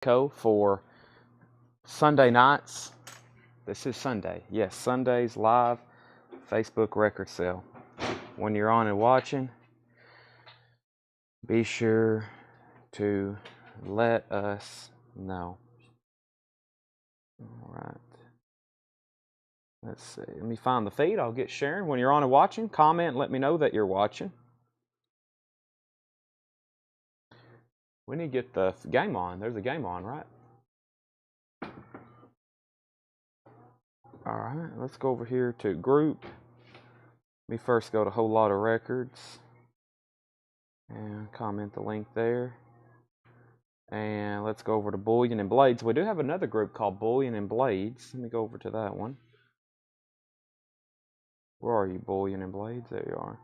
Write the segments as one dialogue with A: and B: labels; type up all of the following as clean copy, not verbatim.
A: Co for Sunday nights. This is Sunday. Yes, Sunday's live Facebook record sale. When you're on and watching, be sure to let us know. All right. Let's see. Let me find the feed. I'll get sharing. When you're on and watching, comment and let me know that you're watching. We need to get the game on. There's a game on, right? All right. Let's go over here to group. Let me first go to Whole Lot of Records and comment the link there. And let's go over to Bullion and Blades. We do have another group called Bullion and Blades. Let me go over to that one. Where are you, Bullion and Blades? There you are.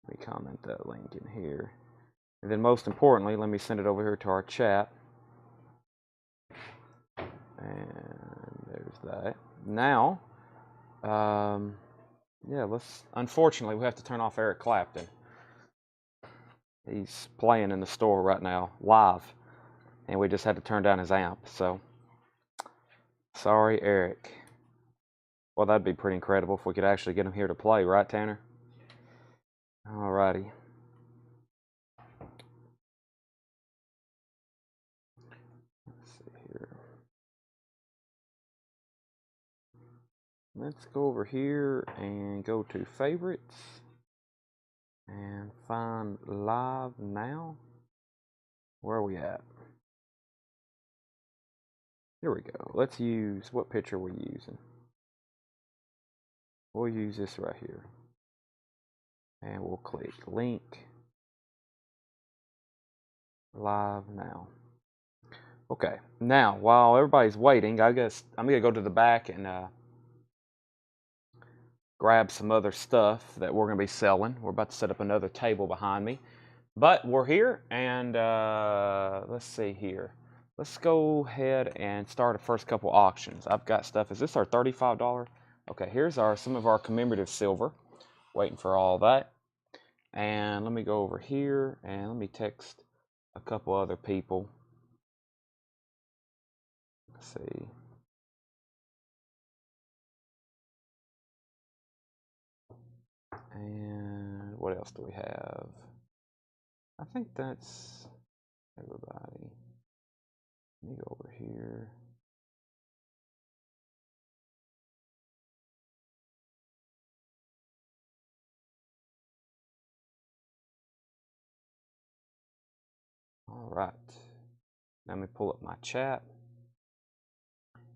A: Let me comment that link in here. And then most importantly, let me send it over here to our chat. And there's that. Now, yeah, unfortunately, we have to turn off Eric Clapton. He's playing in the store right now, live. And we just had to turn down his amp, so sorry, Eric. Well, that'd be pretty incredible if we could actually get him here to play, right, Tanner? Alrighty. Let's see here. Let's go over here and go to favorites and find live now. Where are we at? Here we go. Let's use, what picture are we using? We'll use this right here. And we'll click link live now. Okay, now while everybody's waiting, I guess I'm gonna go to the back and grab some other stuff that we're gonna be selling. We're about to set up another table behind me, but we're here and let's see here. Let's go ahead and start the first couple auctions. I've got stuff. Is this our $35? Okay, here's some of our commemorative silver. Waiting for all that. And let me go over here and let me text a couple other people. Let's see. And what else do we have? I think that's everybody. Let me go over here. All right. Let me pull up my chat.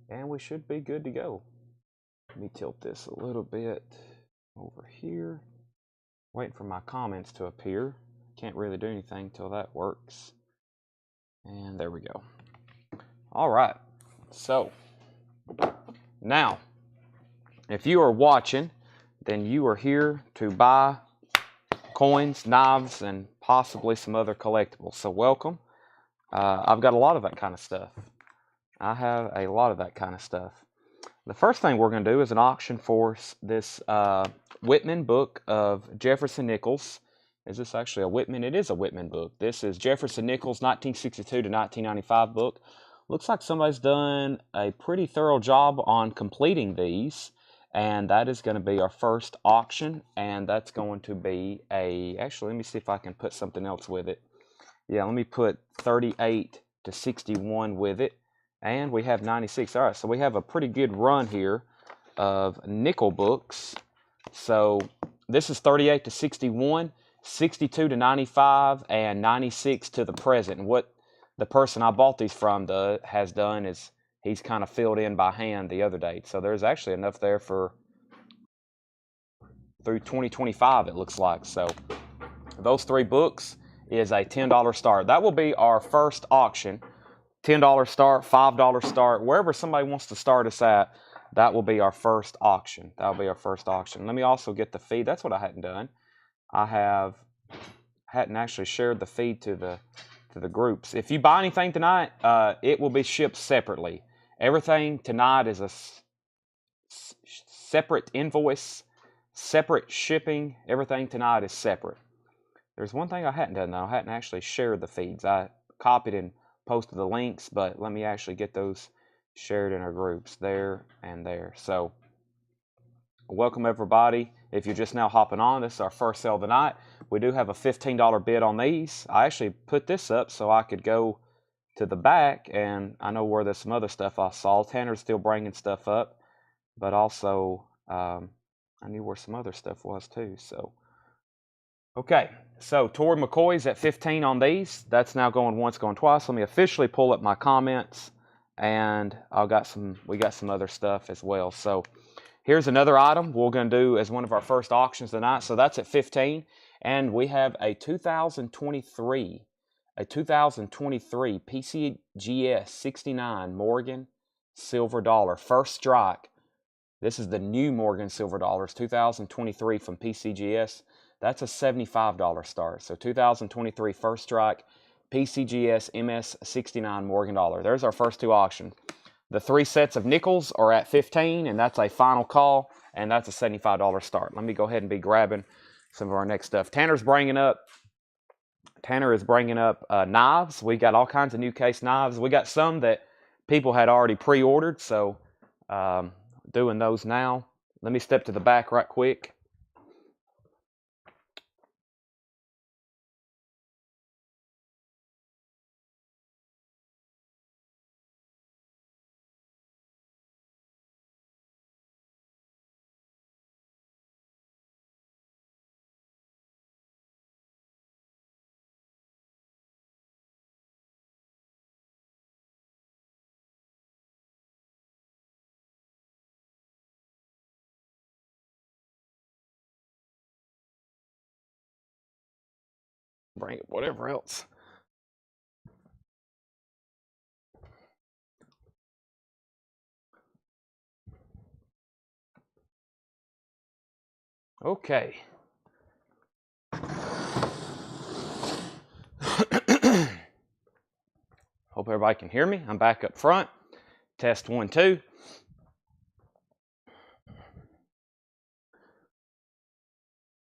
A: And we should be good to go. Let me tilt this a little bit over here. Waiting for my comments to appear. Can't really do anything till that works. And there we go. All right. So, now, if you are watching, then you are here to buy coins, knives, and possibly some other collectibles. So welcome. I've got a lot of that kind of stuff. I have a lot of that kind of stuff. The first thing we're going to do is an auction for this Whitman book of Jefferson Nichols. Is this actually a Whitman? It is a Whitman book. This is Jefferson Nichols' 1962 to 1995 book. Looks like somebody's done a pretty thorough job on completing these. And that is going to be our first auction. And that's going to be actually, let me see if I can put something else with it. Yeah, let me put 38 to 61 with it. And we have 96. All right, so we have a pretty good run here of nickel books. So this is 38 to 61, 62 to 95, and 96 to the present. And what the person I bought these from has done is he's kind of filled in by hand the other date. So there's actually enough there for through 2025, it looks like. So those three books is a $10 start. That will be our first auction. $10 start, $5 start, wherever somebody wants to start us at, that will be our first auction. That will be our first auction. Let me also get the feed. That's what I hadn't done. I hadn't actually shared the feed to the groups. If you buy anything tonight, it will be shipped separately. Everything tonight is a separate invoice, separate shipping. Everything tonight is separate. There's one thing I hadn't done though. I hadn't actually shared the feeds. I copied and posted the links, but let me actually get those shared in our groups there and there. So welcome everybody. If you're just now hopping on, this is our first sale of the night. We do have a $15 bid on these. I actually put this up so I could go to the back, and I know where there's some other stuff I saw. Tanner's still bringing stuff up, but also I knew where some other stuff was too. So okay, so Tori McCoy's at 15 on these. That's now going once, going twice. Let me officially pull up my comments, and we got some other stuff as well. So here's another item we're going to do as one of our first auctions tonight. So that's at 15, and we have a 2023 PCGS 69 Morgan silver dollar first strike. This is the new Morgan silver dollars 2023 from PCGS. That's a $75 start. So 2023 first strike PCGS MS69 Morgan dollar. There's our first two auctions. The three sets of nickels are at 15, and that's a final call, and that's a $75 start. Let me go ahead and be grabbing some of our next stuff. Tanner is bringing up knives. We got all kinds of new case knives. We got some that people had already pre-ordered, so doing those now. Let me step to the back right quick. Bring it, whatever else. Okay. Hope everybody can hear me. I'm back up front. Test 1, 2.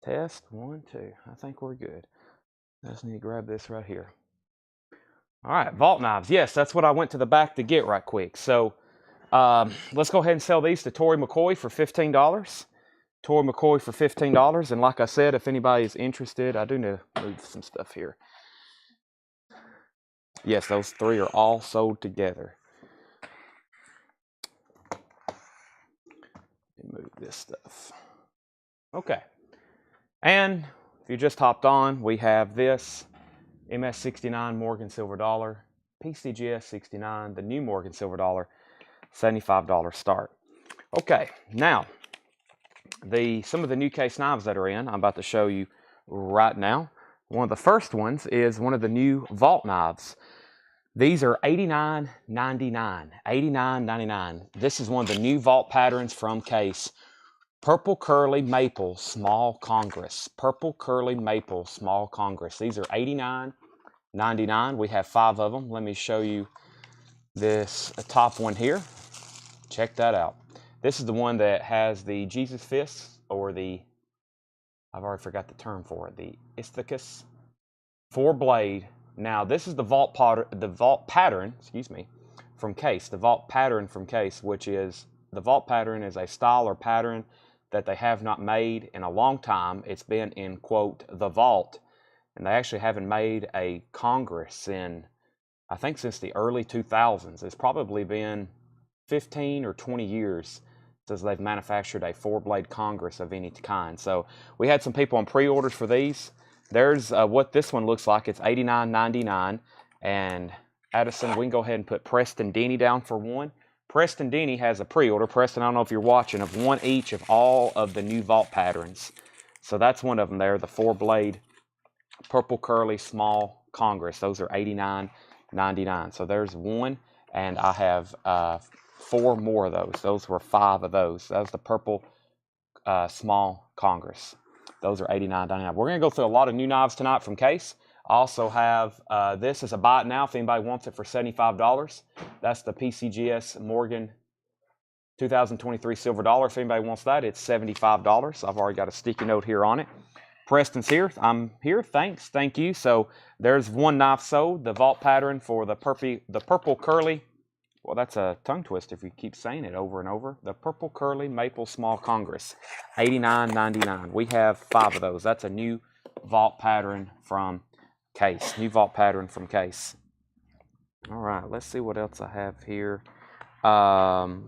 A: Test 1, 2. I think we're good. I just need to grab this right here. All right, vault knives. Yes, that's what I went to the back to get right quick. So let's go ahead and sell these to Tori McCoy for $15. Tori McCoy for $15. And like I said, if anybody is interested, I do need to move some stuff here. Yes, those three are all sold together. Let me move this stuff. Okay. And if you just hopped on, we have this MS69 Morgan silver dollar, PCGS 69, the new Morgan silver dollar, $75 start. Okay, now some of the new case knives that are in, I'm about to show you right now. One of the first ones is one of the new vault knives. These are $89.99. $89.99. This is one of the new vault patterns from Case. Purple Curly Maple Small Congress. Purple Curly Maple Small Congress. These are $89.99. We have 5 of them. Let me show you this top one here. Check that out. This is the one that has the Jesus fist, or the, I've already forgot the term for it, the isthmus 4-blade. Now this is the vault pattern, from Case. The vault pattern from Case, which is, the vault pattern is a style or pattern that they have not made in a long time. It's been in, quote, the vault, and they actually haven't made a Congress in, I think, since the early 2000s. It's probably been 15 or 20 years since they've manufactured a 4-blade Congress of any kind. So we had some people on pre-orders for these. There's what this one looks like. It's $89.99, and Addison, we can go ahead and put Preston Denny down for one. Preston Denny has a pre-order. Preston, I don't know if you're watching, of one each of all of the new vault patterns. So that's one of them there, the 4-blade Purple Curly Small Congress. Those are $89.99. So there's one, and I have 4 more of those. Those were 5 of those. That was the Purple Small Congress. Those are $89.99. We're going to go through a lot of new knives tonight from Case. I also have this as a buy it now if anybody wants it for $75. That's the PCGS Morgan 2023 silver dollar. If anybody wants that, it's $75. I've already got a sticky note here on it. Preston's here. I'm here. Thanks. Thank you. So there's one knife sold. The vault pattern for the purple curly. Well, that's a tongue twist if you keep saying it over and over. The purple curly maple small Congress, $89.99. We have 5 of those. That's a new vault pattern from Case. New vault pattern from Case. All right. Let's see what else I have here.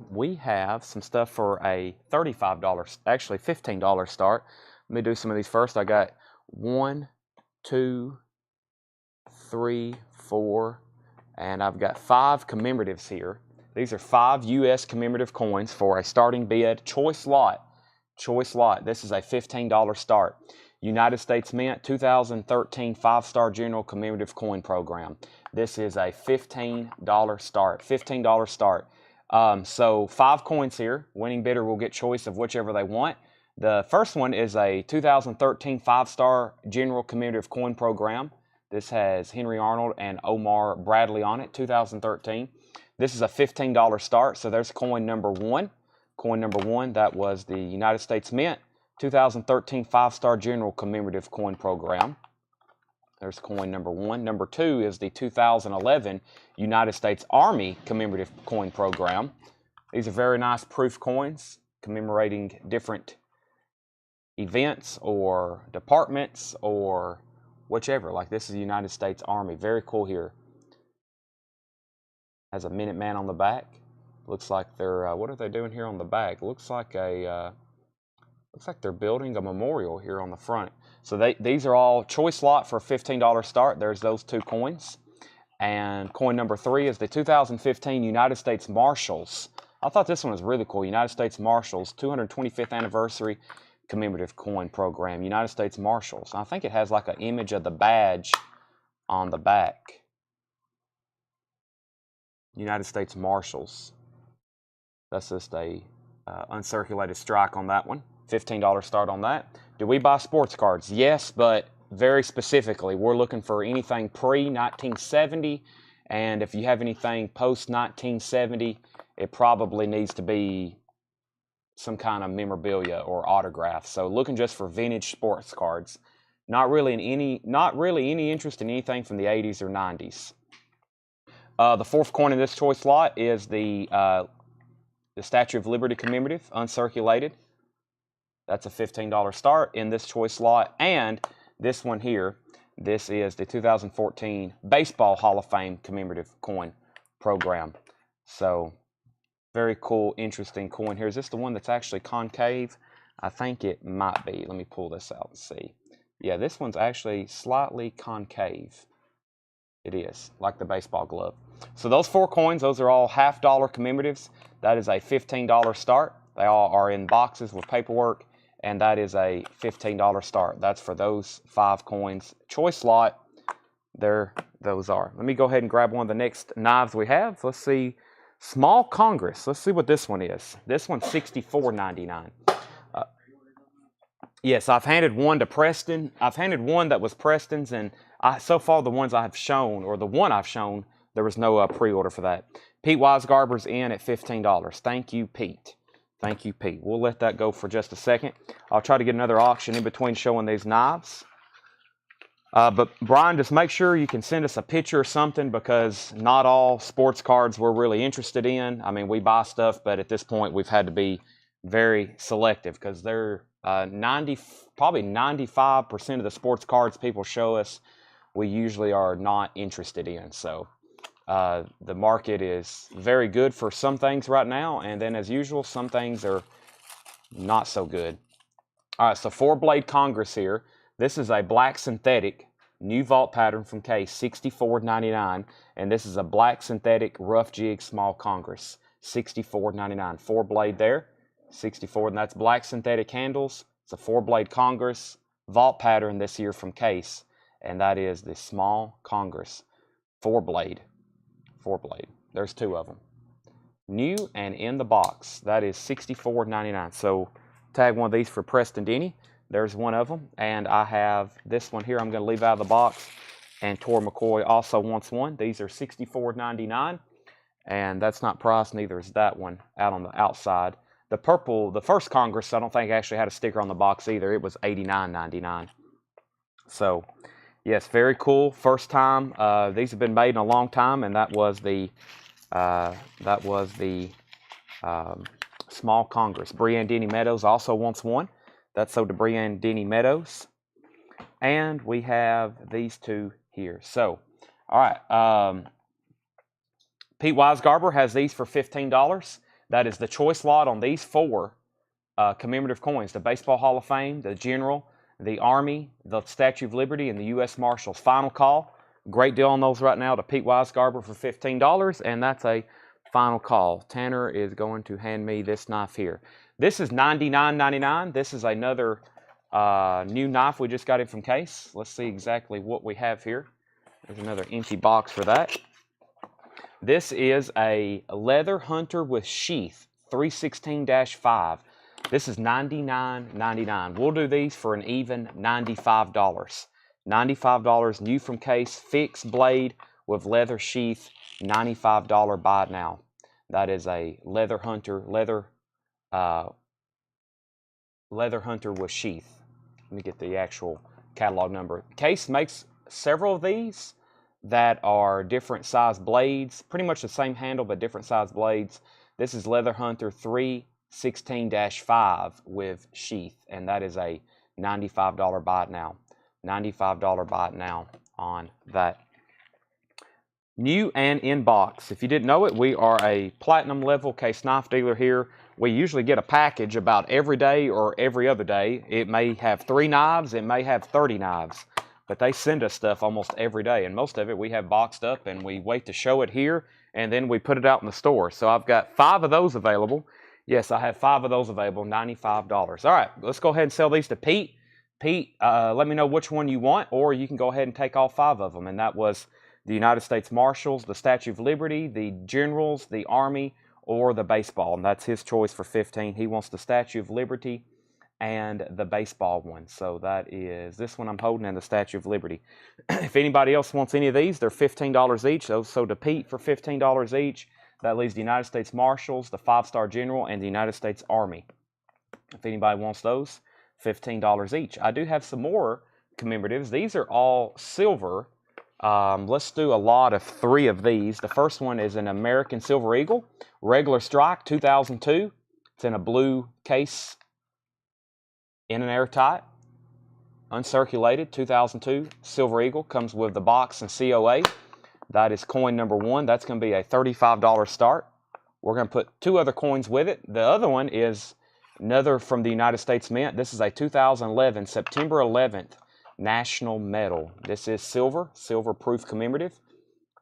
A: We have some stuff for a $35, actually $15 start. Let me do some of these first. I got 1, 2, 3, 4, and I've got 5 commemoratives here. These are 5 U.S. commemorative coins for a starting bid. Choice lot. Choice lot. This is a $15 start. United States Mint 2013 5-star General Commemorative Coin Program. This is a $15 start. $15 start. So 5 coins here. Winning bidder will get choice of whichever they want. The first one is a 2013 5-star General Commemorative Coin Program. This has Henry Arnold and Omar Bradley on it, 2013. This is a $15 start, so there's coin number 1. Coin number 1, that was the United States Mint 2013 5-star General Commemorative Coin Program. There's coin number 1. Number 2 is the 2011 United States Army Commemorative Coin Program. These are very nice proof coins commemorating different events or departments or whichever. Like this is the United States Army. Very cool here. Has a Minuteman on the back. Looks like they're what are they doing here on the back? Looks like they're building a memorial here on the front. So these are all choice lot for a $15 start. There's those 2 coins. And coin number 3 is the 2015 United States Marshals. I thought this one was really cool. United States Marshals 225th anniversary commemorative coin program. United States Marshals. I think it has like an image of the badge on the back. United States Marshals. That's just a uncirculated strike on that one. $15 start on that. Do we buy sports cards? Yes, but very specifically, we're looking for anything pre-1970, and if you have anything post-1970, it probably needs to be some kind of memorabilia or autograph. So looking just for vintage sports cards. Not really any interest in anything from the 80s or 90s. The 4th coin in this choice lot is the Statue of Liberty commemorative, uncirculated. That's a $15 start in this choice lot. And this one here, this is the 2014 Baseball Hall of Fame commemorative coin program. So very cool, interesting coin here. Is this the one that's actually concave? I think it might be. Let me pull this out and see. Yeah, this one's actually slightly concave. It is, like the baseball glove. So those 4 coins, those are all $half commemoratives. That is a $15 start. They all are in boxes with paperwork, and that is a $15 start. That's for those 5 coins. Choice lot, there those are. Let me go ahead and grab one of the next knives we have. Let's see. Small Congress. Let's see what this one is. This one's $64.99. Yes, I've handed one to Preston. I've handed one that was Preston's, and so far the ones I have shown, or the one I've shown, there was no pre-order for that. Pete Weisgarber's in at $15. Thank you, Pete. Thank you, Pete. We'll let that go for just a second. I'll try to get another auction in between showing these knives. But Brian, just make sure you can send us a picture or something, because not all sports cards we're really interested in. I mean, we buy stuff, but at this point we've had to be very selective, because they're probably 95% of the sports cards people show us, we usually are not interested in. So the market is very good for some things right now, and then as usual, some things are not so good. All right, so 4-blade Congress here. This is a black synthetic new vault pattern from Case, $64.99, and this is a black synthetic rough jig small Congress, $64.99. 4-blade there, $64, and that's black synthetic handles. It's a 4-blade Congress vault pattern this year from Case, and that is the small Congress 4-blade. 4-blade. There's 2 of them. New and in the box. That is $64.99. So tag one of these for Preston Denny. There's one of them. And I have this one here I'm going to leave out of the box. And Tor McCoy also wants one. These are $64.99. And that's not priced, neither is that one out on the outside. The purple, the first Congress, I don't think actually had a sticker on the box either. It was $89.99. So, yes, very cool. First time. These have been made in a long time, and that was the Small Congress. Brianne Denny Meadows also wants one. That's sold to Brianne Denny Meadows. And we have these two here. So, all right. Pete Weisgarber has these for $15. That is the choice lot on these four commemorative coins: the Baseball Hall of Fame, the General, the Army, the Statue of Liberty, and the U.S. Marshals. Final call. Great deal on those right now to Pete Weisgarber for $15, and that's a final call. Tanner is going to hand me this knife here. This is $99.99. This is another new knife we just got in from Case. Let's see exactly what we have here. There's another empty box for that. This is a Leather Hunter with sheath, 316-5. This is $99.99. We'll do these for an even $95. $95 new from Case, fixed blade with leather sheath, $95 buy it now. That is a Leather Hunter, Leather Hunter with sheath. Let me get the actual catalog number. Case makes several of these that are different size blades, pretty much the same handle but different size blades. This is Leather Hunter 316-5 with sheath, and that is a $95 buy it now. $95 buy it now on that. New and in box. If you didn't know it, we are a platinum level Case knife dealer here. We usually get a package about every day or every other day. It may have 3 knives, it may have 30 knives, but they send us stuff almost every day, and most of it we have boxed up and we wait to show it here, and then we put it out in the store. So I've got 5 of those available. Yes, I have 5 of those available, $95. All right, let's go ahead and sell these to Pete. Pete, let me know which one you want, or you can go ahead and take all 5 of them, and that was the United States Marshals, the Statue of Liberty, the Generals, the Army, or the baseball, and that's his choice for $15. He wants the Statue of Liberty and the baseball one. So that is this one I'm holding and the Statue of Liberty. If anybody else wants any of these, they're $15 each. So to Pete for $15 each. That leaves the United States Marshals, the 5-star General, and the United States Army. If anybody wants those, $15 each. I do have some more commemoratives. These are all silver. Let's do a lot of 3 of these. The first one is an American Silver Eagle, regular strike, 2002. It's in a blue case, in an airtight, uncirculated, 2002 Silver Eagle. Comes with the box and COA. That is coin number 1. That's going to be a $35 start. We're going to put 2 other coins with it. The other one is another from the United States Mint. This is a 2011, September 11th. National Medal. This is silver, silver-proof commemorative.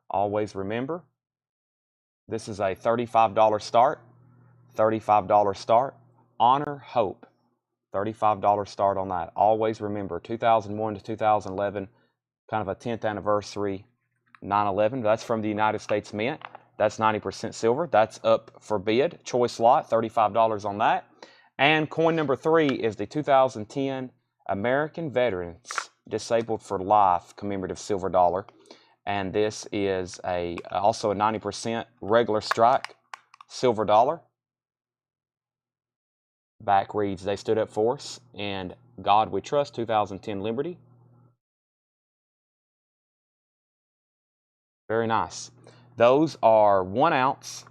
A: Always remember, this is a $35 start. $35 start. Honor, Hope. $35 start on that. Always remember, 2001 to 2011, kind of a 10th anniversary 9/11. That's from the United States Mint. That's 90% silver. That's up for bid. Choice lot, $35 on that. And coin number 3 is the 2010 American Veterans Disabled for Life commemorative silver dollar, and this is also a 90% regular strike silver dollar. Back reads, "They stood up for us, and God we trust." 2010 Liberty. Very nice. Those are 1 ounce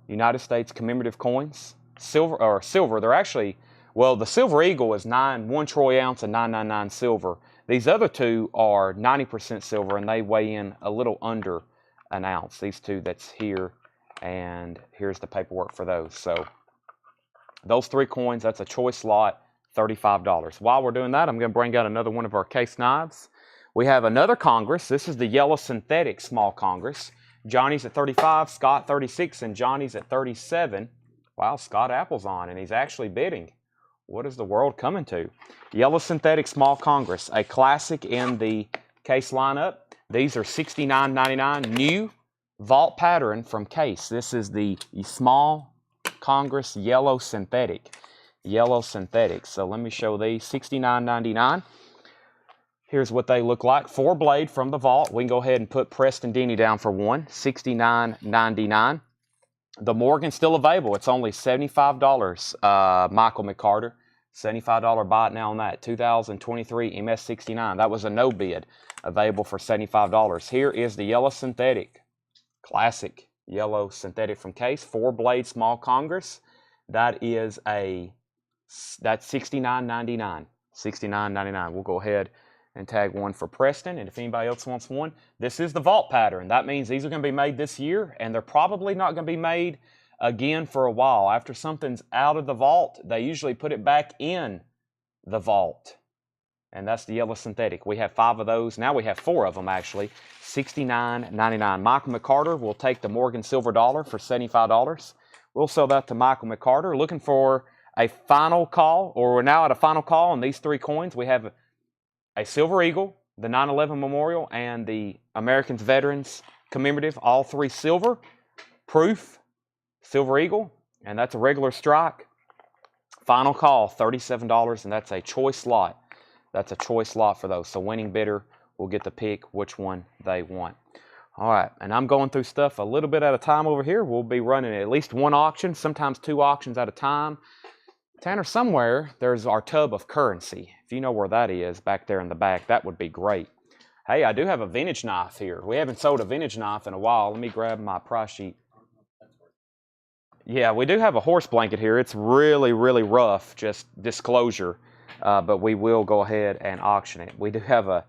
A: United States commemorative coins. Silver. They're actually, well, the Silver Eagle is 1 troy ounce and 999 silver. These other 2 are 90% silver, and they weigh in a little under an ounce. These 2 that's here, and here's the paperwork for those. So those 3 coins, that's a choice lot, $35. While we're doing that, I'm going to bring out another one of our Case knives. We have another Congress. This is the yellow synthetic small Congress. Johnny's at 35, Scott 36, and Johnny's at 37. Wow, Scott Apple's on, and he's actually bidding. What is the world coming to? Yellow synthetic small Congress, a classic in the Case lineup. These are $69.99. New vault pattern from Case. This is the small Congress yellow synthetic. Yellow synthetic. So let me show these. $69.99. Here's what they look like. 4 blade from the vault. We can go ahead and put Preston Denny down for one. $69.99. The Morgan's still available. It's only $75. Michael McCarter. $75 buy it now on that. 2023 MS69. That was a no bid. Available for $75. Here is the yellow synthetic. Classic yellow synthetic from Case. 4-blade small Congress. That's $69.99. $69.99. We'll go ahead and tag one for Preston. And if anybody else wants one, this is the vault pattern. That means these are going to be made this year, and they're probably not going to be made again for a while. After something's out of the vault, they usually put it back in the vault. And that's the yellow synthetic. We have 5 of those. Now we have 4 of them, actually. $69.99. Michael McCarter will take the Morgan Silver Dollar for $75. We'll sell that to Michael McCarter. Looking for a final call, or we're now at a final call on these 3 coins. We have a Silver Eagle, the 9/11 Memorial, and the American Veterans Commemorative, all 3 silver. Proof, Silver Eagle, and that's a regular strike. Final call, $37, and that's a choice lot. That's a choice lot for those. So winning bidder will get to pick which one they want. All right, and I'm going through stuff a little bit at a time over here. We'll be running at least 1 auction, sometimes 2 auctions at a time. Tanner, somewhere there's our tub of currency. If you know where that is, back there in the back, that would be great. Hey, I do have a vintage knife here. We haven't sold a vintage knife in a while. Let me grab my price sheet. Yeah, we do have a horse blanket here. It's really, really rough, just disclosure. But we will go ahead and auction it. We do have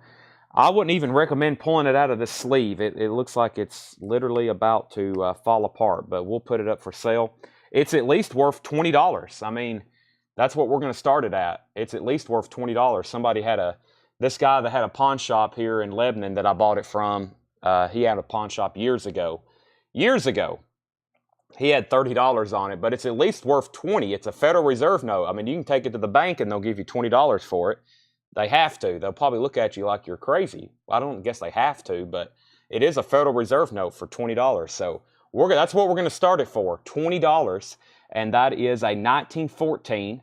A: I wouldn't even recommend pulling it out of the sleeve. It looks like it's literally about to fall apart, but we'll put it up for sale. It's at least worth $20. I mean, that's what we're going to start it at. It's at least worth $20. Somebody had this guy that had a pawn shop here in Lebanon that I bought it from, he had a pawn shop years ago. He had $30 on it, but it's at least worth $20. It's a Federal Reserve note. I mean, you can take it to the bank and they'll give you $20 for it. They have to. They'll probably look at you like you're crazy. I don't guess they have to, but it is a Federal Reserve note for $20. So that's what we're going to start it for, $20. And that is a 1914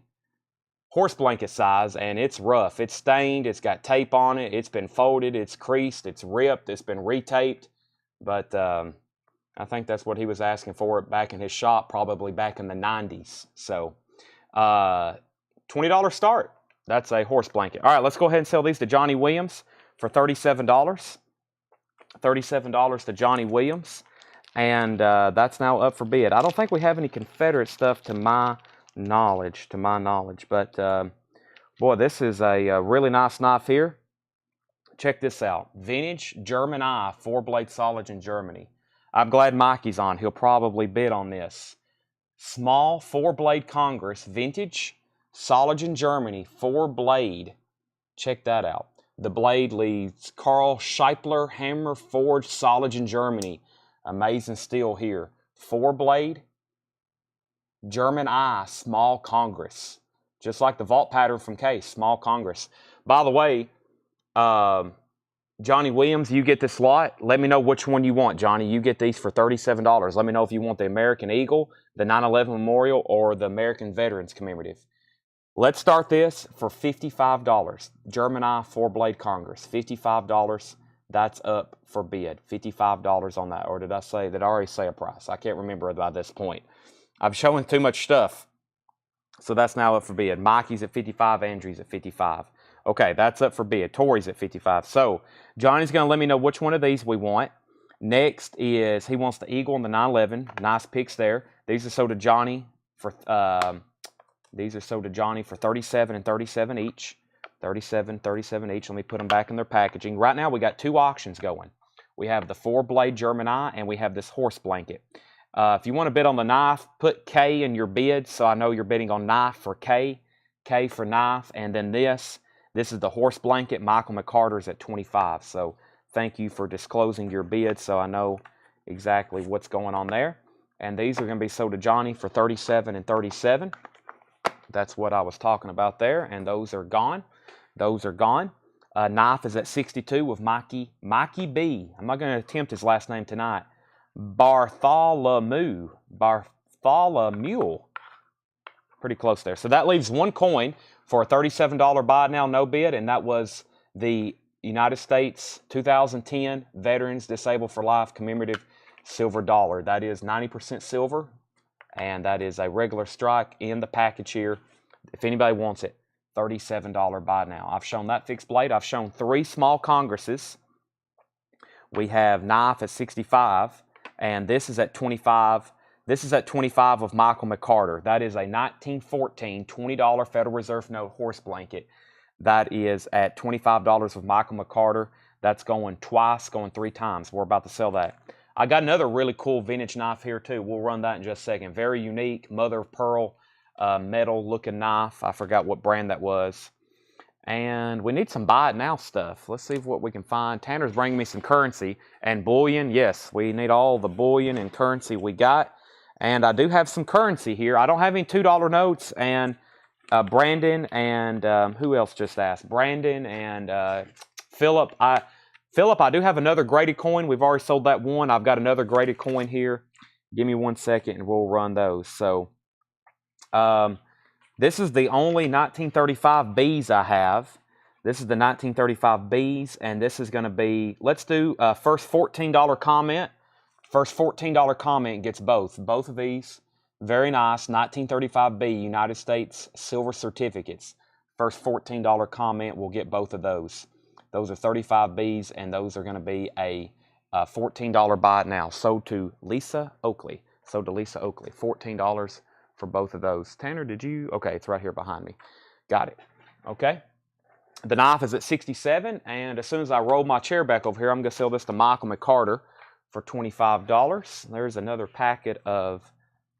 A: horse blanket size, and it's rough. It's stained. It's got tape on it. It's been folded. It's creased. It's ripped. It's been retaped. But I think that's what he was asking for it back in his shop, probably back in the 90s. So $20 start. That's a horse blanket. All right, let's go ahead and sell these to Johnny Williams for $37. $37 to Johnny Williams. And that's now up for bid. I don't think we have any Confederate stuff to my knowledge. But, boy, this is a really nice knife here. Check this out. Vintage German eye, 4-blade solid in Germany. I'm glad Mikey's on. He'll probably bid on this. Small 4-blade Congress, vintage, solid in Germany, 4-blade. Check that out. The blade leads Carl Scheipler, hammer forged, solid in Germany. Amazing steel here. 4-blade, German eye, small Congress. Just like the vault pattern from Case, small Congress. By the way, Johnny Williams, you get this lot. Let me know which one you want, Johnny. You get these for $37. Let me know if you want the American Eagle, the 9/11 Memorial, or the American Veterans Commemorative. Let's start this for $55. German eye, 4-blade Congress. $55. That's up for bid. $55 on that. Or did I already say a price? I can't remember by this point. I'm showing too much stuff. So that's now up for bid. Mikey's at $55. Andrew's at $55. Okay, that's up for bid. Tori's at $55. So Johnny's going to let me know which one of these we want. Next is he wants the Eagle and the 911. Nice picks there. These are sold to Johnny for $37 and $37 each. $37 each. Let me put them back in their packaging. Right now we got 2 auctions going. We have the 4-blade German eye and we have this horse blanket. If you want to bid on the knife, put K in your bid so I know you're bidding on knife for K. K for knife. And then this is the horse blanket. Michael McCarter's at $25. So thank you for disclosing your bid so I know exactly what's going on there. And these are going to be sold to Johnny for $37 and $37. That's what I was talking about there. And those are gone. Knife is at $62 with Mikey B. I'm not going to attempt his last name tonight. Bartholomew. Pretty close there. So that leaves 1 coin for a $37 buy now, no bid, and that was the United States 2010 Veterans Disabled for Life Commemorative Silver Dollar. That is 90% silver, and that is a regular strike in the package here. If anybody wants it, $37 buy now. I've shown that fixed blade. I've shown 3 small Congresses. We have knife at 65, and this is at 25. This is at 25 of Michael McCarter. That is a 1914 $20 Federal Reserve note horse blanket. That is at $25 of Michael McCarter. That's going twice, going 3 times. We're about to sell that. I got another really cool vintage knife here too. We'll run that in just a second. Very unique, mother of pearl, metal looking knife. I forgot what brand that was. And we need some buy it now stuff. Let's see what we can find. Tanner's bringing me some currency and bullion. Yes, we need all the bullion and currency we got. And I do have some currency here. I don't have any $2 notes. And Brandon and who else just asked? Brandon and Philip. Philip, I do have another graded coin. We've already sold that one. I've got another graded coin here. Give me 1 second and we'll run those. So this is the only 1935 Bs I have. This is the 1935 Bs, and this is going to be, let's do first $14 comment. First $14 comment gets both of these. Very nice 1935 B United States silver certificates. First $14 comment will get both of those. Those are 35 Bs, and those are going to be a $14 buy it now. Sold to Lisa Oakley. Sold to Lisa Oakley. $14 for both of those. Tanner, did you? Okay, it's right here behind me. Got it. Okay. The knife is at 67, and as soon as I roll my chair back over here, I'm going to sell this to Michael McCarter for $25. There's another packet of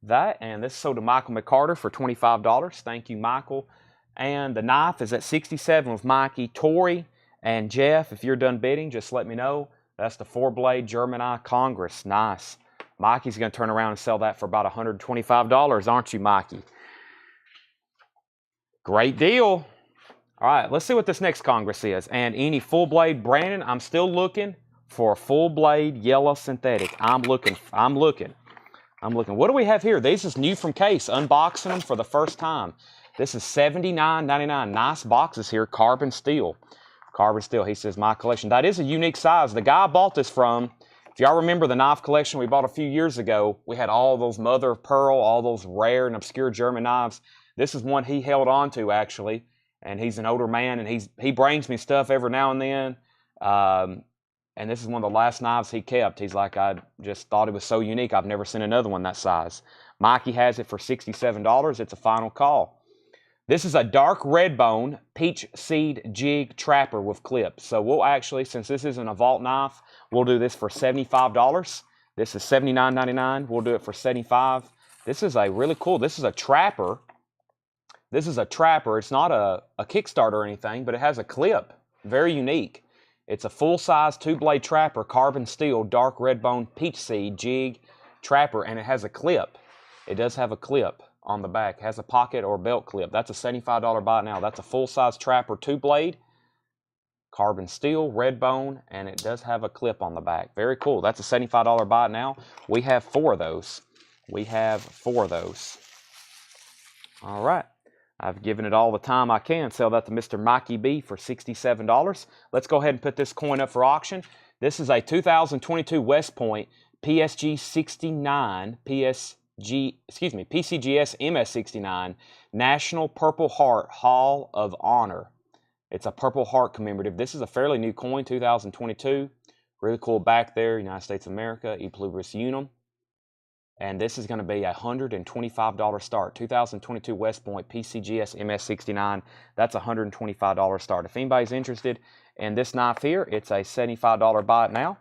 A: that, and this is sold to Michael McCarter for $25. Thank you, Michael. And the knife is at 67 with Mikey, Tori, and Jeff. If you're done bidding, just let me know. That's the 4-blade Gemini Congress. Nice. Mikey's going to turn around and sell that for about $125, aren't you, Mikey? Great deal. All right, let's see what this next Congress is. And any full blade, Brandon, I'm still looking for a full blade yellow synthetic. I'm looking. What do we have here? This is new from case, unboxing them for the first time. This is $79.99. Nice boxes here, carbon steel. Carbon steel, he says, my collection. That is a unique size. The guy I bought this from, if y'all remember the knife collection we bought a few years ago, we had all those mother of pearl, all those rare and obscure German knives. This is one he held on to, actually, and he's an older man, and he brings me stuff every now and then, and this is one of the last knives he kept. He's like, I just thought it was so unique. I've never seen another one that size. Mikey has it for $67. It's a final call. This is a dark red bone peach seed jig trapper with clips. So we'll actually, since this isn't a vault knife, we'll do this for $75. This is $79.99. We'll do it for $75. This is a really cool, this is a trapper. This is a trapper. It's not a Kickstarter or anything, but it has a clip. Very unique. It's a full-size 2-blade trapper, carbon steel, dark red bone peach seed jig trapper, and it has a clip. It does have a clip on the back. It has a pocket or belt clip. That's a $75 buy now. That's a full-size trapper 2-blade, carbon steel, red bone, and it does have a clip on the back. Very cool. That's a $75 buy now. We have 4 of those. We have 4 of those. All right. I've given it all the time I can. Sell that to Mr. Mikey B for $67. Let's go ahead and put this coin up for auction. This is a 2022 West Point PSG 69 PCGS MS69 National Purple Heart Hall of Honor. It's a Purple Heart commemorative. This is a fairly new coin, 2022. Really cool back there, United States of America, E Pluribus Unum. And this is going to be a $125 start. 2022 West Point PCGS MS69. That's a $125 start. If anybody's interested in this knife here, it's a $75 buy it now.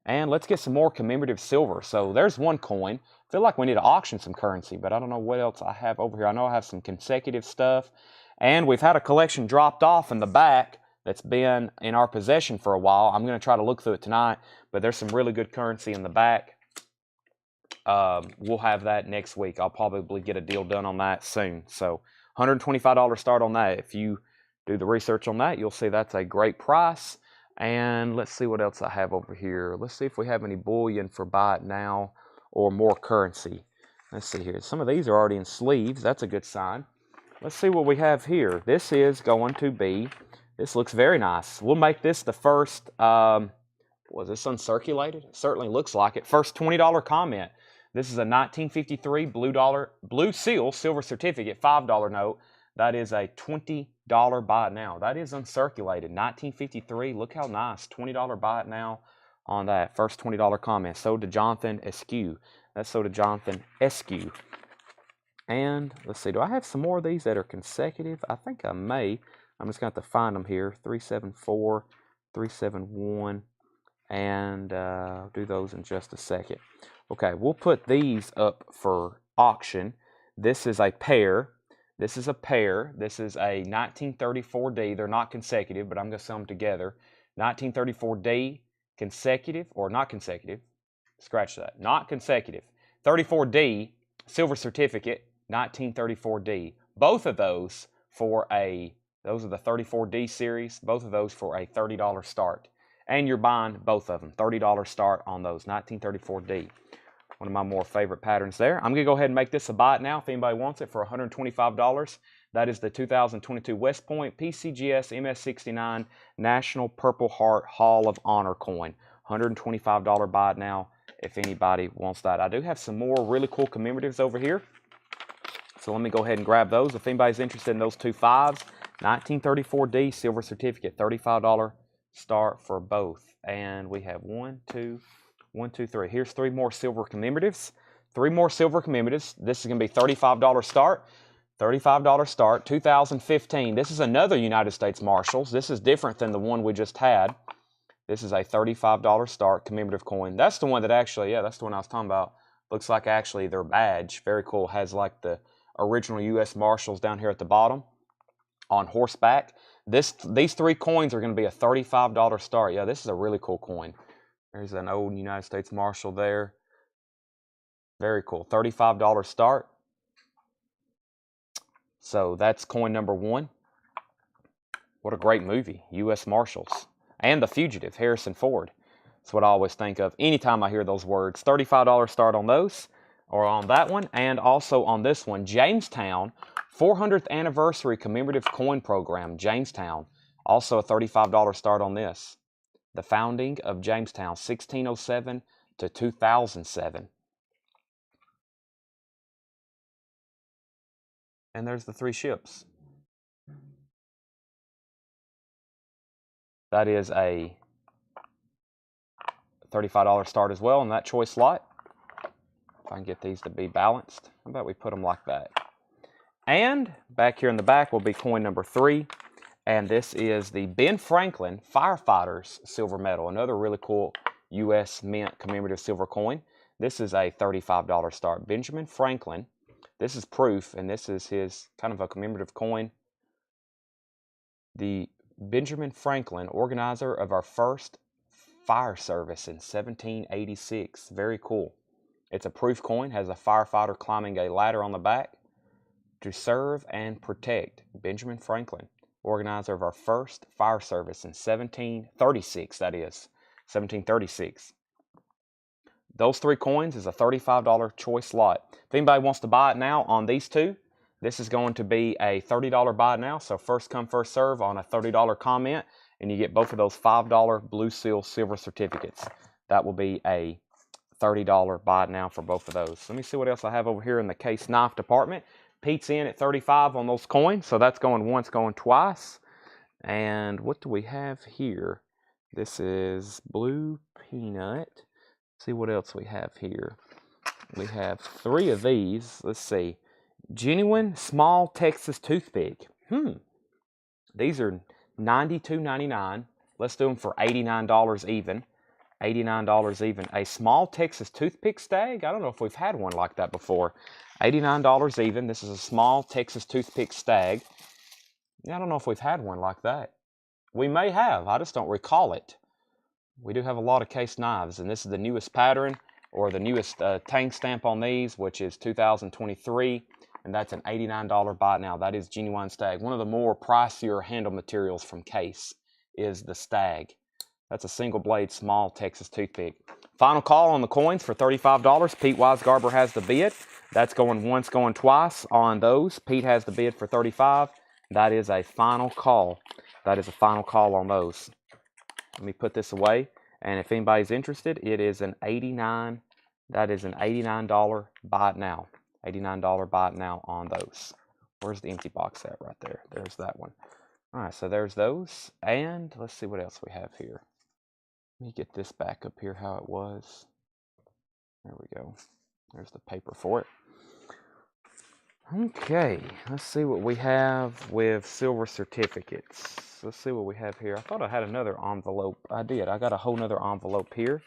A: And let's get some more commemorative silver. So there's one coin. I feel like we need to auction some currency, but I don't know what else I have over here. I know I have some consecutive stuff. And we've had a collection dropped off in the back that's been in our possession for a while. I'm going to try to look through it tonight, but there's some really good currency in the back. We'll have that next week. I'll probably get a deal done on that soon. So $125 start on that. If you do the research on that, you'll see that's a great price. And let's see what else I have over here. Let's see if we have any bullion for buy it now or more currency. Let's see here. Some of these are already in sleeves. That's a good sign. Let's see what we have here. This is going to be, this looks very nice. We'll make this the first, was this uncirculated? It certainly looks like it. First $20 comment. This is a 1953 blue seal silver certificate $5 note. That is a $20 buy it now. That is uncirculated. 1953. Look how nice. $20 buy it now on that first $20 comment. Sold to Jonathan Eskew. That's sold to Jonathan Eskew. And let's see, do I have some more of these that are consecutive? I think I may. I'm just going to have to find them here. 374, 371, and do those in just a second. Okay, we'll put these up for auction. This is a pair. This is a pair. This is a 1934D. They're not consecutive, but I'm going to sell them together. 1934D consecutive, or not consecutive. Scratch that. Not consecutive. 34D silver certificate. 1934D. Both of those for those are the 34D series. Both of those for a $30 start. And you're buying both of them. $30 start on those. 1934D. One of my more favorite patterns there. I'm going to go ahead and make this a buy it now if anybody wants it for $125. That is the 2022 West Point PCGS MS69 National Purple Heart Hall of Honor coin. $125 buy it now if anybody wants that. I do have some more really cool commemoratives over here. So let me go ahead and grab those. If anybody's interested in those two fives, 1934D silver certificate, $35 start for both. And we have 1, 2, 3. Here's 3 more silver commemoratives. 3 more silver commemoratives. This is going to be $35 start. $35 start. 2015. This is another United States Marshals. This is different than the one we just had. This is a $35 start commemorative coin. That's the one that actually, yeah, that's the one I was talking about. Looks like actually their badge. Very cool. Has like the original U.S. Marshals down here at the bottom on horseback. These 3 coins are going to be a $35 start. Yeah, this is a really cool coin. There's an old United States Marshal there. Very cool. $35 start. So that's coin number 1. What a great movie. U.S. Marshals. And The Fugitive, Harrison Ford. That's what I always think of anytime I hear those words. $35 start on those, or on that one, and also on this one. Jamestown, 400th Anniversary Commemorative Coin Program, Jamestown. Also a $35 start on this. The founding of Jamestown, 1607 to 2007. And there's the 3 ships. That is a $35 start as well in that choice slot. If I can get these to be balanced. How about we put them like that? And back here in the back will be coin number 3. And this is the Ben Franklin Firefighters Silver Medal. Another really cool U.S. Mint commemorative silver coin. This is a $35 start. Benjamin Franklin. This is proof, and this is his kind of a commemorative coin. The Benjamin Franklin, organizer of our first fire service in 1786. Very cool. It's a proof coin, has a firefighter climbing a ladder on the back to serve and protect. Benjamin Franklin, organizer of our first fire service in 1736, that is, 1736. Those 3 coins is a $35 choice slot. If anybody wants to buy it now on these 2, this is going to be a $30 buy it now, so first come, first serve on a $30 comment, and you get both of those $5 Blue Seal silver certificates. That will be a $30 buy it now for both of those. Let me see what else I have over here in the case knife department. Pete's in at 35 on those coins, so that's going once, going twice. And what do we have here? This is Blue Peanut. Let's see what else we have here. We have 3 of these. Let's see. Genuine Small Texas Toothpick. These are $92.99. Let's do them for $89 even. $89 even. A small Texas toothpick stag. I don't know if we've had one like that before. $89 even. This is a small Texas toothpick stag. I don't know if we've had one like that. We may have. I just don't recall it. We do have a lot of case knives, and this is the newest pattern, or the newest tang stamp on these, which is 2023, and that's an $89 buy now. That is genuine stag. One of the more pricier handle materials from Case is the stag. That's a single blade small Texas toothpick. Final call on the coins for $35. Pete Weisgarber has the bid. That's going once, going twice on those. Pete has the bid for $35. That is a final call. That is a final call on those. Let me put this away. And if anybody's interested, it is an $89. That is an $89 buy it now. $89 buy it now on those. Where's the empty box at? Right there. There's that one. All right, so there's those. And let's see what else we have here. Let me get this back up here how it was. There we go. There's the paper for it. Okay, let's see what we have with silver certificates. Let's see what we have here. I thought I had another envelope. I did. I got a whole nother envelope here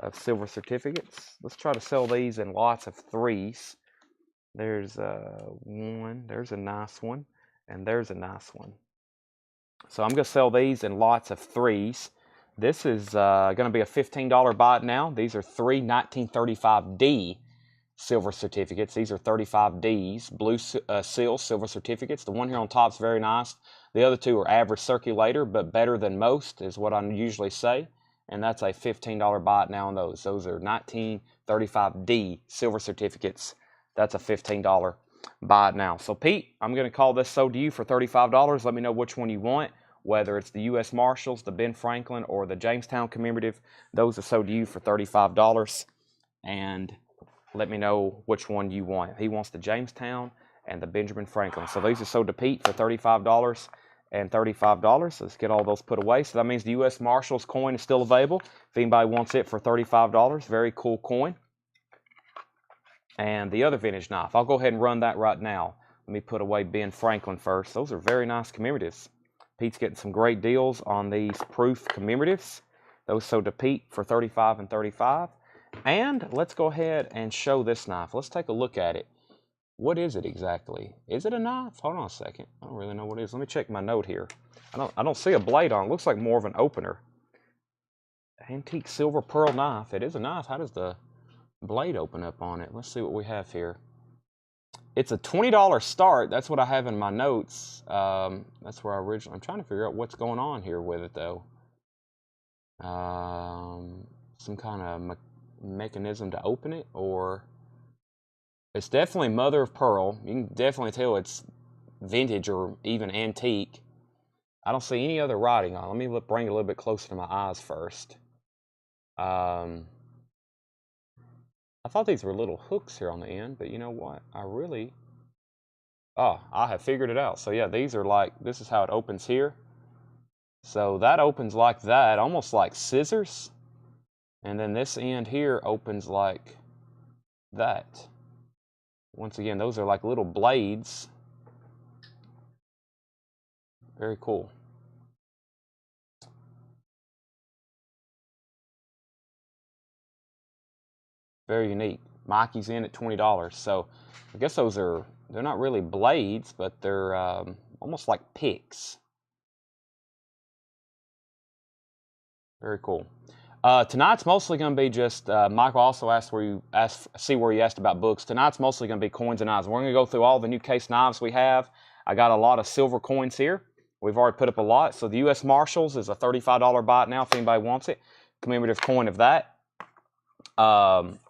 A: of silver certificates. Let's try to sell these in lots of threes. There's one. There's a nice one. And there's a nice one. So I'm going to sell these in lots of threes. This is going to be a $15 buy it now. These are three 1935D silver certificates. These are 35Ds, blue seal silver certificates. The one here on top is very nice. The other two are average circulator, but better than most is what I usually say. And that's a $15 buy it now on those. Those are 1935D silver certificates. That's a $15 buy it now. So Pete, I'm going to call this sold to you for $35. Let me know which one you want, whether it's the U.S. Marshals, the Ben Franklin, or the Jamestown commemorative. Those are sold to you for $35. And let me know which one you want. He wants the Jamestown and the Benjamin Franklin. So these are sold to Pete for $35 and $35. Let's get all those put away. So that means the U.S. Marshals coin is still available. If anybody wants it for $35, very cool coin. And the other vintage knife, I'll go ahead and run that right now. Let me put away Ben Franklin first. Those are very nice commemoratives. Pete's getting some great deals on these proof commemoratives. Those sold to Pete for $35 and $35. And let's go ahead and show this knife. Let's take a look at it. What is it exactly? Is it a knife? Hold on a second. I don't really know what it is. Let me check my note here. I don't see a blade on it. It looks like more of an opener. Antique silver pearl knife. It is a knife. How does the blade open up on it? Let's see what we have here. It's a $20 start. That's what I have in my notes. That's where I originally... I'm trying to figure out what's going on here with it, though. Some kind of mechanism to open it, or it's definitely mother of pearl. You can definitely tell it's vintage or even antique. I don't see any other writing on it. Let me bring it a little bit closer to my eyes first. I thought these were little hooks here on the end, but you know what? I have figured it out. So yeah, these are like, this is how it opens here. So that opens like that, almost like scissors. And then this end here opens like that. Once again, those are like little blades. Very cool. Very unique. Mikey's in at $20. So I guess they're not really blades, but they're almost like picks. Very cool. Tonight's mostly going to be just, Michael also asked where you asked about books. Tonight's mostly going to be coins and knives. We're going to go through all the new case knives we have. I got a lot of silver coins here. We've already put up a lot. So the U.S. Marshals is a $35 buy it now if anybody wants it. Commemorative coin of that.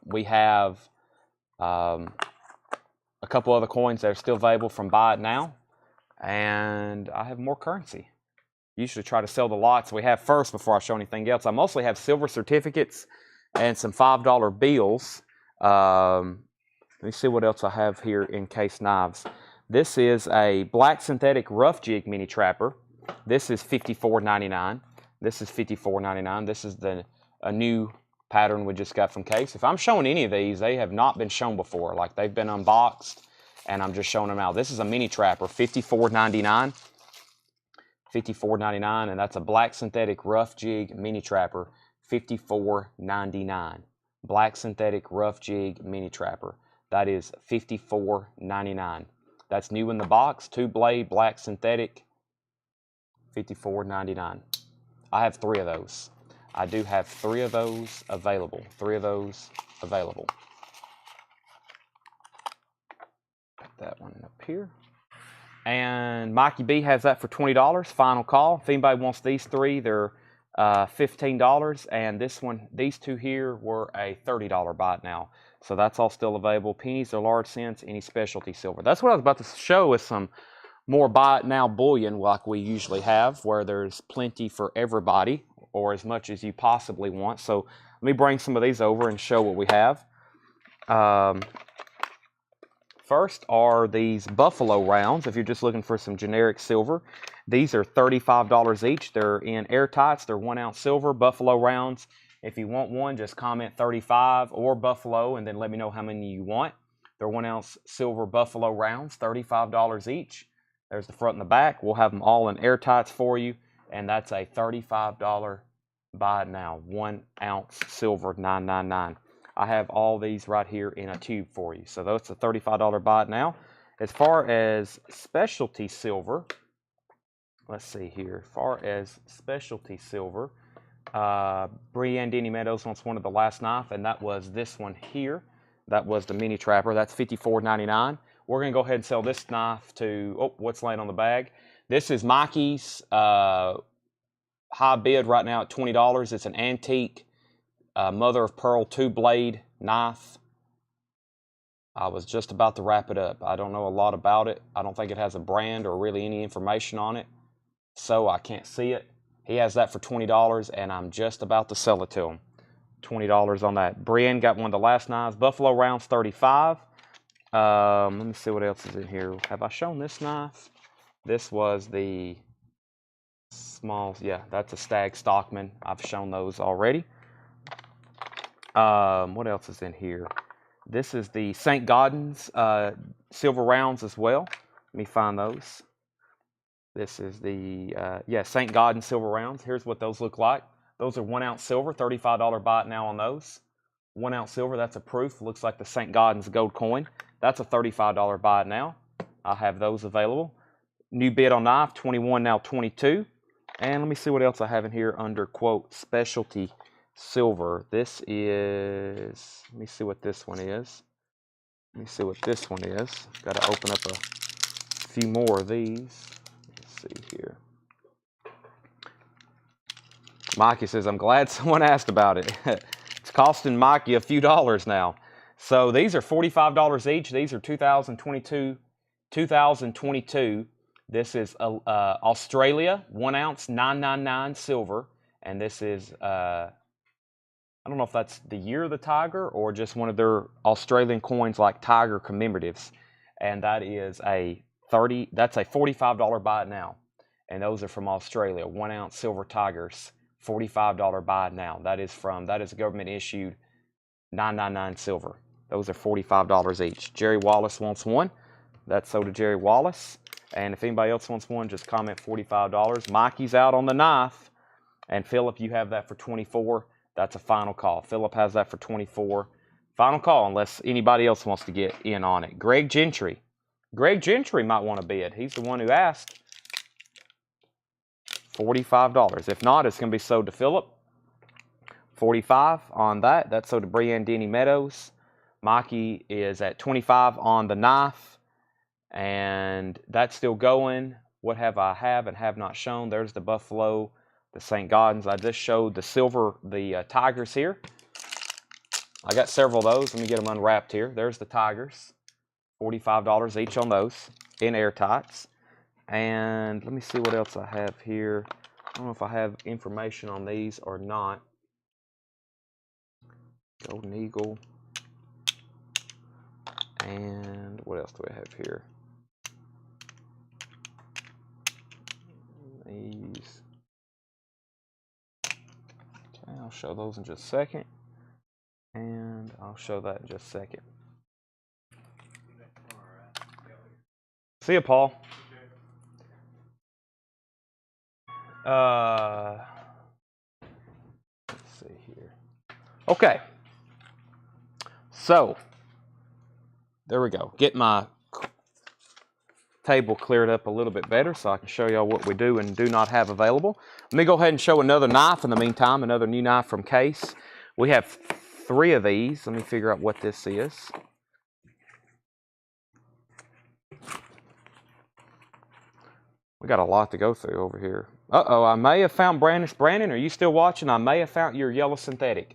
A: We have a couple other coins that are still available from buy it now. And I have more currency. Usually try to sell the lots we have first before I show anything else. I mostly have silver certificates and some $5 bills. Let me see what else I have here in case knives. This is a black synthetic rough jig mini trapper. This is $54.99. This is $54.99. This is a new pattern we just got from Case. If I'm showing any of these, they have not been shown before. Like they've been unboxed and I'm just showing them out. This is a mini trapper, $54.99. $54.99, and that's a black synthetic rough jig mini trapper, $54.99. Black synthetic rough jig mini trapper. That is $54.99. That's new in the box. 2-blade black synthetic, $54.99. I have 3 of those. I do have 3 of those available. 3 of those available. Put that one up here. And Mikey B has that for $20. Final call. If anybody wants these 3, they're $15. And this one, these 2 here were a $30 buy it now. So that's all still available. Pennies or large cents, any specialty silver. That's what I was about to show, is some more buy it now bullion like we usually have, where there's plenty for everybody, or as much as you possibly want. So let me bring some of these over and show what we have. First are these Buffalo rounds. If you're just looking for some generic silver, these are $35 each. They're in airtights. They're 1 ounce silver Buffalo rounds. If you want one, just comment 35 or Buffalo and then let me know how many you want. They're 1 ounce silver Buffalo rounds, $35 each. There's the front and the back. We'll have them all in airtights for you, and that's a $35 buy it now. 1 ounce silver, $9.99. I have all these right here in a tube for you. So that's a $35 buy it now. As far as specialty silver, let's see here. As far as specialty silver, Brienne Denny Meadows wants one of the last knife, and that was this one here. That was the mini trapper. That's $54.99. We're going to go ahead and sell this knife to, oh, what's laying on the bag? This is Mikey's high bid right now at $20. It's an antique mother of pearl 2-blade knife. I was just about to wrap it up. I don't know a lot about it. I don't think it has a brand or really any information on it, so I can't see it. He has that for $20, and I'm just about to sell it to him. $20 on that. Brienne got one of the last knives. Buffalo rounds, $35. Let me see what else is in here. Have I shown this knife? This was the small, yeah, that's a Stag Stockman. I've shown those already. What else is in here? This is the St. Gaudens silver rounds as well. Let me find those. This is the, St. Gaudens silver rounds. Here's what those look like. Those are 1 ounce silver, $35 buy it now on those. 1 ounce silver, that's a proof. Looks like the St. Gaudens gold coin. That's a $35 buy it now. I have those available. New bid on knife, 21, now 22. And let me see what else I have in here under, quote, specialty silver. This is, let me see what this one is. Let me see what this one is. Got to open up a few more of these. Let's see here. Mikey says, I'm glad someone asked about it. It's costing Mikey a few dollars now. So these are $45 each. These are 2022. This is Australia, 1 ounce, $9.99 silver. And this is, I don't know if that's the year of the tiger or just one of their Australian coins like tiger commemoratives. And that is that's a $45 buy it now. And those are from Australia, 1 ounce silver tigers, $45 buy it now. That is government issued $9.99 silver. Those are $45 each. Jerry Wallace wants one. That's sold to Jerry Wallace. And if anybody else wants one, just comment $45. Mikey's out on the knife. And Philip, you have that for $24. That's a final call. Philip has that for $24. Final call unless anybody else wants to get in on it. Greg Gentry. Greg Gentry might want to bid. He's the one who asked. $45. If not, it's going to be sold to Philip. $45 on that. That's sold to Brienne Denny Meadows. Mikey is at $25 on the knife. And that's still going. What have I and have not shown? There's the Buffalo, the St. Gaudens. I just showed the silver, the tigers here. I got several of those. Let me get them unwrapped here. There's the tigers. $45 each on those in airtights. And let me see what else I have here. I don't know if I have information on these or not. Golden Eagle. And what else do we have here? These. Okay, I'll show those in just a second. And I'll show that in just a second. See ya, Paul. Let's see here. Okay. So, there we go. Get my table cleared up a little bit better so I can show y'all what we do and do not have available. Let me go ahead and show another knife in the meantime, another new knife from Case. We have 3 of these. Let me figure out what this is. We got a lot to go through over here. Uh-oh, I may have found Brandon. Brandon, are you still watching? I may have found your yellow synthetic.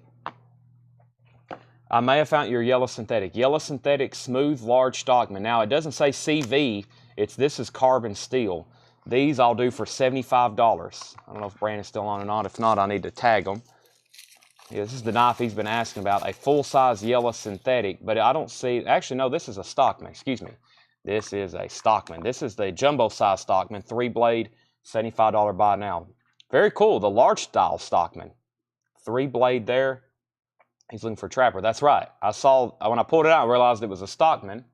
A: I may have found your yellow synthetic. Yellow synthetic smooth large stockman. Now, it doesn't say CV. This is carbon steel. These I'll do for $75. I don't know if Brandon's still on or not. If not, I need to tag them. Yeah, this is the knife he's been asking about, a full-size yellow synthetic, but I don't see, actually, no, this is a Stockman, excuse me. This is a Stockman. This is the jumbo-size Stockman, 3-blade, $75 buy now. Very cool, the large style Stockman. 3-blade there. He's looking for a trapper. That's right. I saw, when I pulled it out, I realized it was a Stockman.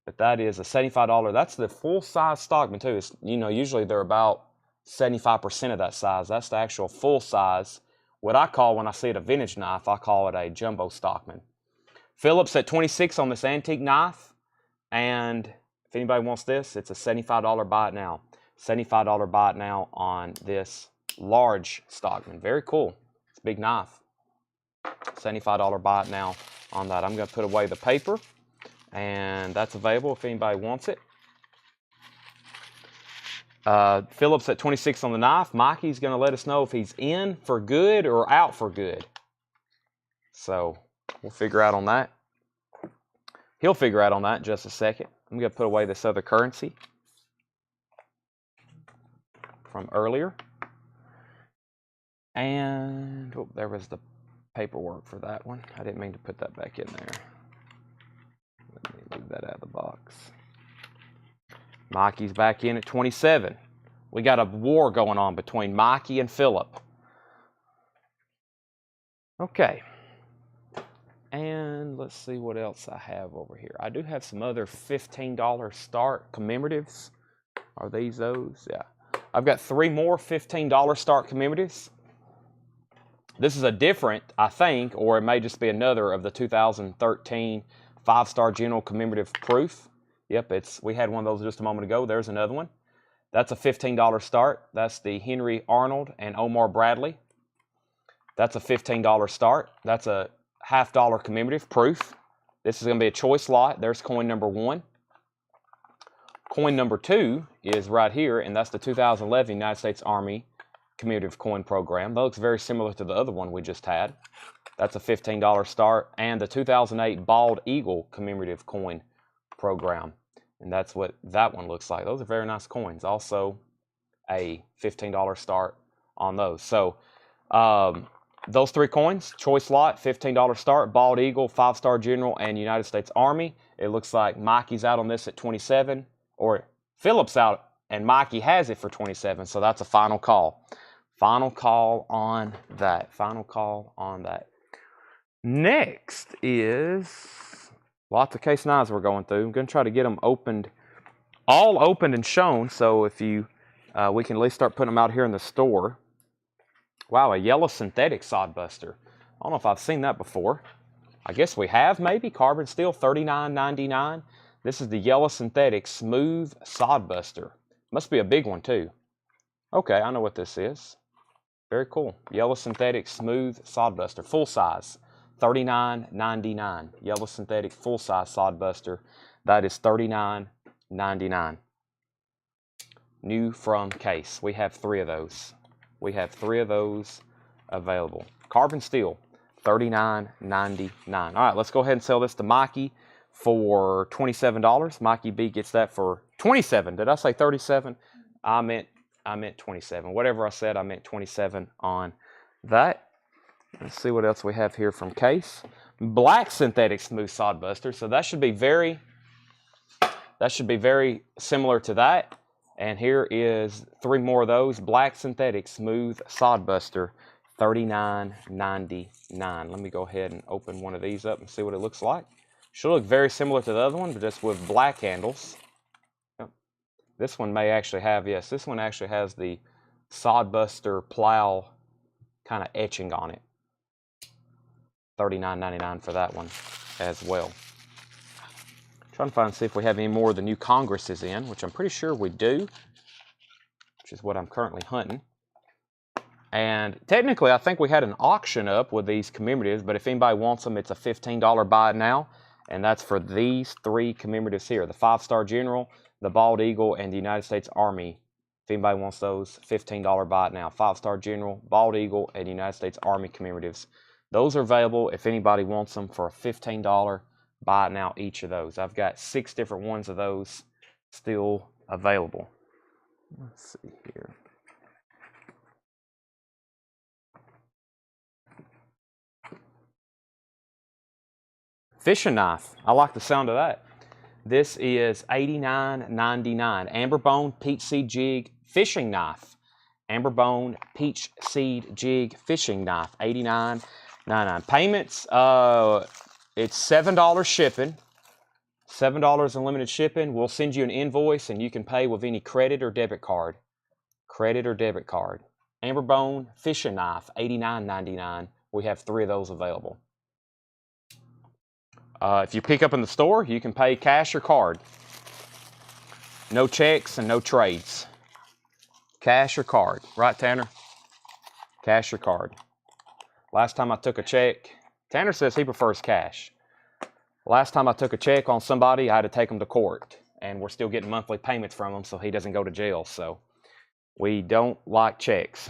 A: But that is a $75. That's the full-size Stockman, too. It's, you know, usually they're about 75% of that size. That's the actual full size. What I call, when I see it a vintage knife, I call it a jumbo Stockman. Phillips at 26 on this antique knife. And if anybody wants this, it's a $75 buy it now. $75 buy it now on this large Stockman. Very cool. It's a big knife. $75 buy it now on that. I'm going to put away the paper. And that's available if anybody wants it. Phillips at 26 on the knife. Mikey's going to let us know if he's in for good or out for good. So we'll figure out on that. He'll figure out on that in just a second. I'm going to put away this other currency from earlier. And oh, there was the paperwork for that one. I didn't mean to put that back in there. Let me leave that out of the box. Mikey's back in at 27. We got a war going on between Mikey and Phillip. Okay. And let's see what else I have over here. I do have some other $15 start commemoratives. Are these those? Yeah. I've got 3 more $15 start commemoratives. This is a different, I think, or it may just be another of the 2013 5-star general commemorative proof. Yep, we had one of those just a moment ago. There's another one. That's a $15 start. That's the Henry Arnold and Omar Bradley. That's a $15 start. That's a $50 commemorative proof. This is going to be a choice lot. There's coin number 1. Coin number 2 is right here, and that's the 2011 United States Army commemorative coin program. That looks very similar to the other one we just had. That's a $15 start. And the 2008 Bald Eagle commemorative coin program. And that's what that one looks like. Those are very nice coins. Also a $15 start on those. So those 3 coins, choice lot, $15 start, Bald Eagle, 5-star general, and United States Army. It looks like Mikey's out on this at 27, or Phillips out, and Mikey has it for 27. So that's a final call. Final call on that. Final call on that. Next is lots of case 9s we're going through. I'm going to try to get them opened, all opened and shown, so if you, we can at least start putting them out here in the store. Wow, a yellow synthetic sodbuster. I don't know if I've seen that before. I guess we have, maybe. Carbon steel, $39.99. This is the yellow synthetic smooth sodbuster. Must be a big one, too. Okay, I know what this is. Very cool. Yellow synthetic smooth sodbuster, full size. $39.99. Yellow synthetic full-size sodbuster. That is $39.99. New from case. We have 3 of those. We have 3 of those available. Carbon steel, $39.99. All right, let's go ahead and sell this to Mikey for $27. Mikey B gets that for $27. Did I say 37? I meant 27. Whatever I said, I meant 27 on that. Let's see what else we have here from case. Black synthetic smooth sodbuster. So that should be very similar to that. And here is 3 more of those. Black synthetic smooth sodbuster, $39.99. Let me go ahead and open one of these up and see what it looks like. Should look very similar to the other one, but just with black handles. This one may actually have, yes, this one actually has the sodbuster plow kind of etching on it. $39.99 for that one as well. Trying to find, see if we have any more of the new Congresses in, which I'm pretty sure we do, which is what I'm currently hunting. And technically, I think we had an auction up with these commemoratives, but if anybody wants them, it's a $15 buy it now, and that's for these 3 commemoratives here, the 5-star general, the Bald Eagle, and the United States Army. If anybody wants those, $15 buy it now. 5-star general, Bald Eagle, and United States Army commemoratives. Those are available if anybody wants them for a $15 buy it now, each of those. I've got 6 different ones of those still available. Let's see here. Fishing knife. I like the sound of that. This is $89.99. Amberbone Peach Seed Jig Fishing Knife. Amberbone Peach Seed Jig Fishing Knife. $89.99. Payments, it's $7 shipping. $7 unlimited shipping. We'll send you an invoice and you can pay with any credit or debit card. Credit or debit card. Amberbone Fishing Knife, $89.99. We have 3 of those available. If you pick up in the store, you can pay cash or card. No checks and no trades. Cash or card. Right, Tanner? Cash or card. Last time I took a check, Tanner says he prefers cash. Last time I took a check on somebody, I had to take them to court. And we're still getting monthly payments from him so he doesn't go to jail. So we don't like checks.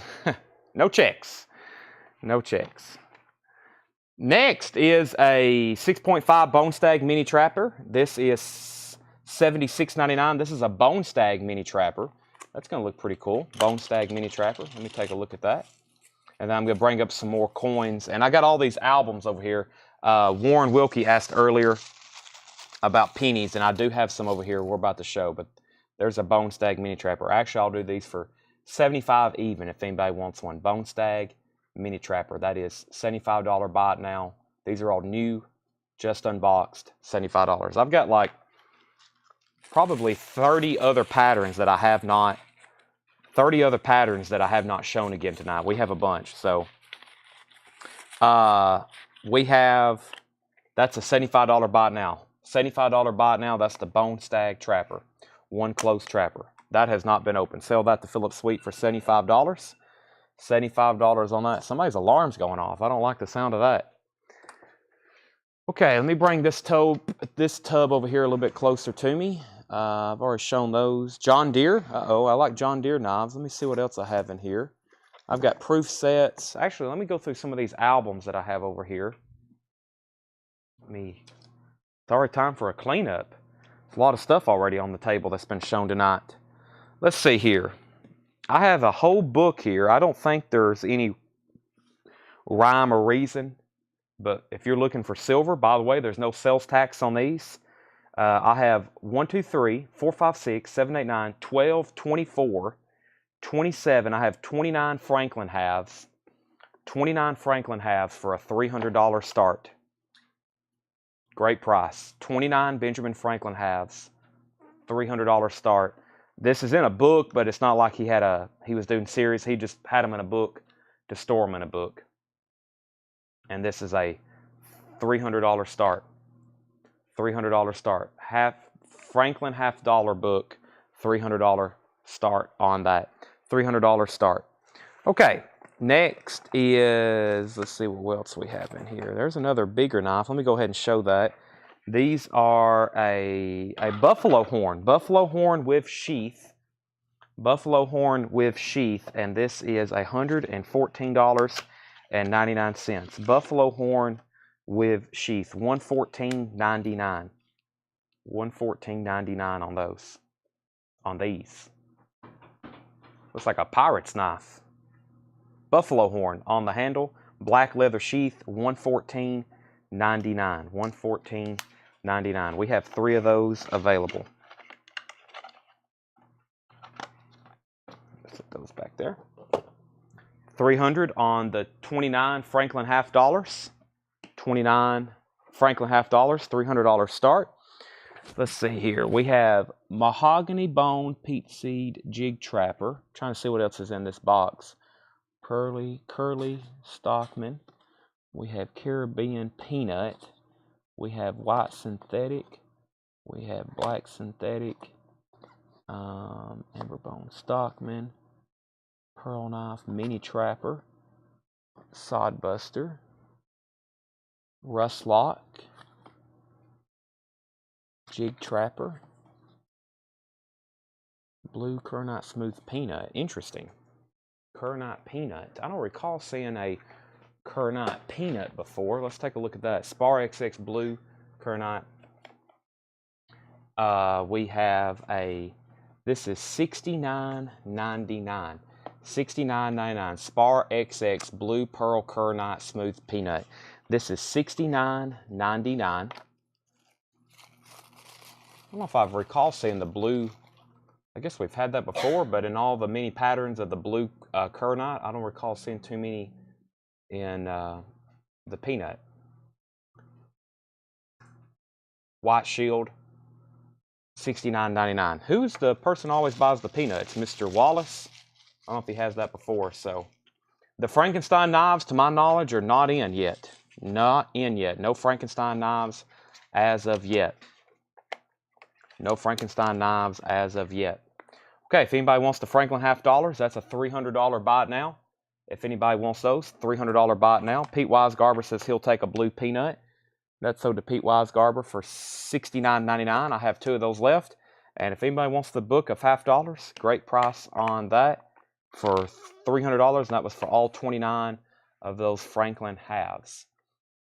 A: No checks. No checks. Next is a 6.5 Bone Stag Mini Trapper. This is $76.99. This is a Bone Stag Mini Trapper. That's going to look pretty cool. Bone Stag Mini Trapper. Let me take a look at that. And then I'm going to bring up some more coins. And I got all these albums over here. Warren Wilkie asked earlier about pennies, and I do have some over here we're about to show. But there's a Bone Stag Mini Trapper. Actually, I'll do these for $75 even if anybody wants one. Bone Stag Mini Trapper. That is $75 buy it now. These are all new, just unboxed, $75. I've got like probably 30 other patterns that I have not shown again tonight. We have a bunch. So we have, that's a $75 buy it now. $75 buy it now. That's the Bone Stag Trapper. One closed trapper. That has not been opened. Sell that to Philip Sweet for $75. $75 on that. Somebody's alarm's going off. I don't like the sound of that. Okay, let me bring this tub over here a little bit closer to me. I've already shown those. John Deere. Uh-oh, I like John Deere knives. Let me see what else I have in here. I've got proof sets. Actually, let me go through some of these albums that I have over here. It's already time for a cleanup. There's a lot of stuff already on the table that's been shown tonight. Let's see here. I have a whole book here. I don't think there's any rhyme or reason, but if you're looking for silver, by the way, there's no sales tax on these. I have 1, 2, 3, 4, 5, 6, 7, 8, 9, 12, 24, 27. I have 29 Franklin halves. 29 Franklin halves for a $300 start. Great price. 29 Benjamin Franklin halves, $300 start. This is in a book, but it's not like he was doing series. He just had them in a book to store them in a book. And this is a $300 start. $300 start. Franklin half dollar book, $300 start on that. $300 start. Okay, next is, let's see what else we have in here. There's another bigger knife. Let me go ahead and show that. These are a buffalo horn with sheath. Buffalo horn with sheath, and this is $114.99. Buffalo horn with sheath, $114.99. $114.99 on those. On these. Looks like a pirate's knife. Buffalo horn on the handle, black leather sheath, $114.99. $114.99. We have 3 of those available. Set those back there. $300 on the 29 Franklin half dollars. 29 Franklin half dollars, $300 start. Let's see here. We have mahogany bone peach seed jig trapper. I'm trying to see what else is in this box. Curly Stockman. We have Caribbean peanut. We have white synthetic. We have black synthetic. Amberbone Stockman. Pearl knife mini trapper. Sodbuster. Rustlock. Jig trapper. Blue Kernite smooth peanut. Interesting. Kernite peanut. I don't recall seeing a Kernite peanut before. Let's take a look at that. Spar XX blue Kernite. We have this is $69.99. $69.99. Spar XX blue pearl Kernite smooth peanut. This is $69.99. I don't know if I recall seeing the blue. I guess we've had that before, but in all the many patterns of the blue kernite, I don't recall seeing too many in the peanut. White shield, $69.99. Who's the person who always buys the peanuts? Mr. Wallace? I don't know if he has that before. So the Frankenstein knives, to my knowledge, are not in yet. Not in yet. No Frankenstein knives as of yet. No Frankenstein knives as of yet. Okay, if anybody wants the Franklin half dollars, that's a $300 buy it now. If anybody wants those, $300 buy it now. Pete Wisegarber says he'll take a blue peanut. That's sold to Pete Wisegarber for $69.99. I have 2 of those left. And if anybody wants the book of half dollars, great price on that for $300. And that was for all 29 of those Franklin halves.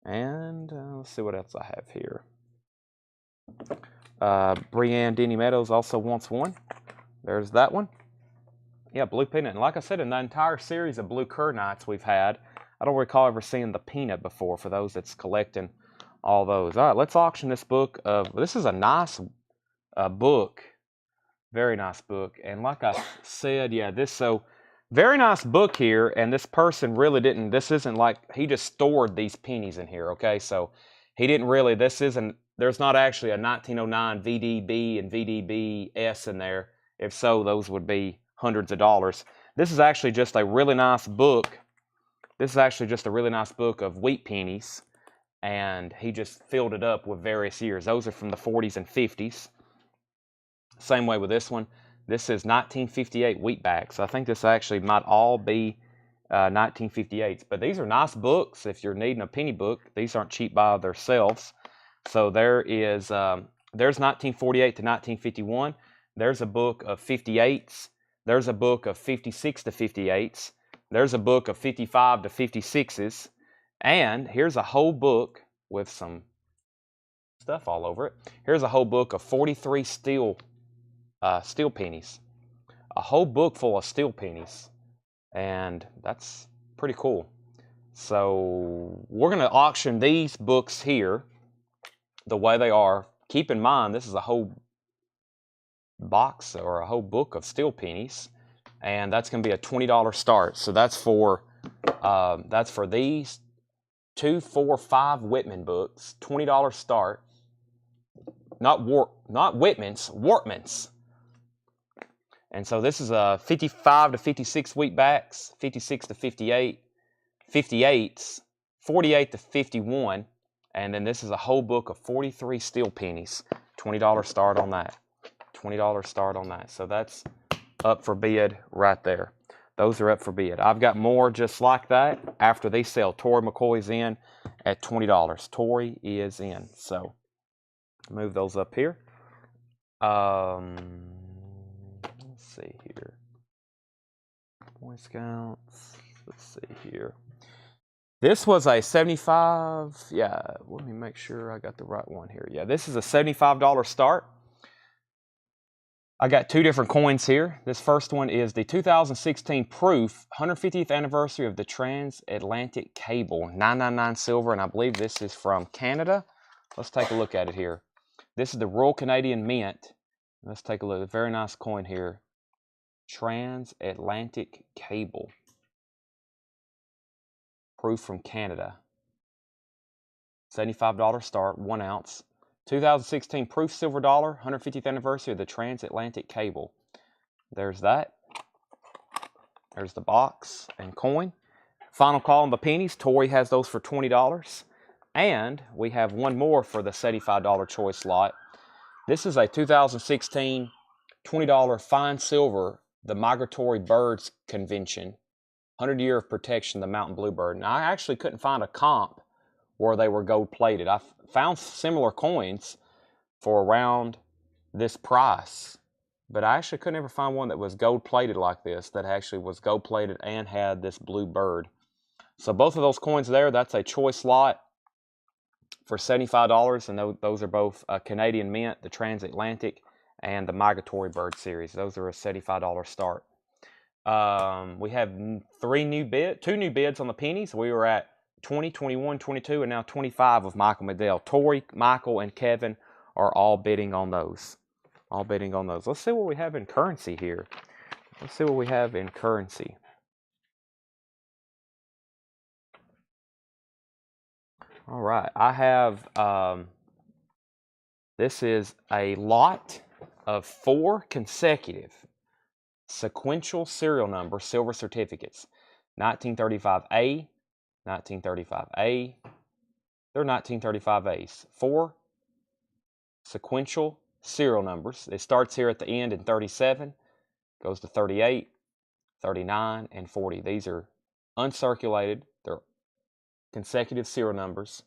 A: And let's see what else I have here. Brianne Denny Meadows also wants one. There's that one. Yeah, blue peanut. And like I said, in the entire series of blue kernites we've had, I don't recall ever seeing the peanut before for those that's collecting all those. All right, let's auction this book of. This is a nice book. Very nice book. And like I said, yeah, very nice book here. And this person really didn't. This isn't like he just stored these pennies in here. Okay, so he didn't really. There's not actually a 1909 VDB and VDBS in there. If so, those would be hundreds of dollars. This is actually just a really nice book. This is actually just a really nice book of wheat pennies. And he just filled it up with various years. Those are from the 40s and 50s. Same way with this one. This is 1958 wheatbacks. I think this actually might all be 1958s. But these are nice books. If you're needing a penny book, these aren't cheap by themselves. So there's 1948 to 1951. There's a book of 58s. There's a book of 56 to 58s. There's a book of 55 to 56s. And here's a whole book with some stuff all over it. Here's a whole book of 43 steel pennies. A whole book full of steel pennies. And that's pretty cool. So we're going to auction these books here the way they are. Keep in mind, this is a whole box or a whole book of steel pennies, and that's going to be a $20 start. So that's for these 2, 4, 5 Whitman books, $20 start. Not Whitmans, Wortmans. And so this is a 55 to 56 wheatbacks, 56 to 58, 58s, 48 to 51, and then this is a whole book of 43 steel pennies. $20 start on that. $20 start on that. So that's up for bid right there. Those are up for bid. I've got more just like that after they sell. Tori McCoy's in at $20. Tori is in. So move those up here. Let's see here. Boy Scouts. Let's see here. This was a 75. Yeah, let me make sure I got the right one here. Yeah, this is a $75 start. I got 2 different coins here. This first one is the 2016 Proof 150th anniversary of the Transatlantic Cable, 999 silver, and I believe this is from Canada. Let's take a look at it here. This is the Royal Canadian Mint. Let's take a look. A very nice coin here. Transatlantic Cable. Proof from Canada. $75 start, 1 ounce. 2016 Proof Silver Dollar, 150th anniversary of the Transatlantic Cable. There's that. There's the box and coin. Final call on the pennies. Tori has those for $20. And we have one more for the $75 choice lot. This is a 2016 $20 fine silver, the Migratory Birds Convention. 100 Year of Protection, the Mountain Bluebird. And I actually couldn't find a comp where they were gold plated. I found similar coins for around this price, but I actually couldn't ever find one that was gold plated like this, that actually was gold plated and had this blue bird. So both of those coins there, that's a choice lot for $75, and those are both Canadian Mint, the Transatlantic, and the Migratory Bird series. Those are a $75 start. We have 2 new bids on the pennies. We were at 20, 21, 22, and now 25 with Michael McDowell. Tori, Michael, and Kevin are all bidding on those. All bidding on those. Let's see what we have in currency here. Let's see what we have in currency. All right, I have, this is a lot of 4 consecutive sequential serial number silver certificates. 1935A, 1935A, they're 1935As. 4 sequential serial numbers. It starts here at the end in 37, goes to 38, 39, and 40. These are uncirculated. They're consecutive serial numbers.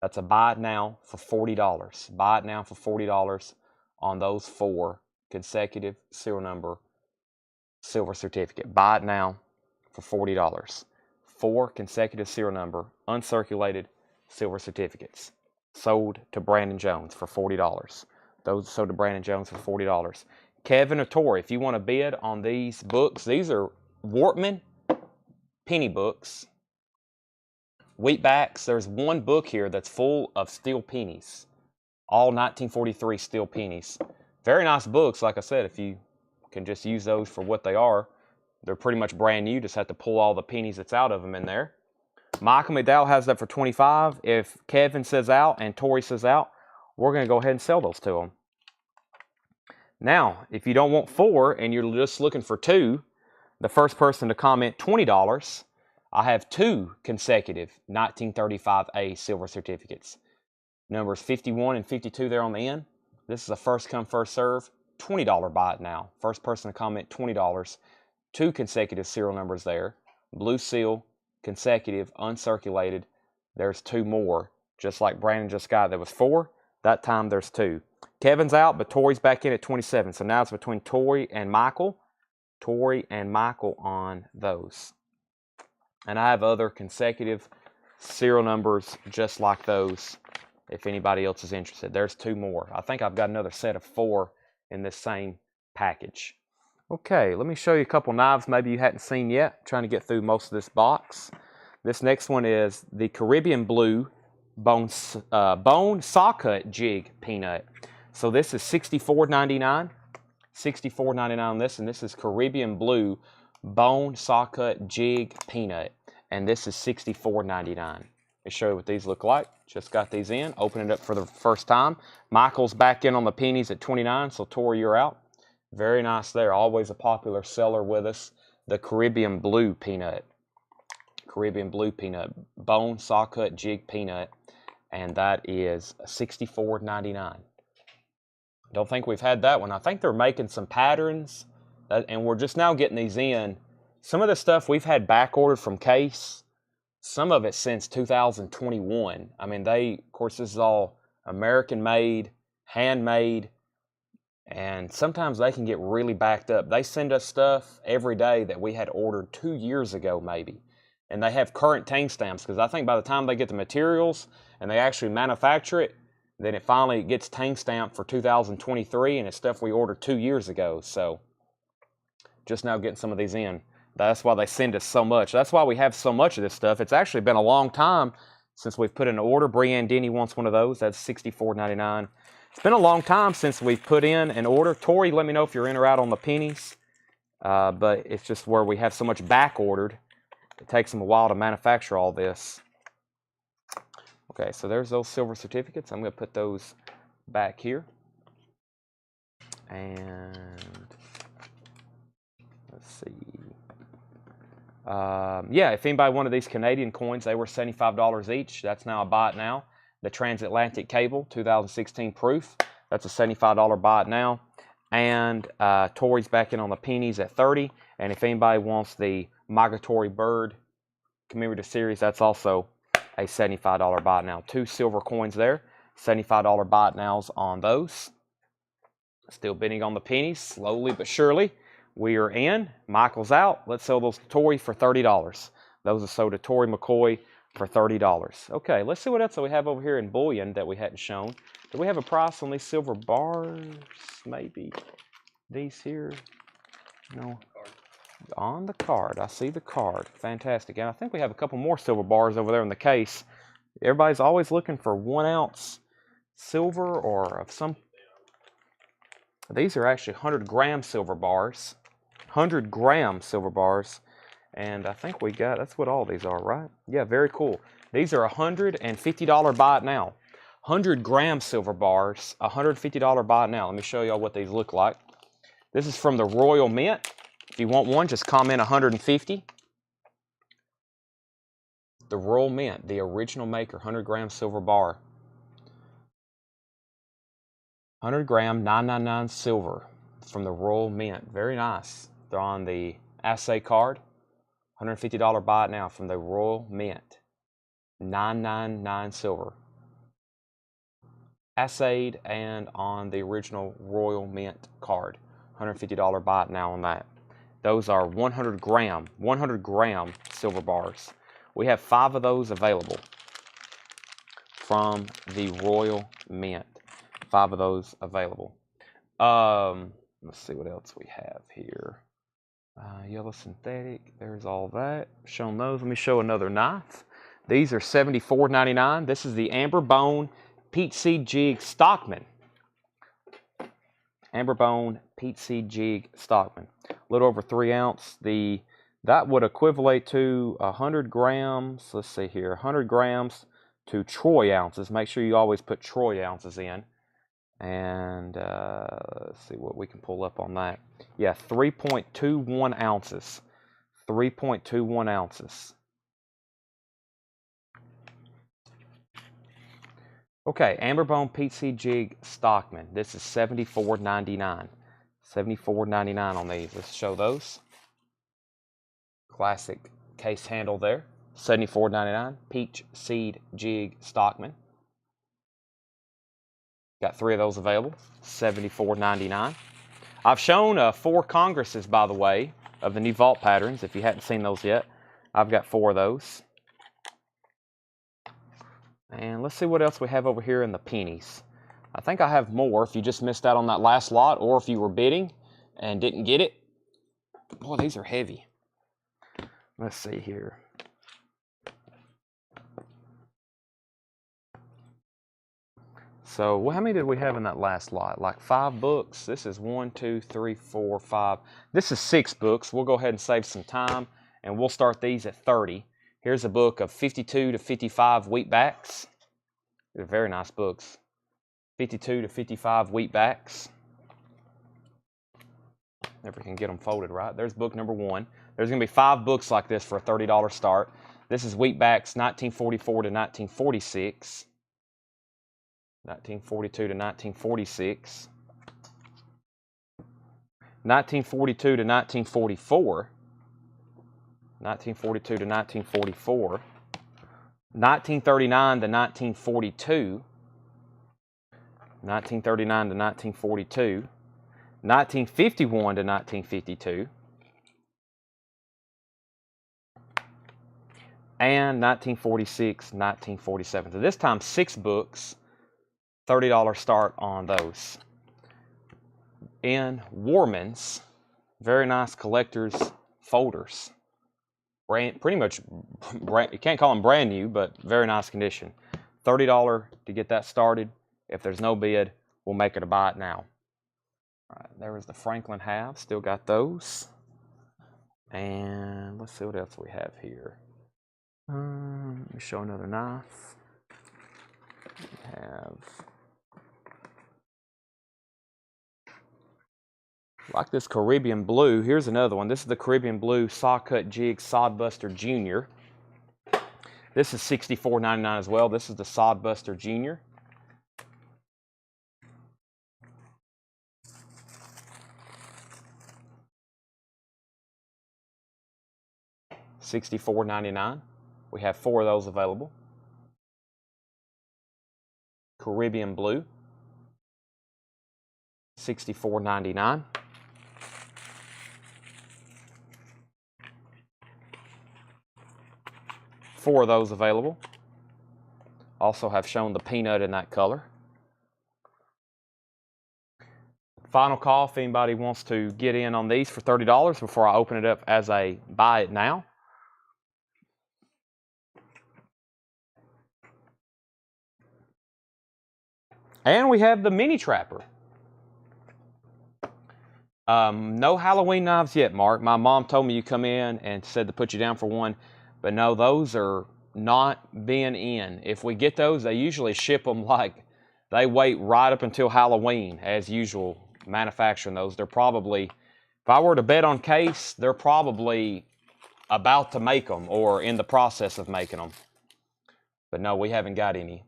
A: That's a buy it now for $40. Buy it now for $40 on those 4 consecutive serial number silver certificate. Buy it now for $40. 4 consecutive serial number uncirculated silver certificates sold to Brandon Jones for $40. Those sold to Brandon Jones for $40. Kevin or Tori, if you want to bid on these books, these are Wortman penny books. Wheatbacks, there's one book here that's full of steel pennies. All 1943 steel pennies. Very nice books, like I said, if you can just use those for what they are. They're pretty much brand new, just have to pull all the pennies that's out of them in there. Michael McDowell has that for $25. If Kevin says out and Tori says out, we're going to go ahead and sell those to them. Now, if you don't want 4 and you're just looking for 2, the first person to comment $20, I have 2 consecutive 1935A silver certificates. Numbers 51 and 52 there on the end. This is a first come, first serve. $20 buy it now. First person to comment $20. 2 consecutive serial numbers there. Blue seal, consecutive, uncirculated. There's 2 more. Just like Brandon just got, there was 4. That time there's 2. Kevin's out, but Tori's back in at 27. So now it's between Tori and Michael. Tori and Michael on those. And I have other consecutive serial numbers just like those if anybody else is interested. There's 2 more. I think I've got another set of 4 in this same package. Okay, let me show you a couple knives maybe you hadn't seen yet. I'm trying to get through most of this box. This next one is the Caribbean Blue bone saw cut jig peanut. So this is $64.99. $64.99 on this, and this is Caribbean Blue bone saw cut jig peanut, and this is $64.99. Let me show you what these look like. Just got these in, open it up for the first time. Michael's back in on the pennies at 29, so Tori, you're out. Very nice there, always a popular seller with us. The Caribbean Blue peanut. Caribbean Blue peanut, bone saw cut jig peanut, and that is $64.99. Don't think we've had that one. I think they're making some patterns, and we're just now getting these in. Some of the stuff we've had back ordered from Case, some of it since 2021. I mean, of course, this is all American made, handmade, and sometimes they can get really backed up. They send us stuff every day that we had ordered 2 years ago maybe, and they have current tank stamps, because I think by the time they get the materials and they actually manufacture it, then it finally gets tank stamped for 2023, and it's stuff we ordered 2 years ago. So just now getting some of these in. That's why they send us so much. That's why we have so much of this stuff. It's actually been a long time since we've put in an order. Brianne Denny wants one of those. That's $64.99. It's been a long time since we've put in an order. Tori, let me know if you're in or out on the pennies. But it's just where we have so much back ordered. It takes them a while to manufacture all this. Okay, so there's those silver certificates. I'm going to put those back here. And let's see. Yeah, if anybody wanted these Canadian coins, they were $75 each. That's now a buy it now. The Transatlantic Cable, 2016 proof. That's a $75 buy it now. And Tori's back in on the pennies at $30. And if anybody wants the Migratory Bird commemorative series, that's also a $75 buy it now. 2 silver coins there. $75 buy it nows on those. Still bidding on the pennies, slowly but surely. We are in. Michael's out. Let's sell those to Tori for $30. Those are sold to Tori McCoy for $30. Okay, let's see what else we have over here in bullion that we hadn't shown. Do we have a price on these silver bars? Maybe these here. No. On the card. I see the card. Fantastic. And I think we have a couple more silver bars over there in the case. Everybody's always looking for 1 ounce silver or of some. These are actually 100-gram silver bars. 100-gram silver bars. And I think we got, that's what all these are, right? Yeah, very cool. These are $150 buy it now. 100-gram silver bars, $150 buy it now. Let me show y'all what these look like. This is from the Royal Mint. If you want one, just comment 150. The Royal Mint, the original maker, 100-gram silver bar. 100-gram, $9.99 silver from the Royal Mint. Very nice. They're on the assay card. $150 buy it now from the Royal Mint. $9.99 silver. Assayed and on the original Royal Mint card. $150 buy it now on that. Those are 100-gram silver bars. We have 5 of those available from the Royal Mint. 5 of those available. Let's see what else we have here. Yellow synthetic, there's all that. Shown those. Let me show another knife. These are $74.99. This is the Amber Bone Peach Seed Jig Stockman. Amber Bone Peach Seed Jig Stockman. A little over 3 ounce. That would equivalent to 100 grams. Let's see here. 100 grams to troy ounces. Make sure you always put troy ounces in. And let's see what we can pull up on that. Yeah, 3.21 ounces. 3.21 ounces. Okay, Amber Bone Peach Seed Jig Stockman. This is $74.99. $74.99 on these. Let's show those. Classic case handle there. $74.99. Peach Seed Jig Stockman. Got 3 of those available. $74.99. I've shown 4 Congresses, by the way, of the new vault patterns. If you hadn't seen those yet, I've got 4 of those. And let's see what else we have over here in the pennies. I think I have more if you just missed out on that last lot, or if you were bidding and didn't get it. Boy, these are heavy. Let's see here. So, well, how many did we have in that last lot? Like 5 books. This is 1, 2, 3, 4, 5. This is 6 books. We'll go ahead and save some time, and we'll start these at 30. Here's a book of 52 to 55 wheatbacks. They're very nice books. 52 to 55 wheatbacks. Never can get them folded right. There's book number 1. There's going to be 5 books like this for a $30 start. This is wheatbacks 1944 to 1946. 1942 to 1946. 1942 to 1944. 1942 to 1944, 1939 to 1942, 1939 to 1942, 1951 to 1952, and 1946, 1947. So this time 6 books, $30 start on those. In Warman's, very nice collector's folders. Pretty much, you can't call them brand new, but very nice condition. $30 to get that started. If there's no bid, we'll make it a buy it now. All right, there was the Franklin halves. Still got those. And let's see what else we have here. Let me show another knife. We have, like this Caribbean Blue. Here's another one. This is the Caribbean Blue Saw Cut Jig Sodbuster Jr. This is $64.99 as well. This is the Sodbuster Jr. $64.99. We have 4 of those available. Caribbean Blue. $64.99. Four of those available. Also have shown the peanut in that color. Final call if anybody wants to get in on these for $30 before I open it up as a buy it now. And we have the mini trapper. No Halloween knives yet, Mark. My mom told me you come in and said to put you down for one, but no, those are not being in. If we get those, they usually ship them like they wait right up until Halloween, as usual, manufacturing those. They're probably, if I were to bet on case, they're probably about to make them or in the process of making them. But no, we haven't got any.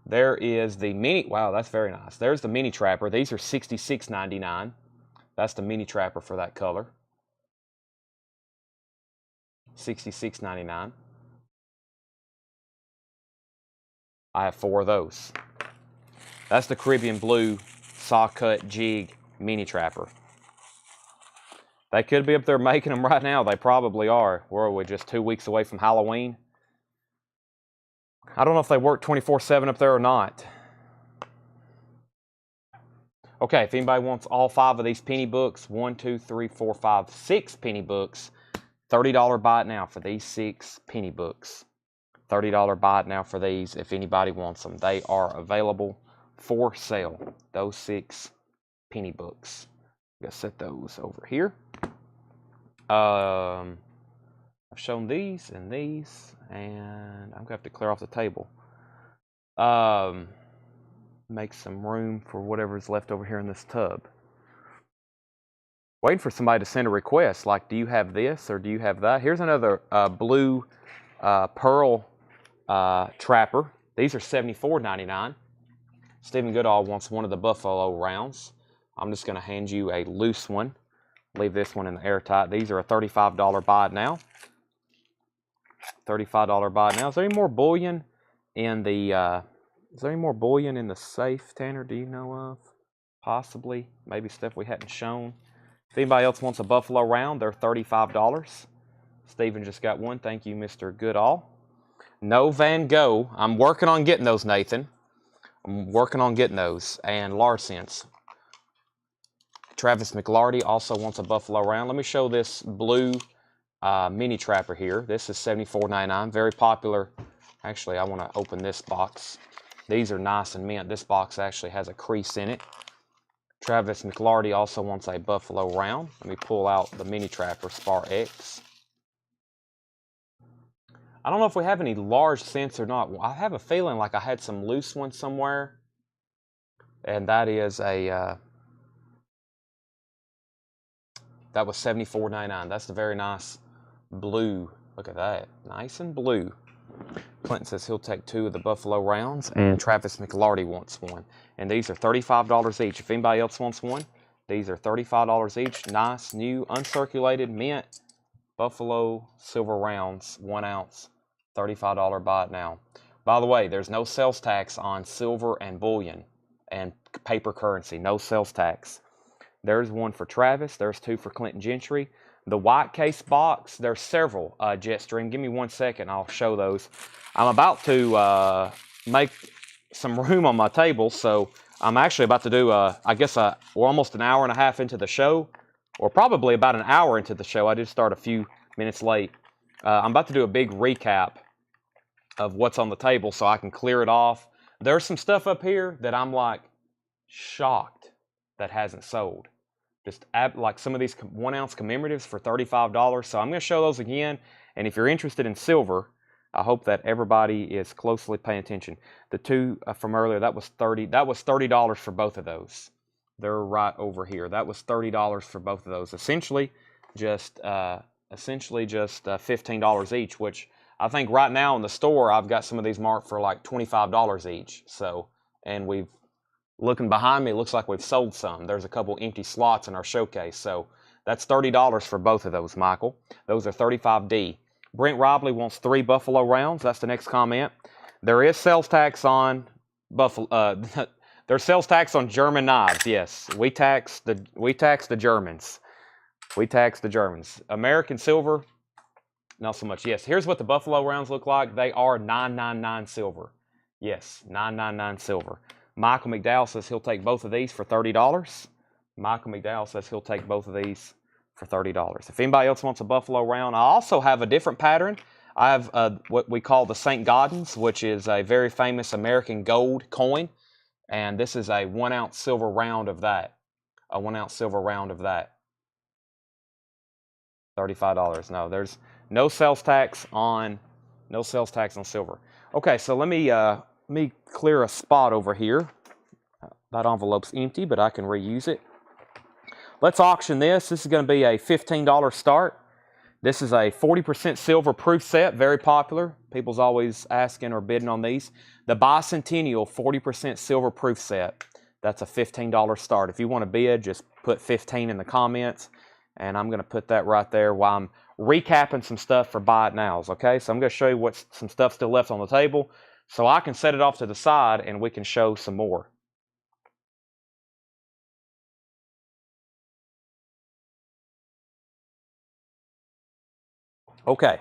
A: There is the mini, wow, that's very nice. There's the mini trapper. These are $66.99. That's the mini trapper for that color. $66.99. I have 4 of those. That's the Caribbean Blue saw cut jig mini trapper. They could be up there making them right now. They probably are. We're just 2 weeks away from Halloween. I don't know if they work 24/7 up there or not. Okay, if anybody wants all 5 of these penny books, 1, 2, 3, 4, 5, 6 penny books, $30 buy it now for these 6 penny books. $30 buy it now for these if anybody wants them. They are available for sale. Those 6 penny books. I'm going to set those over here. I've shown these, and I'm going to have to clear off the table. Make some room for whatever's left over here in this tub. Waiting for somebody to send a request, like, do you have this or do you have that? Here's another blue pearl trapper. These are $74.99. Stephen Goodall wants one of the buffalo rounds. I'm just going to hand you a loose one. Leave this one in the airtight. These are a $35 buy it now. $35 buy it now. Is there any more bullion in the safe, Tanner? Do you know of? Possibly. Maybe stuff we hadn't shown. If anybody else wants a buffalo round, they're $35. Stephen just got one. Thank you, Mr. Goodall. No Van Gogh. I'm working on getting those, Nathan. I'm working on getting those. And Larsens. Travis McLarty also wants a buffalo round. Let me show this blue mini trapper here. This is $74.99. Very popular. Actually, I want to open this box. These are nice and mint. This box actually has a crease in it. Travis McLarty also wants a buffalo round. Let me pull out the mini trapper Spar X. I don't know if we have any large scents or not. I have a feeling like I had some loose ones somewhere. And that is a... that was $74.99. That's the very nice blue. Look at that. Nice and blue. Clinton says he'll take 2 of the buffalo rounds, and Travis McLarty wants one. And these are $35 each. If anybody else wants one, these are $35 each. Nice, new, uncirculated, mint buffalo silver rounds, 1 ounce, $35 buy it now. By the way, there's no sales tax on silver and bullion and paper currency. No sales tax. There's one for Travis. There's 2 for Clinton Gentry. The white case box, there's several, Jetstream. Give me 1 second, I'll show those. I'm about to make some room on my table, so I'm actually about to do, I guess, we're almost an hour and a half into the show, or probably about an hour into the show. I did start a few minutes late. I'm about to do a big recap of what's on the table so I can clear it off. There's some stuff up here that I'm like shocked that hasn't sold. Just like some of these 1 ounce commemoratives for $35. So I'm going to show those again. And if you're interested in silver, I hope that everybody is closely paying attention. The 2 from earlier, that was $30. That was $30 for both of those. They're right over here. That was $30 for both of those. Essentially just $15 each, which I think right now in the store I've got some of these marked for like $25 each. So, and we've looking behind me, it looks like we've sold some. There's a couple empty slots in our showcase. So that's $30 for both of those, Michael. Those are 35D. Brent Robley wants 3 buffalo rounds. That's the next comment. There is sales tax on buffalo. There's sales tax on German knives. Yes, we tax the Germans. We tax the Germans. American silver, not so much. Yes, here's what the buffalo rounds look like. They are $9.99 silver. Yes, $9.99 silver. Michael McDowell says he'll take both of these for $30. Michael McDowell says he'll take both of these for $30. If anybody else wants a buffalo round, I also have a different pattern. I have what we call the St. Gaudens, which is a very famous American gold coin. And this is a 1 ounce silver round of that. A 1 ounce silver round of that. $35. No, there's no sales tax on silver. Okay, so let me clear a spot over here. That envelope's empty, but I can reuse it. Let's auction this. This is going to be a $15 start. This is a 40% silver proof set, very popular. People's always asking or bidding on these. The Bicentennial 40% silver proof set. That's a $15 start. If you want to bid, just put 15 in the comments, and I'm going to put that right there while I'm recapping some stuff for buy it nows. Okay, so I'm going to show you what's some stuff still left on the table, so I can set it off to the side and we can show some more. Okay,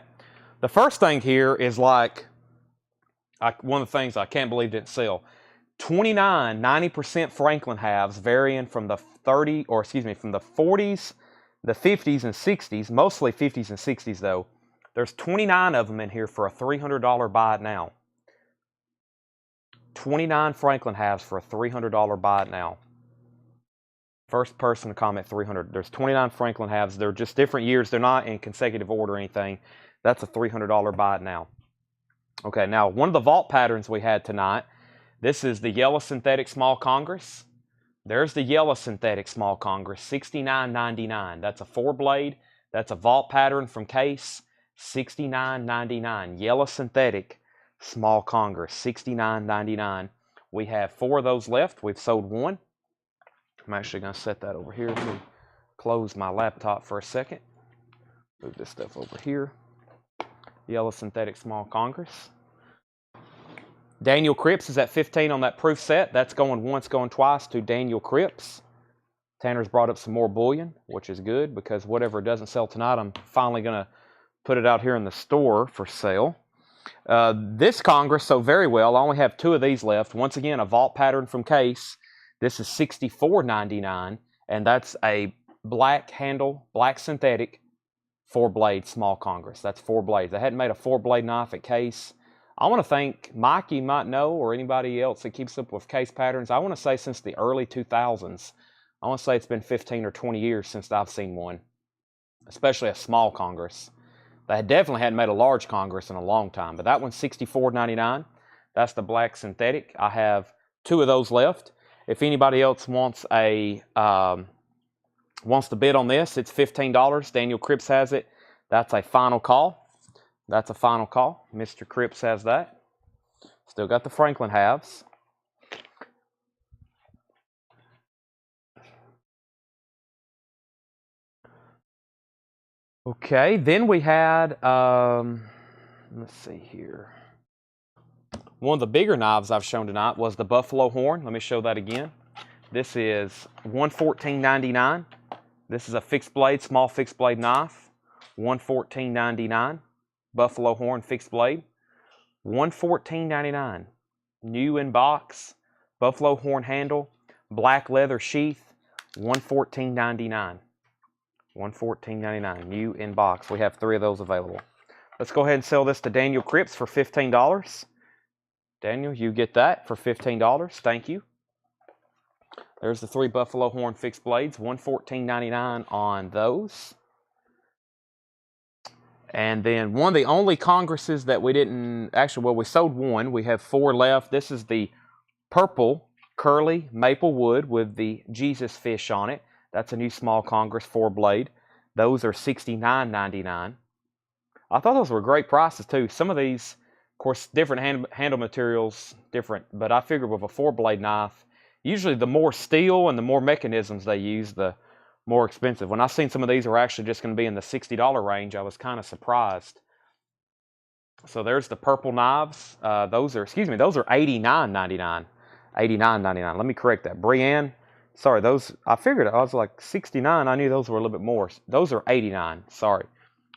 A: the first thing here is like one of the things I can't believe didn't sell. 29 90% Franklin halves, varying from the from the 40s, the 50s and 60s, mostly 50s and 60s though. There's 29 of them in here for a $300 buy it now. 29 Franklin halves for a $300 buy it now. First person to comment 300. There's 29 Franklin halves. They're just different years. They're not in consecutive order or anything. That's a $300 buy it now. Okay, now one of the vault patterns we had tonight, this is the yellow synthetic small Congress. There's the yellow synthetic small Congress, $69.99. That's a 4-blade. That's a vault pattern from Case, $69.99. Yellow synthetic small Congress, $69.99. We have 4 of those left. We've sold 1. I'm actually going to set that over here. Let me close my laptop for a second. Move this stuff over here. Yellow synthetic small Congress. Daniel Cripps is at 15 on that proof set. That's going once, going twice to Daniel Cripps. Tanner's brought up some more bullion, which is good because whatever doesn't sell tonight, I'm finally going to put it out here in the store for sale. This Congress sold very well. I only have 2 of these left. Once again, a vault pattern from Case. This is $64.99, and that's a black handle, black synthetic, 4-blade small Congress. That's 4 blades. I hadn't made a 4-blade knife at Case. I want to thank Mike, you might know, or anybody else that keeps up with Case patterns. I want to say since the early 2000s. I want to say it's been 15 or 20 years since I've seen one, especially a small Congress. They definitely hadn't made a large Congress in a long time, but that one's $64.99. That's the black synthetic. I have 2 of those left. If anybody else wants to bid on this, it's $15. Daniel Cripps has it. That's a final call. That's a final call. Mr. Cripps has that. Still got the Franklin halves. Okay, then we had, let's see here. One of the bigger knives I've shown tonight was the buffalo horn. Let me show that again. This is $114.99. This is a fixed blade, small fixed blade knife. $114.99. Buffalo horn fixed blade. $114.99. New in box. Buffalo horn handle. Black leather sheath. $114.99. $114.99. New in box. We have 3 of those available. Let's go ahead and sell this to Daniel Cripps for $15. Daniel, you get that for $15. Thank you. There's the 3 buffalo horn fixed blades, $114.99 on those. And then one of the only Congresses that we didn't, actually, well, we sold 1. We have 4 left. This is the purple curly maple wood with the Jesus fish on it. That's a new small Congress 4-blade. Those are $69.99. I thought those were great prices too. Some of these, of course, different handle materials, different, but I figured with a 4-blade knife, usually the more steel and the more mechanisms they use, the more expensive. When I seen some of these were actually just going to be in the $60 range, I was kind of surprised. So there's the purple knives. Those are $89.99. $89.99. Let me correct that. Brienne, sorry, those, I figured I was like 69. I knew those were a little bit more. Those are 89. Sorry.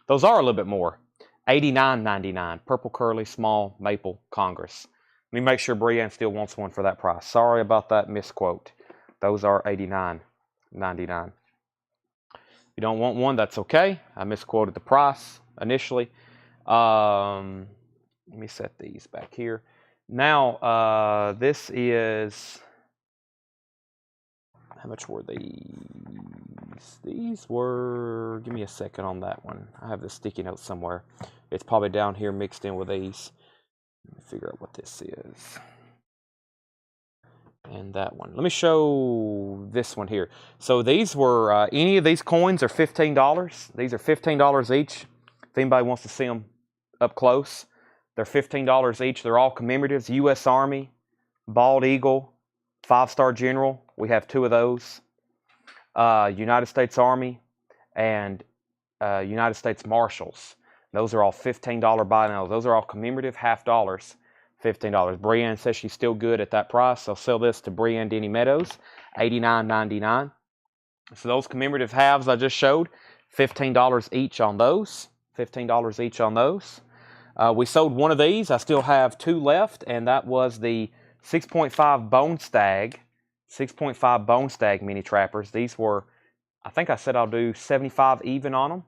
A: Those are a little bit more. $89.99. Purple curly small maple Congress. Let me make sure Brianne still wants one for that price. Sorry about that misquote. Those are $89.99. If you don't want one, that's okay. I misquoted the price initially. Let me set these back here. Now, this is, how much were these? These were, give me a second on that one. I have the sticky note somewhere. It's probably down here mixed in with these. Let me figure out what this is. And that one. Let me show this one here. So these were, any of these coins are $15. These are $15 each. If anybody wants to see them up close, they're $15 each. They're all commemoratives. U.S. Army, Bald Eagle, 5-Star General. We have 2 of those. United States Army and United States Marshals. Those are all $15 buy now. Those are all commemorative $half, $15. Brianne says she's still good at that price. I'll sell this to Brianne Denny Meadows, $89.99. So those commemorative halves I just showed, $15 each on those. $15 each on those. We sold one of these. I still have 2 left, and that was the 6.5 Bone Stag. 6.5 Bone Stag mini trappers. These were, I think I said I'll do 75 even on them.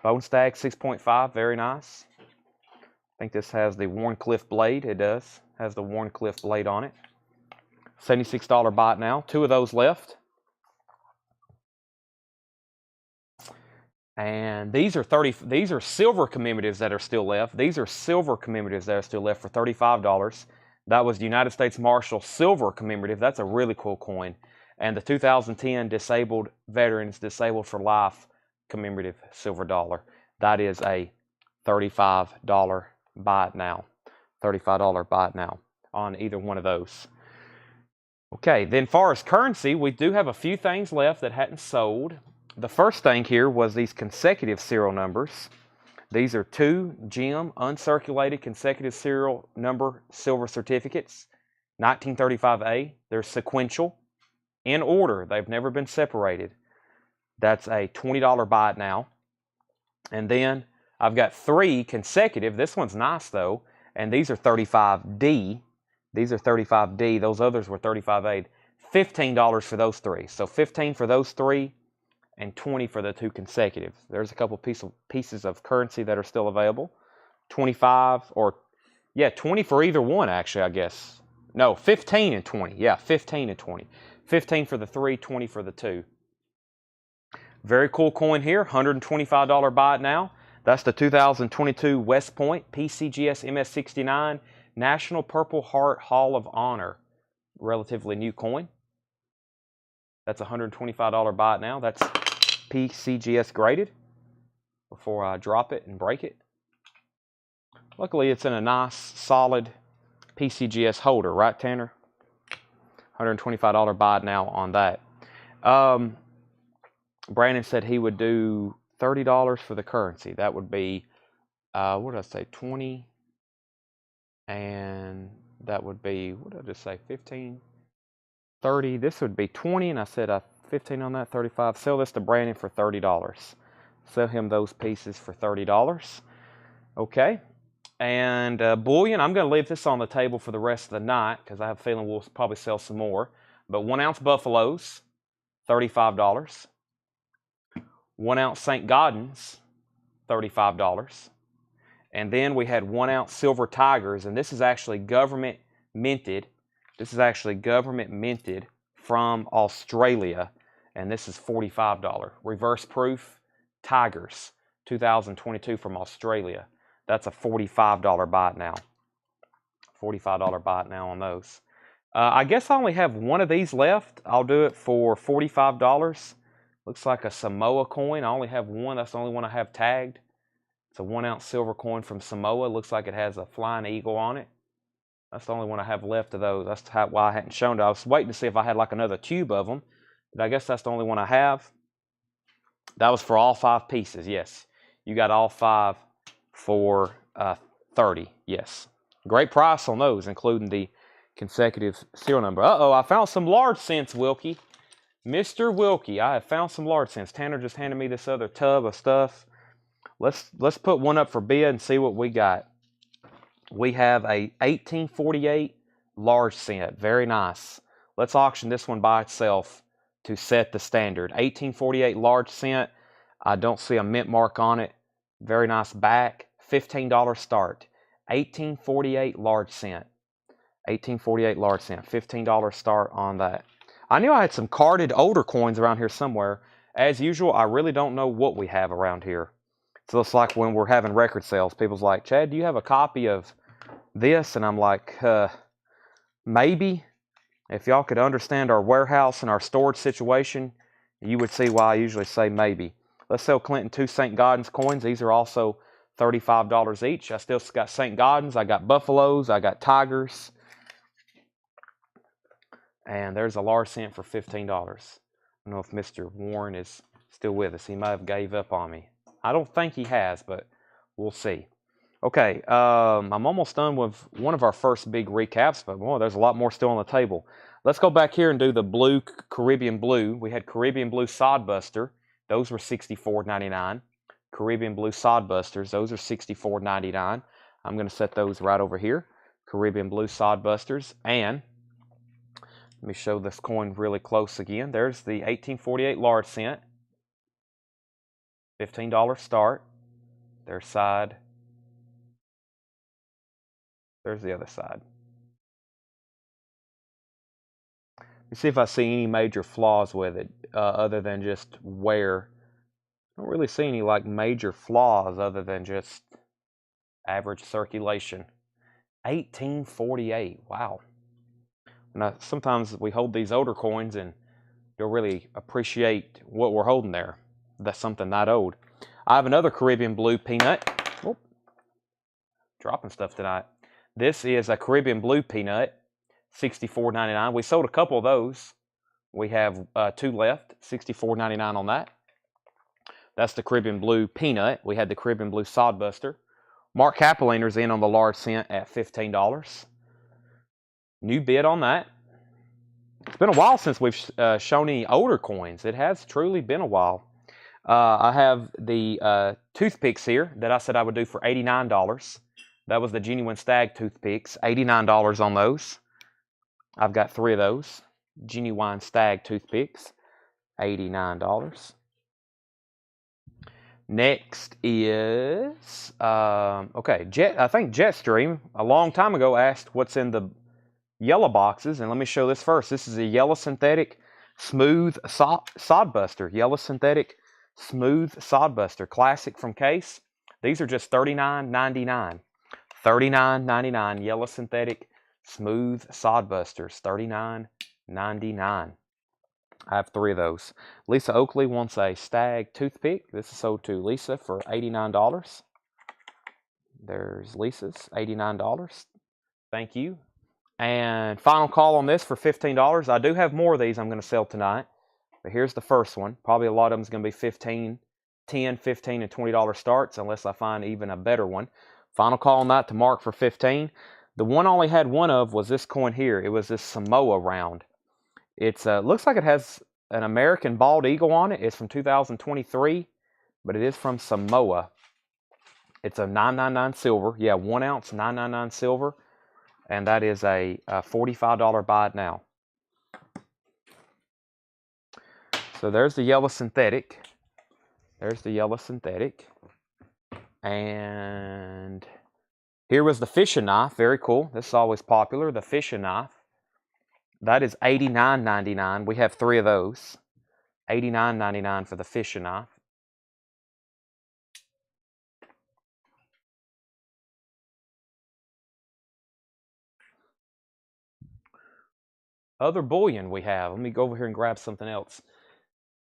A: Bone Stag 6.5, very nice. I think this has the Warncliffe blade. It does. Has the Warncliffe blade on it. $76 buy it now. 2 of those left. And these are silver commemoratives that are still left. These are silver commemoratives that are still left for $35. That was the United States Marshal silver commemorative. That's a really cool coin. And the 2010 Disabled Veterans Disabled for Life commemorative silver dollar. That is a $35 buy it now. $35 buy it now on either one of those. Okay, then far as currency, we do have a few things left that hadn't sold. The first thing here was these consecutive serial numbers. These are 2 GEM uncirculated consecutive serial number silver certificates, 1935A. They're sequential, in order. They've never been separated. That's a $20 buy it now. And then I've got 3 consecutive. This one's nice though, and these are 35D. These are 35D. Those others were 35A. $15 for those 3. So 15 for those 3. And 20 for the 2 consecutive. There's a couple pieces of currency that are still available. 25 or, yeah, 20 for either one actually, I guess. No, 15 and 20. Yeah, 15 and 20. 15 for the 3, 20 for the 2. Very cool coin here, $125 buy it now. That's the 2022 West Point PCGS MS69 National Purple Heart Hall of Honor. Relatively new coin. That's $125 buy it now. That's PCGS graded before I drop it and break it. Luckily, it's in a nice, solid PCGS holder, right, Tanner? $125 buy it now on that. Brandon said he would do $30 for the currency. That would be, what did I say, 20? And that would be, what did I just say, 15? 30. This would be 20, and I said 15 on that, 35. Sell this to Brandon for $30. Sell him those pieces for $30. Okay. And bullion, I'm going to leave this on the table for the rest of the night because I have a feeling we'll probably sell some more. But 1 ounce buffaloes, $35. 1 ounce St. Gaudens, $35. And then we had 1 ounce silver tigers, and this is actually government minted. This is actually government minted from Australia, and this is $45. Reverse proof tigers, 2022 from Australia. That's a $45 buy it now. $45 buy it now on those. I guess I only have one of these left. I'll do it for $45. Looks like a Samoa coin. I only have one. That's the only one I have tagged. It's a 1 ounce silver coin from Samoa. Looks like it has a flying eagle on it. That's the only one I have left of those. That's why I hadn't shown it. I was waiting to see if I had like another tube of them. But I guess that's the only one I have. That was for all 5 pieces, yes. You got all 5 for $30, yes. Great price on those, including the consecutive serial number. Uh-oh, I found some large cents, Wilkie. Mr. Wilkie, I have found some large cents. Tanner just handed me this other tub of stuff. Let's put one up for bid and see what we got. we have a 1848 large cent. Very nice. Let's auction this one by itself to set the standard. 1848 large cent. I don't see a mint mark on it. Very nice back. $15 start. 1848 large cent. 1848 large cent. $15 start on that. I knew I had some carded older coins around here somewhere. As usual, I really don't know what we have around here. So it's like when we're having record sales, people's like, Chad, do you have a copy of this? And I'm like, maybe. If y'all could understand our warehouse and our storage situation, you would see why I usually say maybe. Let's sell Clinton 2 St. Gaudens coins. These are also $35 each. I still got St. Gaudens. I got Buffaloes. I got Tigers. And there's a large cent for $15. I don't know if Mr. Warren is still with us. He might have gave up on me. I don't think he has, but we'll see. Okay, I'm almost done with one of our first big recaps, but boy, there's a lot more still on the table. Let's go back here and do the blue, Caribbean blue. We had Caribbean blue Sodbuster. Those were $64.99. Caribbean blue Sodbusters. Those are $64.99. I'm going to set those right over here. Caribbean blue Sodbusters. And let me show this coin really close again. There's the 1848 large cent. $15 start. Their side. There's the other side. Let me see if I see any major flaws with it, other than just wear. I don't really see any like major flaws other than just average circulation. 1848. Wow. Now, sometimes we hold these older coins and don't really appreciate what we're holding there. That's something that old. I have another Caribbean blue peanut. Oh, dropping stuff tonight. This is a Caribbean blue peanut, $64.99. We sold a couple of those. We have 2 left, $64.99 on that. That's the Caribbean blue peanut. We had the Caribbean blue Sodbuster. Mark Capeliner's in on the large cent at $15. New bid on that. It's been a while since we've shown any older coins. It has truly been a while. I have the toothpicks here that I said I would do for $89. That was the genuine stag toothpicks. $89 on those. I've got 3 of those. Genuine stag toothpicks. $89. Next is, okay, I think Jetstream a long time ago asked what's in the yellow boxes, and let me show this first. This is a yellow synthetic smooth sodbuster. Yellow synthetic smooth sodbuster. Classic from Case. These are just $39.99. $39.99 yellow synthetic smooth sodbusters. $39.99. I have 3 of those. Lisa Oakley wants a stag toothpick. This is sold to Lisa for $89. There's Lisa's, $89. Thank you. And final call on this for $15. I do have more of these I'm going to sell tonight. But here's the first one. Probably a lot of them is going to be $10, $15, and $20 starts unless I find even a better one. Final call on that to Mark for $15. The one I only had one of was this coin here. It was this Samoa round. It looks like it has an American bald eagle on it. It's from 2023, but it is from Samoa. It's a 999 silver. Yeah, 1 ounce, 999 silver. And that is a $45 buy it now. So there's the yellow synthetic. There's the yellow synthetic. And here was the fishing knife. Very cool. This is always popular. The fishing knife. That is $89.99. We have 3 of those. $89.99 for the fishing knife. Other bullion we have. Let me go over here and grab something else.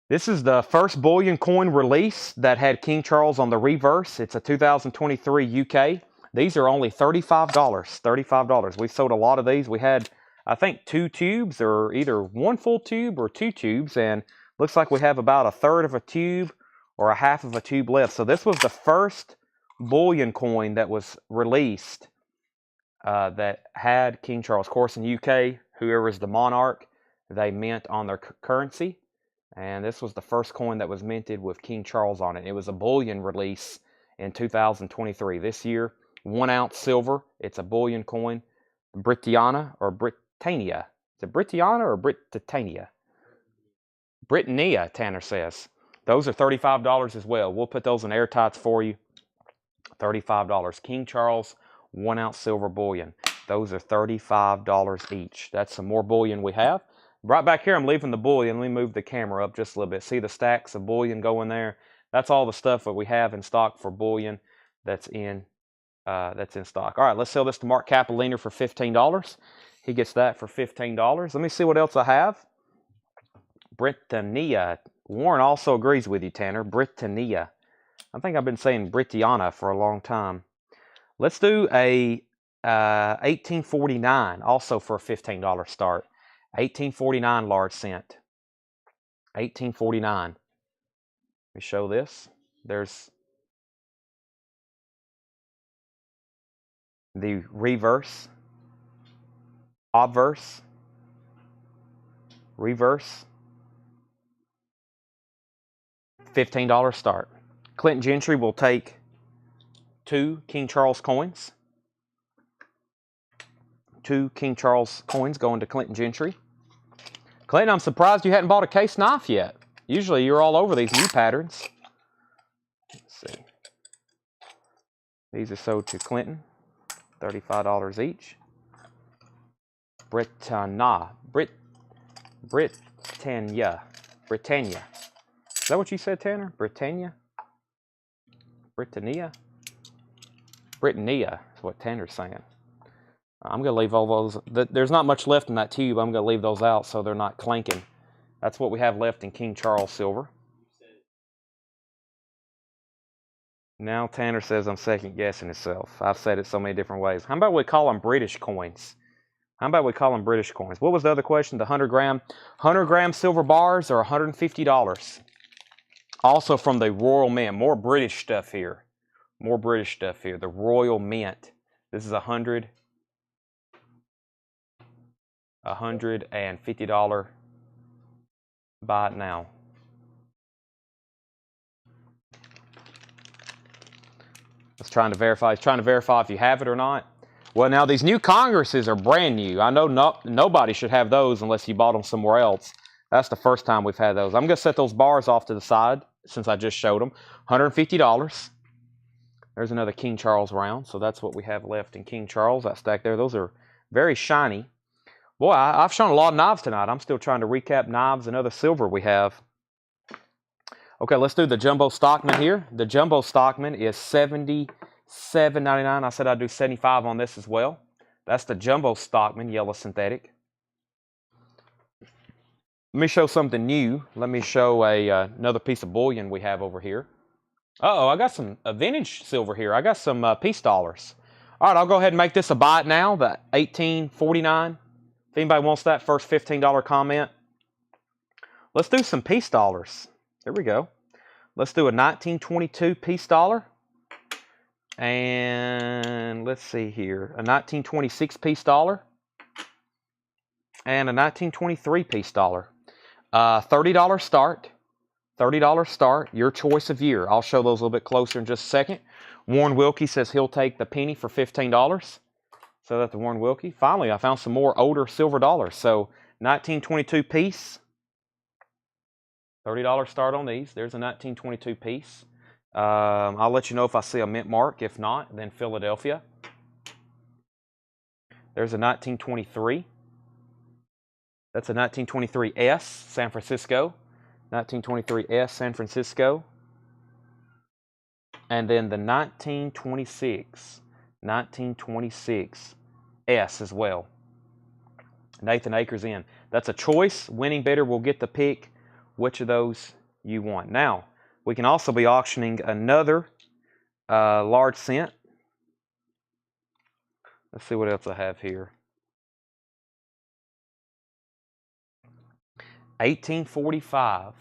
A: This is the first bullion coin release that had King Charles on the reverse. It's a 2023 UK. These are only $35. $35. We've sold a lot of these. We had, I think, 2 tubes, or either 1 full tube or 2 tubes, and looks like we have about 1/3 of a tube or 1/2 of a tube left. So this was the first bullion coin that was released that had King Charles. Of course, in the UK, whoever is the monarch, they mint on their currency. And this was the first coin that was minted with King Charles on it. It was a bullion release in 2023. This year, 1 ounce silver. It's a bullion coin. Britannia or Britannia. Is it Britannia or Britannia? Britannia, Tanner says. Those are $35 as well. We'll put those in airtights for you. $35. King Charles 1 ounce silver bullion. Those are $35 each. That's some more bullion we have. Right back here, I'm leaving the bullion. Let me move the camera up just a little bit. See the stacks of bullion going there? That's all the stuff that we have in stock for bullion that's in stock. All right, let's sell this to Mark Capoliner for $15. He gets that for $15. Let me see what else I have. Britannia. Warren also agrees with you, Tanner. Britannia. I think I've been saying Britannia for a long time. Let's do a 1849 also for a $15 start. 1849 large cent. 1849. Let me show this. There's the reverse, obverse, reverse. $15 start. Clinton Gentry will take 2 King Charles coins. 2 King Charles coins going to Clinton Gentry. Clinton, I'm surprised you hadn't bought a case knife yet. Usually you're all over these new patterns. Let's see. These are sold to Clinton. $35 each. Britannia. Britannia. Is that what you said, Tanner? Britannia? Britannia? Britannia is what Tanner's saying. I'm going to leave all those. There's not much left in that tube. I'm going to leave those out so they're not clanking. That's what we have left in King Charles silver. Now Tanner says I'm second guessing himself. I've said it so many different ways. How about we call them British coins? What was the other question? The 100 gram silver bars are $150. Also from the Royal Mint. More British stuff here. The Royal Mint. This is $150 buy it now. He's trying to verify if you have it or not. Well, now these new Congresses are brand new. I know nobody should have those unless you bought them somewhere else. That's the first time we've had those. I'm going to set those bars off to the side since I just showed them. $150. There's another King Charles round. So that's what we have left in King Charles. That stack there. Those are very shiny. Boy, I've shown a lot of knives tonight. I'm still trying to recap knives and other silver we have. Okay, let's do the Jumbo Stockman here. The Jumbo Stockman is $77.99. I said I'd do $75 on this as well. That's the Jumbo Stockman, yellow synthetic. Let me show something new. Let me show another piece of bullion we have over here. Uh-oh, I got some vintage silver here. I got some peace dollars. All right, I'll go ahead and make this a buy it now, the 1849. If anybody wants that, first $15 comment. Let's do some peace dollars. There we go. Let's do a 1922 peace dollar. And let's see here. A 1926 peace dollar. And a 1923 peace dollar. $30 start. $30 start. Your choice of year. I'll show those a little bit closer in just a second. Warren Wilkie says he'll take the penny for $15. So that's the Warren Wilkie. Finally, I found some more older silver dollars. So 1922 piece. $30 start on these. There's a 1922 piece. I'll let you know if I see a mint mark. If not, then Philadelphia. There's a 1923. That's a 1923S, San Francisco. 1923S, San Francisco. And then the 1926. 1926 S as well. Nathan Akers in. That's a choice. Winning bidder will get to pick which of those you want. Now, we can also be auctioning another large cent. Let's see what else I have here. 1845.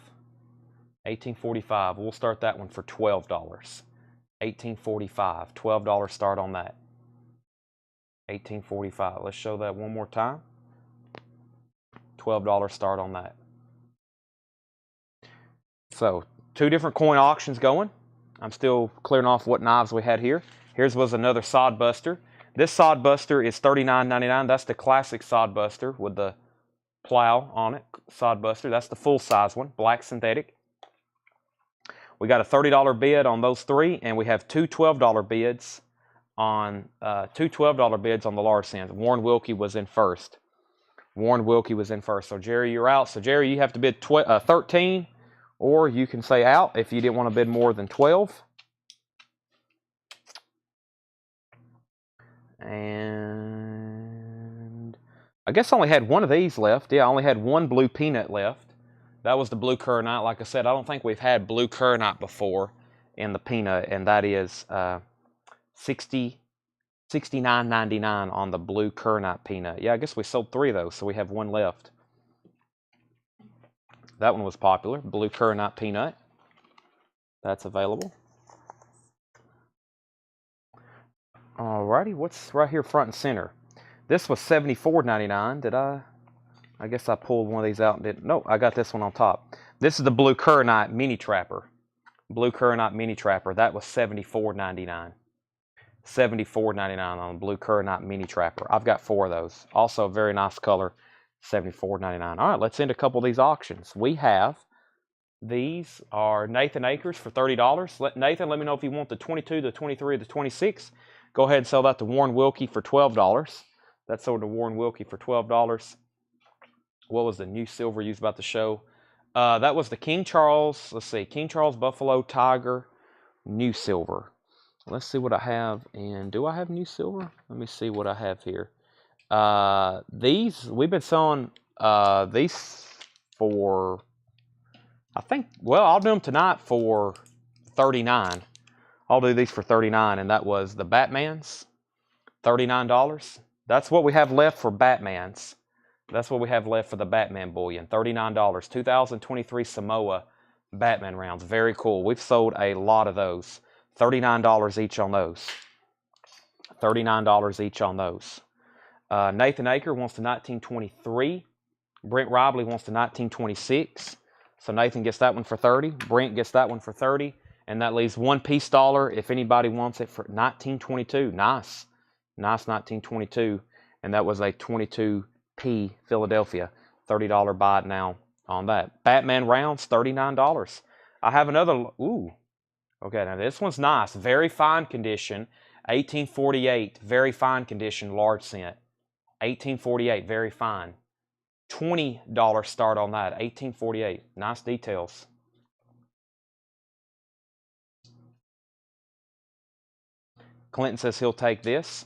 A: 1845. We'll start that one for $12. 1845. $12 start on that. 1845. Let's show that one more time. $12 start on that. So, two different coin auctions going. I'm still clearing off what knives we had here. Here's was another sod buster. This sod buster is $39.99. That's the classic sod buster with the plow on it. Sod buster. That's the full size one, black synthetic. We got a $30 bid on those three, and we have two $12 bids on the large sense. Warren Wilkie was in first. So Jerry, you're out. So Jerry, you have to bid 13, or you can say out if you didn't want to bid more than 12. And I guess I only had one of these left. Yeah, I only had one blue peanut left. That was the blue Kernite. Like I said, I don't think we've had blue Kernite before in the peanut, and that is $69.99 on the blue Kernite peanut. Yeah, I guess we sold 3 of those, so we have one left. That one was popular, blue Kernite peanut. That's available. Alrighty, what's right here front and center? This was $74.99. Did I guess I pulled one of these out and didn't. Nope, I got this one on top. This is the blue Kernite mini trapper. Blue Kernite mini trapper. That was $74.99. $74.99 on the blue Kernite mini trapper. I've got 4 of those. Also a very nice color. $74.99. All right, let's end a couple of these auctions. We have these are Nathan Akers for $30. Nathan, let me know if you want the 22, the 23, or the 26. Go ahead and sell that to Warren Wilkie for $12. That's sold to Warren Wilkie for $12. What was the new silver used about the show? That was the King Charles. Let's see, King Charles Buffalo Tiger new silver. Let's see what I have. And do I have new silver? Let me see what I have here. These we've been selling these for, I think. Well, I'll do them tonight for $39. I'll do these for $39, and that was the Batmans, $39. That's what we have left for Batmans. That's what we have left for the Batman bullion, $39. 2023 Samoa Batman rounds. Very cool. We've sold a lot of those. $39 each on those. $39 each on those. Nathan Aker wants the 1923. Brent Robley wants the 1926. So Nathan gets that one for $30. Brent gets that one for $30. And that leaves one piece dollar if anybody wants it for 1922. Nice. Nice 1922. And that was a 22P Philadelphia. $30 buy it now on that. Batman rounds, $39. I have another. Ooh. Okay, now this one's nice. Very fine condition. 1848. Very fine condition. Large cent. 1848. Very fine. $20 start on that. 1848. Nice details. Clinton says he'll take this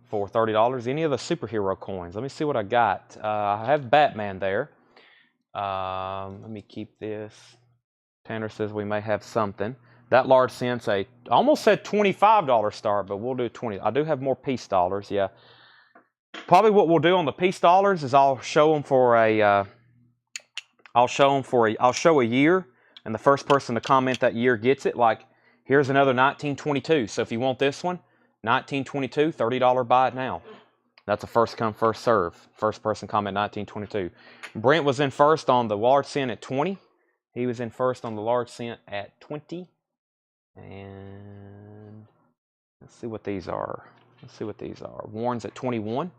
A: for $30. Any of the superhero coins? Let me see what I got. I have Batman there. Let me keep this. Tanner says we may have something. That large cent's almost said $25 start, but we'll do 20. I do have more piece dollars, yeah. Probably what we'll do on the piece dollars is I'll show them for a year, and the first person to comment that year gets it. Like, here's another 1922. So if you want this one, 1922, $30 buy it now. That's a first come, first serve. First person comment 1922. Brent was in first on the large cent at 20. He was in first on the large cent at 20. And let's see what these are. Warren's at 21.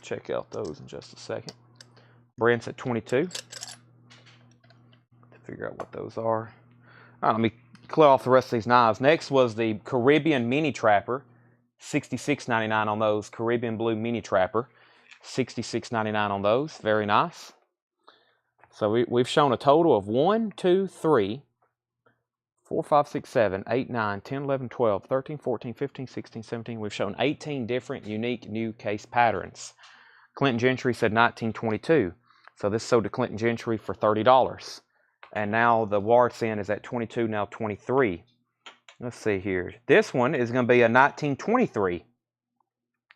A: Check out those in just a second. Brent's at 22. To figure out what those are. All right, let me clear off the rest of these knives. Next was the Caribbean Mini Trapper. $66.99 on those. Caribbean Blue Mini Trapper. $66.99 on those. Very nice. So we've shown a total of 1, 2, 3, 4, 5, 6, 7, 8, 9, 10, 11, 12, 13, 14, 15, 16, 17. We've shown 18 different unique new case patterns. Clinton Gentry said 1922. So this sold to Clinton Gentry for $30. And now the large cent is at 22, now 23. Let's see here. This one is going to be a 1923.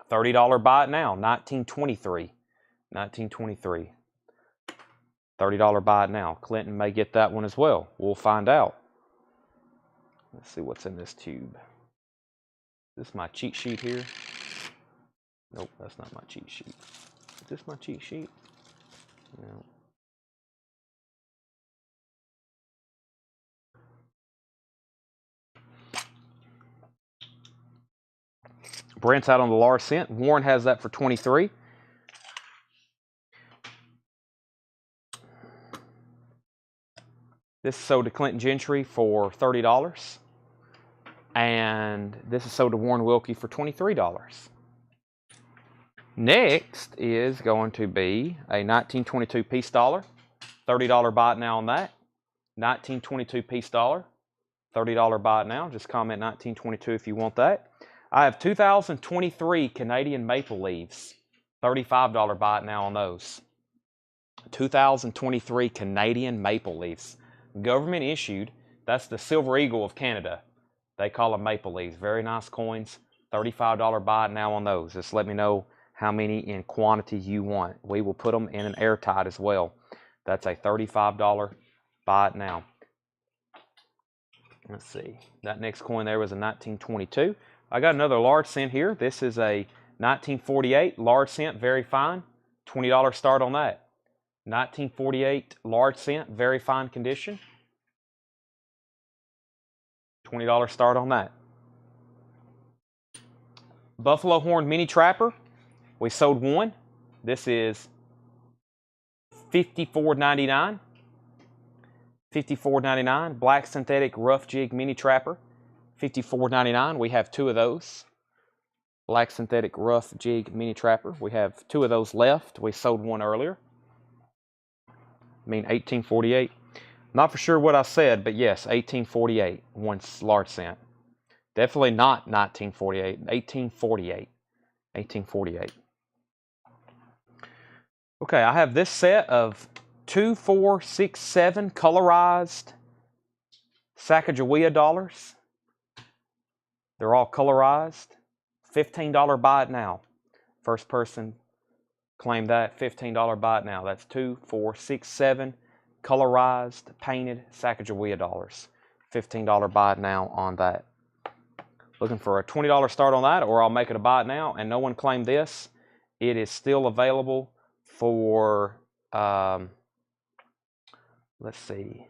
A: $30 buy it now. 1923. 1923. $30 buy it now. Clinton may get that one as well. We'll find out. Let's see what's in this tube. This is my cheat sheet here. Nope, that's not my cheat sheet. Is this my cheat sheet? No. Brent's out on the large cent. Warren has that for 23. This is sold to Clinton Gentry for $30. And this is sold to Warren Wilkie for $23. Next is going to be a 1922 piece dollar. $30 buy it now on that. 1922 piece dollar. $30 buy it now. Just comment 1922 if you want that. I have 2023 Canadian Maple Leaves. $35 buy it now on those. 2023 Canadian Maple Leaves. Government issued. That's the Silver Eagle of Canada. They call them Maple Leaves. Very nice coins. $35 buy it now on those. Just let me know how many in quantity you want. We will put them in an airtight as well. That's a $35 buy it now. Let's see. That next coin there was a 1922. I got another large cent here. This is a 1948 large cent, very fine. $20 start on that. 1948 large cent, very fine condition. $20 start on that. Buffalo Horn Mini Trapper. We sold one. This is $54.99. $54.99. Black Synthetic Rough Jig Mini Trapper. $54.99. We have two of those. Black Synthetic Rough Jig Mini Trapper. We have two of those left. We sold one earlier. I mean 1848. Not for sure what I said, but yes, 1848. One large cent. Definitely not 1948. 1848. 1848. Okay, I have this set of 2, 4, 6, 7 colorized Sacagawea dollars. They're all colorized. $15 buy it now. First person claim that. $15 buy it now. That's 2, 4, 6, 7 colorized, painted Sacagawea dollars. $15 buy it now on that. Looking for a $20 start on that, or I'll make it a buy it now. And no one claimed this. It is still available for, let's see.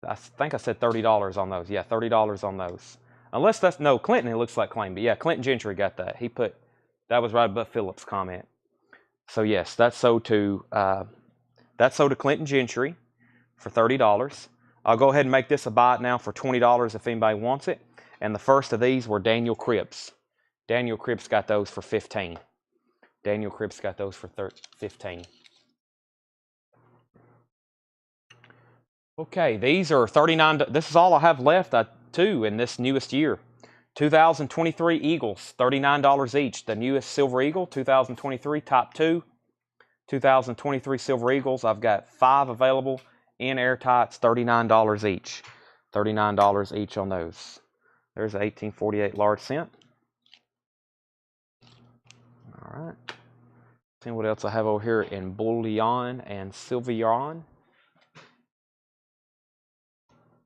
A: I think I said $30 on those. Yeah, $30 on those. Unless that's, no, Clinton, it looks like claimed. But yeah, Clinton Gentry got that. He put, that was right above Phillips' comment. So yes, that's sold to Clinton Gentry for $30. I'll go ahead and make this a buy it now for $20 if anybody wants it. And the first of these were Daniel Cripps. Daniel Cripps got those for $15. Daniel Cripps got those for $15. Okay, these are $39. This is all I have left, too, in this newest year. 2023 Eagles, $39 each. The newest Silver Eagle, 2023, top 2. 2023 Silver Eagles, I've got 5 available in airtights, $39 each. $39 each on those. There's an 1848 large cent. All right. See what else I have over here in bullion and Sylvion.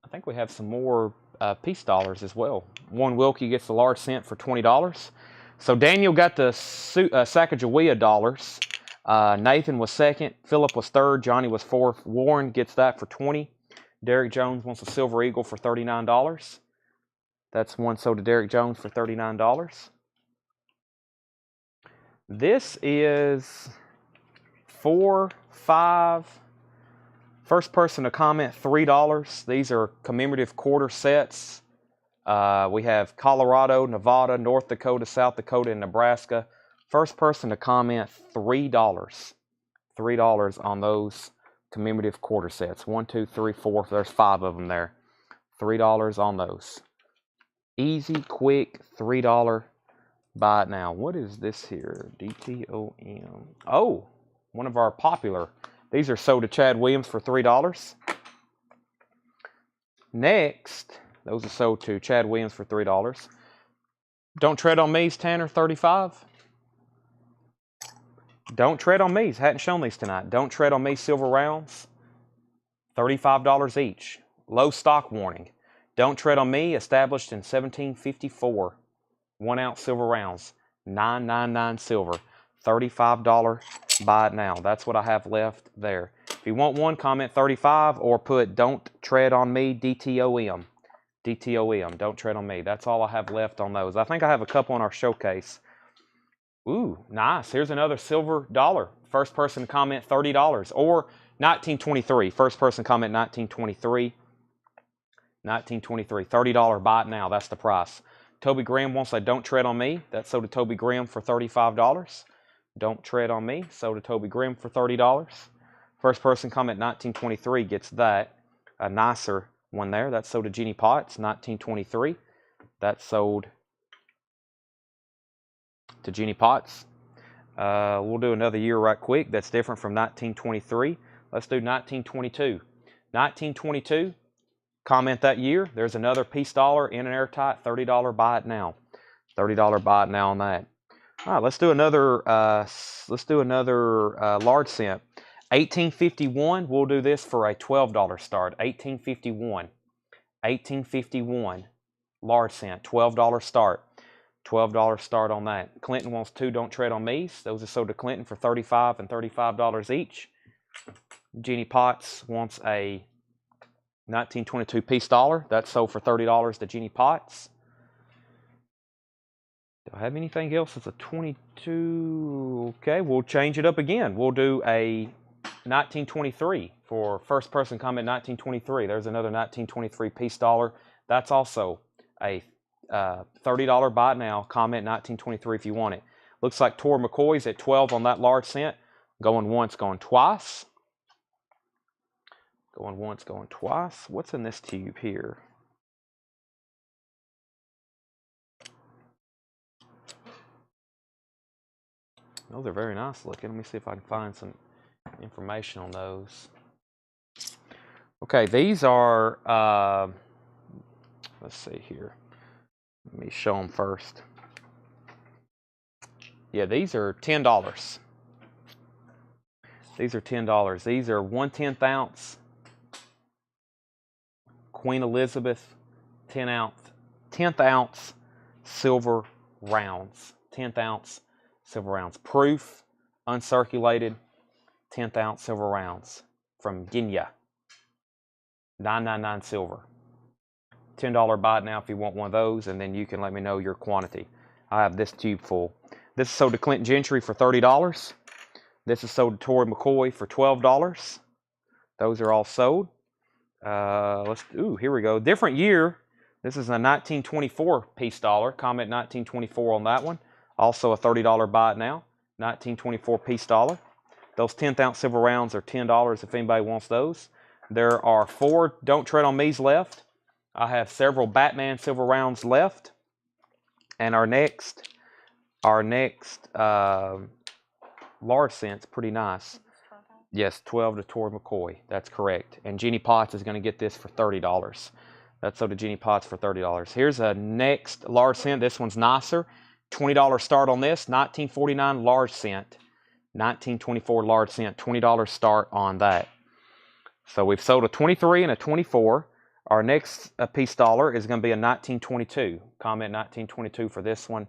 A: I think we have some more piece dollars as well. Warren Wilkie gets the large cent for $20. So Daniel got the Sacagawea dollars. Nathan was second. Philip was third. Johnny was fourth. Warren gets that for $20. Derek Jones wants a Silver Eagle for $39. That's one sold to Derek Jones for $39. This is 4, 5. First person to comment, $3. These are commemorative quarter sets. We have Colorado, Nevada, North Dakota, South Dakota, and Nebraska. First person to comment, $3. $3 on those commemorative quarter sets. 1, 2, 3, 4. There's 5 of them there. $3 on those. Easy, quick, $3 buy it now. What is this here? DTOM. Oh, one of our popular. These are sold to Chad Williams for $3. Next, those are sold to Chad Williams for $3. Don't Tread on Me's, Tanner, $35. Don't Tread on Me's. Hadn't shown these tonight. Don't Tread on Me's silver rounds, $35 each. Low stock warning. Don't Tread on Me, established in 1754. 1 ounce silver rounds. $9.99 silver. $35 buy it now. That's what I have left there. If you want one, comment 35 or put don't tread on me, DTOM. DTOM, don't tread on me. That's all I have left on those. I think I have a couple in our showcase. Ooh, nice. Here's another silver dollar. First person to comment $30 or 1923. First person comment 1923. 1923. $30 buy it now. That's the price. Toby Graham wants a don't tread on me. That's sold to Toby Graham for $35. Don't tread on me. Sold to Toby Graham for $30. First person comment 1923 gets that. A nicer one there. That's sold to Jeannie Potts. 1923. That's sold to Jeannie Potts. We'll do another year right quick that's different from 1923. Let's do 1922. 1922, comment that year. There's another piece dollar in an airtight. $30 buy it now. $30 buy it now on that. All right, let's do another large cent. 1851, we'll do this for a $12 start. 1851. 1851, large cent, $12 start. $12 start on that. Clinton wants two don't tread on me's. Those are sold to Clinton for $35 and $35 each. Jeannie Potts wants a 1922 piece dollar. That's sold for $30 to Jeannie Potts. Do I have anything else? It's a 22. Okay, we'll change it up again. We'll do a 1923 for first person comment 1923. There's another 1923 piece dollar. That's also a $30 buy it now. Comment 1923 if you want it. Looks like Tor McCoy's at 12 on that large cent. Going once, going twice. Going once, going twice. What's in this tube here? Those are very nice looking. Let me see if I can find some information on those. Okay, these are, let's see here. Let me show them first. Yeah, these are $10. These are $10. These are 1/10 ounce Queen Elizabeth 10th ounce silver rounds. 10th ounce silver rounds. Proof, uncirculated, 10th ounce silver rounds from Guinea. $9.99 silver. $10 buy it now if you want one of those, and then you can let me know your quantity. I have this tube full. This is sold to Clinton Gentry for $30. This is sold to Tori McCoy for $12. Those are all sold. Here we go. Different year. This is a 1924 piece dollar. Comment 1924 on that one. Also a $30 buy it now. 1924 piece dollar. Those 10th ounce silver rounds are $10 if anybody wants those. There are 4 don't tread on me's left. I have several Batman silver rounds left. And our next large cent's pretty nice. Yes, 12 to Tori McCoy. That's correct. And Jeannie Potts is going to get this for $30. That's sold to Jeannie Potts for $30. Here's a next large cent. This one's nicer. $20 start on this. 1949 large cent. 1924 large cent. $20 start on that. So we've sold a 23 and a 24. Our next piece dollar is going to be a 1922. Comment 1922 for this one.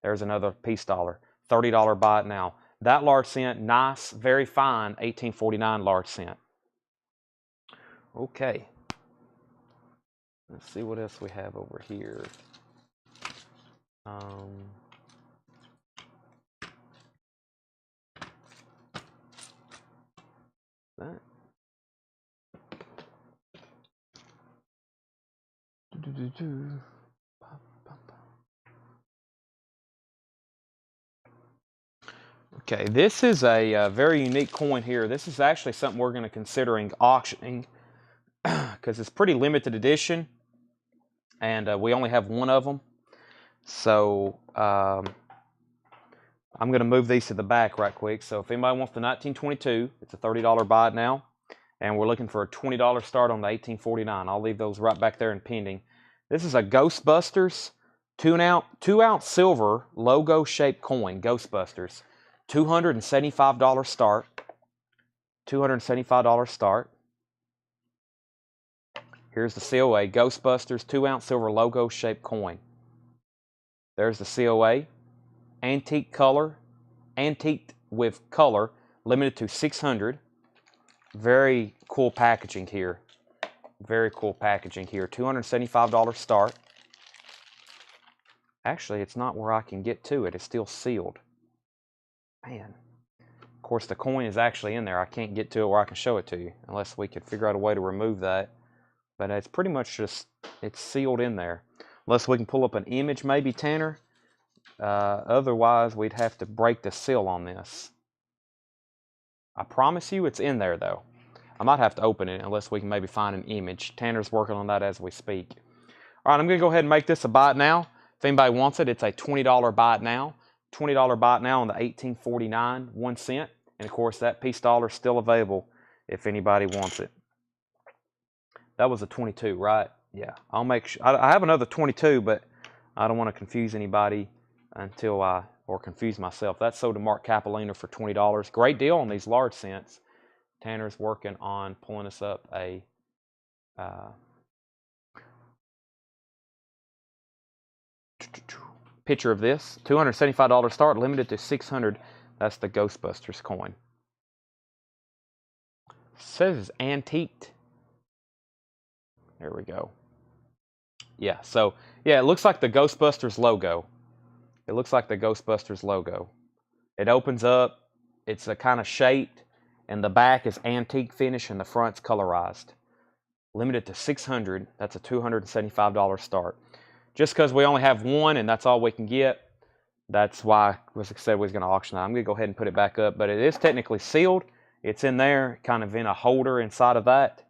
A: There's another piece dollar. $30 buy it now. That large cent, nice, very fine, 1849 large cent. Okay. Let's see what else we have over here. That. Okay, this is a very unique coin here. This is actually something we're going to considering auctioning because it's pretty limited edition, and we only have one of them. So I'm going to move these to the back right quick. So if anybody wants the 1922, it's a $30 buy it now, and we're looking for a $20 start on the 1849. I'll leave those right back there in pending. This is a Ghostbusters 2-ounce silver logo shaped coin. Ghostbusters. $275 start. $275 start. Here's the COA. Ghostbusters 2-ounce silver logo shaped coin. There's the COA. antique color, antiqued with color, limited to 600. Very cool packaging here. Very cool packaging here. $275 start. Actually, it's not where I can get to it. It's still sealed. Man. Of course, the coin is actually in there. I can't get to it where I can show it to you unless we could figure out a way to remove that. But it's pretty much just, it's sealed in there. Unless we can pull up an image maybe, Tanner. Otherwise, we'd have to break the seal on this. I promise you it's in there, though. I might have to open it unless we can maybe find an image. Tanner's working on that as we speak. All right, I'm going to go ahead and make this a buy it now. If anybody wants it, it's a $20 buy it now. $20 buy it now on the 1849, 1 cent. And, of course, that piece dollar is still available if anybody wants it. That was a 22, right? Yeah, I'll make sure. I have another 22, but I don't want to confuse anybody or confuse myself. That's sold to Mark Capolina for $20. Great deal on these large cents. Tanner's working on pulling us up a picture of this. $275 start, limited to 600. That's the Ghostbusters coin. It says it's antiqued. There we go. Yeah, so, yeah, it looks like the Ghostbusters logo. It looks like the Ghostbusters logo. It opens up. It's a kind of shaped. And the back is antique finish and the front's colorized. Limited to 600. That's a $275 start. Just because we only have one and that's all we can get, that's why, as I said, we was going to auction that. I'm going to go ahead and put it back up. But it is technically sealed. It's in there, kind of in a holder inside of that.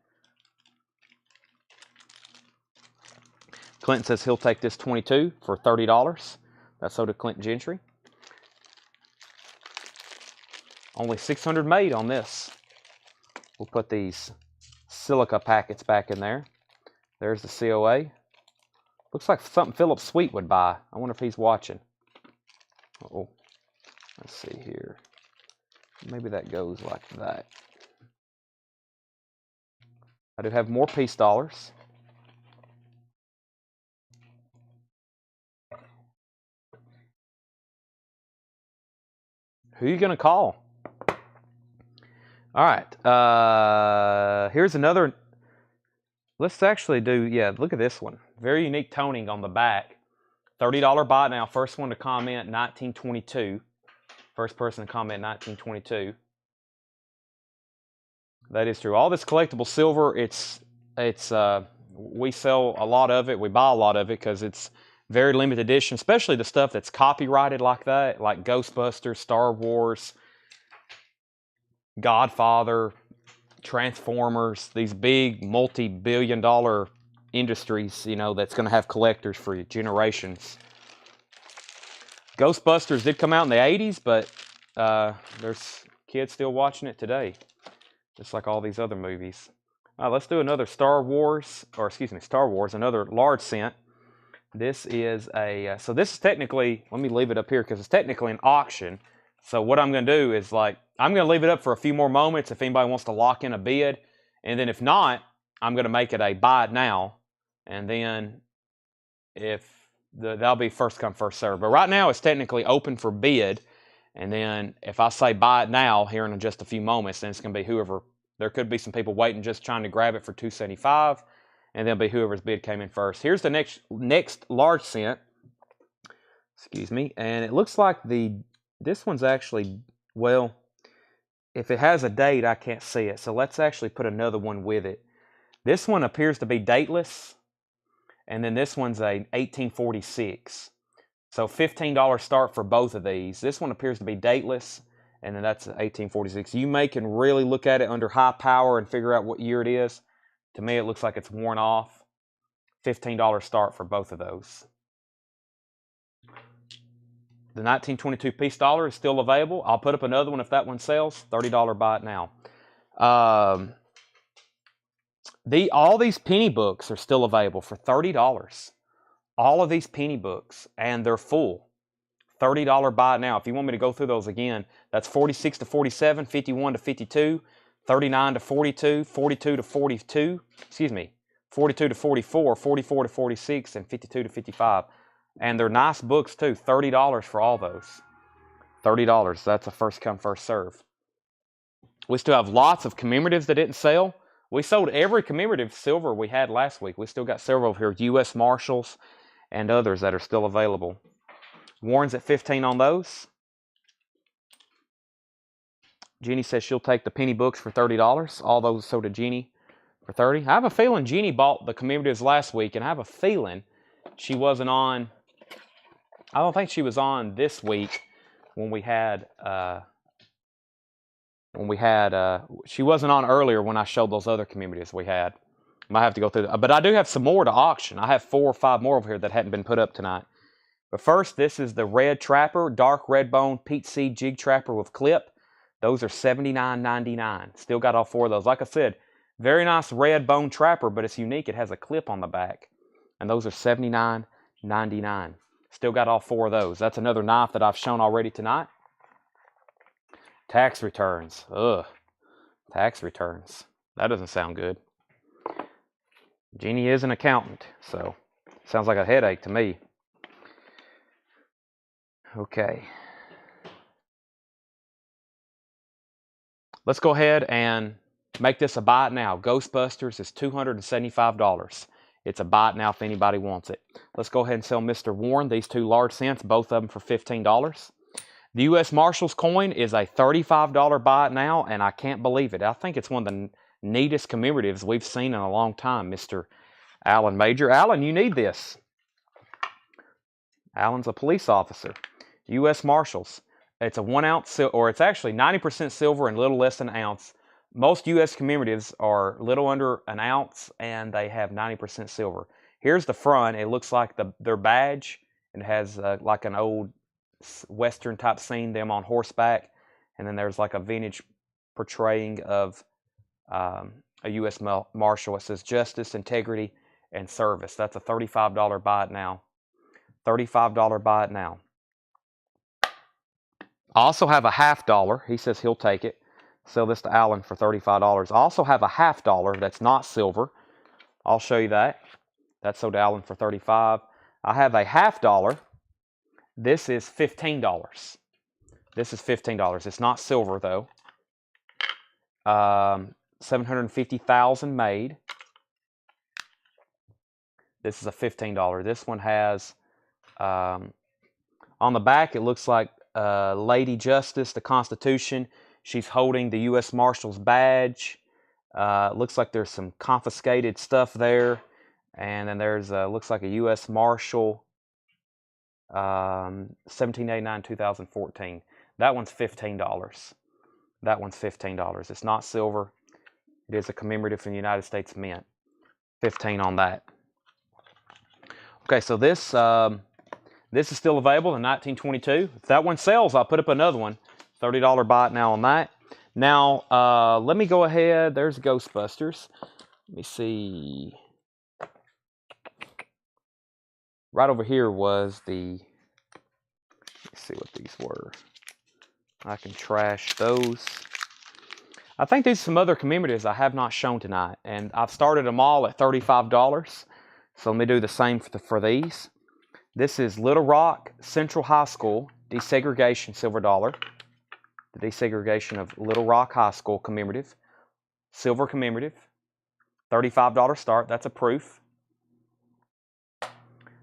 A: Clinton says he'll take this 22 for $30. That's sold to Clinton Gentry. Only 600 made on this. We'll put these silica packets back in there. There's the COA. Looks like something Philip Sweet would buy. I wonder if he's watching. Uh-oh. Let's see here. Maybe that goes like that. I do have more piece dollars. Who are you going to call? All right. Here's another. Let's actually do, yeah, look at this one. Very unique toning on the back. $30 buy now. First one to comment, 1922. First person to comment, 1922. That is true. All this collectible silver, we sell a lot of it. We buy a lot of it because it's very limited edition, especially the stuff that's copyrighted like that, like Ghostbusters, Star Wars, Godfather, Transformers, these big multi-billion-dollar industries, you know, that's going to have collectors for generations. Ghostbusters did come out in the 80s, but there's kids still watching it today, just like all these other movies. All right, let's do another Star Wars, another large cent. This is so this is technically, let me leave it up here because it's technically an auction. So what I'm going to do is I'm going to leave it up for a few more moments if anybody wants to lock in a bid. And then if not, I'm going to make it a buy it now. And then that'll be first come, first serve. But right now it's technically open for bid. And then if I say buy it now here in just a few moments, then it's going to be whoever. There could be some people waiting just trying to grab it for $275. And then be whoever's bid came in first. Here's the next large cent. Excuse me. And it looks like this one's actually, well, if it has a date, I can't see it. So let's actually put another one with it. This one appears to be dateless. And then this one's a 1846. So $15 start for both of these. This one appears to be dateless. And then that's 1846. You can really look at it under high power and figure out what year it is. To me, it looks like it's worn off. $15 start for both of those. The 1922 piece dollar is still available. I'll put up another one if that one sells. $30 buy it now. All these penny books are still available for $30. All of these penny books, and they're full. $30 buy it now. If you want me to go through those again, that's 46 to 47, 51 to 52, 39 to 42, 42 to 42, 42 to 44, 44 to 46, and 52 to 55. And they're nice books too. $30 for all those. $30. That's a first come, first serve. We still have lots of commemoratives that didn't sell. We sold every commemorative silver we had last week. We still got several over here. U.S. Marshals and others that are still available. Warren's at 15 on those. Jeannie says she'll take the penny books for $30. All those sold to Jeannie for $30. I have a feeling Jeannie bought the commemoratives last week, and I have a feeling she wasn't on. I don't think she was on this week when we had. She wasn't on earlier when I showed those other commemoratives we had. Might have to go through, but I do have some more to auction. I have 4 or 5 more over here that hadn't been put up tonight. But first, this is the Red Trapper, dark red bone peach seed jig trapper with clip. Those are $79.99. Still got all 4 of those. Like I said, very nice red bone trapper, but it's unique. It has a clip on the back. And those are $79.99. Still got all 4 of those. That's another knife that I've shown already tonight. Tax returns. Ugh. Tax returns. That doesn't sound good. Jeannie is an accountant, so sounds like a headache to me. Okay. Let's go ahead and make this a buy it now. Ghostbusters is $275. It's a buy it now if anybody wants it. Let's go ahead and sell Mr. Warren these 2 large cents, both of them for $15. The U.S. Marshals coin is a $35 buy it now, and I can't believe it. I think it's one of the neatest commemoratives we've seen in a long time, Mr. Alan Major. Alan, you need this. Alan's a police officer. U.S. Marshals. It's a 1 ounce, or it's actually 90% silver and a little less than an ounce. Most U.S. commemoratives are little under an ounce, and they have 90% silver. Here's the front. It looks like their badge. It has like an old Western type scene, them on horseback, and then there's like a vintage portraying of a U.S. Marshal. It says justice, integrity, and service. That's a $35 buy it now. $35 buy it now. I also have a $50. He says he'll take it. Sell this to Alan for $35. I also have a $50 that's not silver. I'll show you that. That's sold to Alan for $35. I have a $50. This is $15. This is $15. It's not silver though. 750,000 made. This is a $15. This one has on the back. It looks like Lady Justice, the Constitution. She's holding the U.S. Marshal's badge. Looks like there's some confiscated stuff there, and then there's looks like a U.S. Marshal. 1789 2014. That one's $15. That one's $15. It's not silver. It is a commemorative from the United States Mint. 15 on that. Okay, so this is still available in 1922. If that one sells, I'll put up another one. $30 buy it now on that. Now, let me go ahead. There's Ghostbusters. Let me see. Right over here was the, let's see what these were. I can trash those. I think these are some other commemoratives I have not shown tonight, and I've started them all at $35. So let me do the same for these. This is Little Rock Central High School desegregation silver dollar. The desegregation of Little Rock High School commemorative. Silver commemorative. $35 start. That's a proof.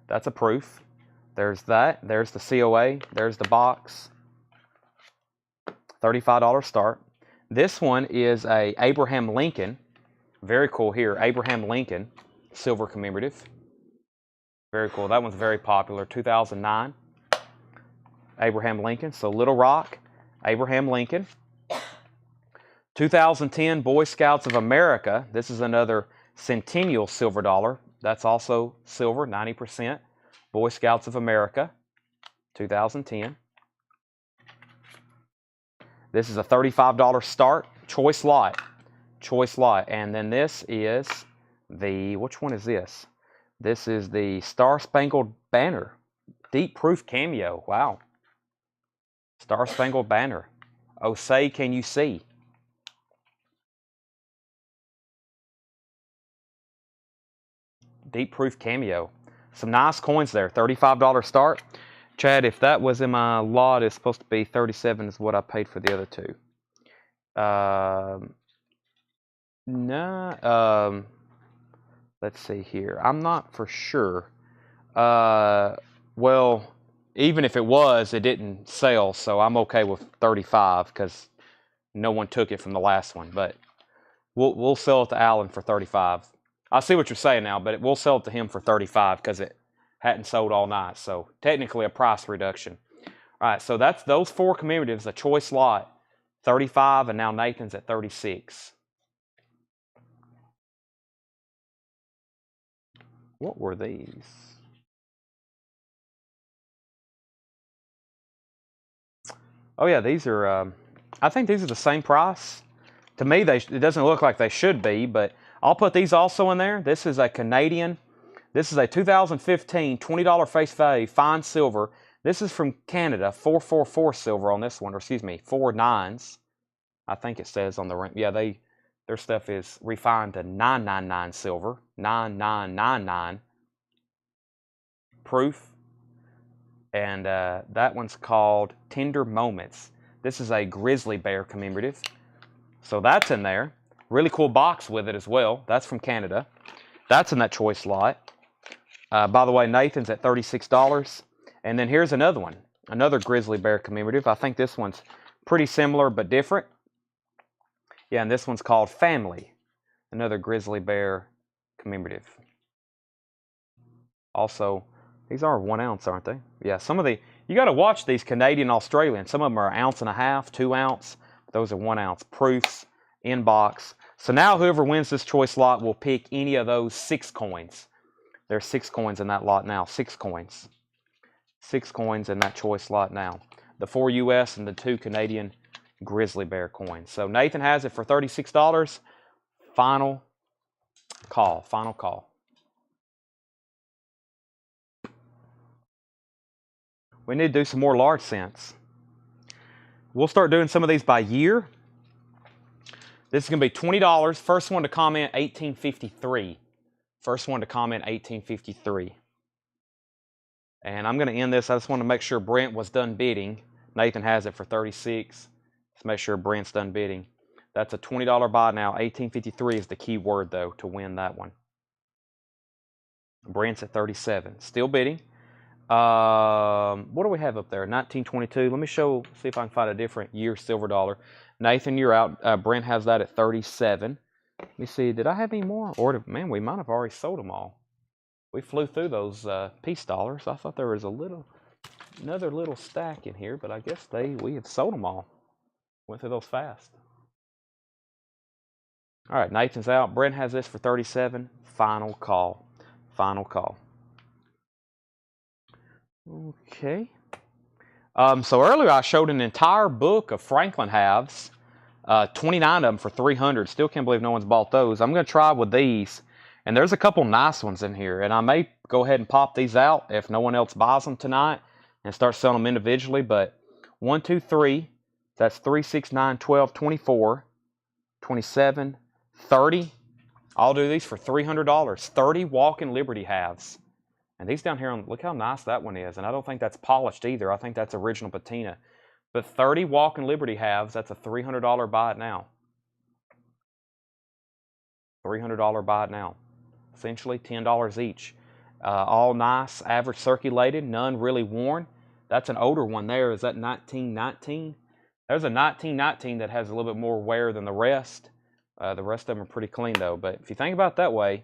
A: That's a proof. There's that. There's the COA. There's the box. $35 start. This one is a Abraham Lincoln. Very cool here. Abraham Lincoln silver commemorative. Very cool. That one's very popular. 2009. Abraham Lincoln. So Little Rock, Abraham Lincoln. 2010 Boy Scouts of America. This is another Centennial silver dollar. That's also silver, 90%. Boy Scouts of America, 2010. This is a $35 start, choice lot. Choice lot. And then this is the, which one is this? This is the Star Spangled Banner. Deep proof cameo. Wow. Star Spangled Banner. Oh, say can you see? Deep proof cameo. Some nice coins there. $35 start. Chad, if that was in my lot, it's supposed to be 37 is what I paid for the other two. No. Let's see here. I'm not for sure. Well, even if it was, it didn't sell, so I'm okay with 35 because no one took it from the last one. But we'll sell it to Alan for 35. I see what you're saying now, but we'll sell it to him for 35 because it hadn't sold all night. So technically a price reduction. All right, so that's those 4 commemoratives, a choice lot, 35, and now Nathan's at 36. What were these? Oh yeah, these are, I think these are the same price. To me, it doesn't look like they should be, but I'll put these also in there. This is a Canadian. This is a 2015 $20 face value fine silver. This is from Canada, 444 silver on this one, or excuse me, 4 nines. I think it says on the ring. Yeah, their stuff is refined to 999 silver, 9999 proof. And that one's called Tender Moments. This is a grizzly bear commemorative. So that's in there. Really cool box with it as well. That's from Canada. That's in that choice lot. By the way, Nathan's at $36. And then here's another one. Another grizzly bear commemorative. I think this one's pretty similar but different. Yeah, and this one's called Family. Another grizzly bear commemorative. Also, these are 1 ounce, aren't they? Yeah, some of you got to watch these Canadian, Australian. Some of them are 1.5 ounces, 2 ounce. Those are 1 ounce proofs in box. So now whoever wins this choice lot will pick any of those 6 coins. There's 6 coins in that lot now. 6 coins. 6 coins in that choice lot now. The 4 US and the 2 Canadian grizzly bear coins. So Nathan has it for $36. Final call. Final call. We need to do some more large cents. We'll start doing some of these by year. This is going to be $20. First one to comment, 1853. First one to comment, 1853. And I'm going to end this. I just want to make sure Brent was done bidding. Nathan has it for 36. Let's make sure Brent's done bidding. That's a $20 buy now. 1853 is the key word, though, to win that one. Brent's at 37. Still bidding. What do we have up there? 1922. Let me see if I can find a different year silver dollar. Nathan, you're out. Brent has that at 37. Let me see. Did I have any more? Or man, we might have already sold them all. We flew through those peace dollars. I thought there was another little stack in here, but I guess we have sold them all. Went through those fast. All right, Nathan's out. Brent has this for 37. Final call. Final call. Okay. So earlier I showed an entire book of Franklin halves, 29 of them for 300. Still can't believe no one's bought those. I'm going to try with these, and there's a couple nice ones in here, and I may go ahead and pop these out if no one else buys them tonight and start selling them individually. But 1, 2, 3, that's 3, 6, 9, 12, 24, 27, 30. I'll do these for $300. 30 Walking Liberty halves. And these down here, look how nice that one is. And I don't think that's polished either. I think that's original patina. But 30 Walking Liberty halves, that's a $300 buy it now. $300 buy it now. Essentially $10 each. All nice, average circulated, none really worn. That's an older one there. Is that 1919? There's a 1919 that has a little bit more wear than the rest. The rest of them are pretty clean though. But if you think about it that way,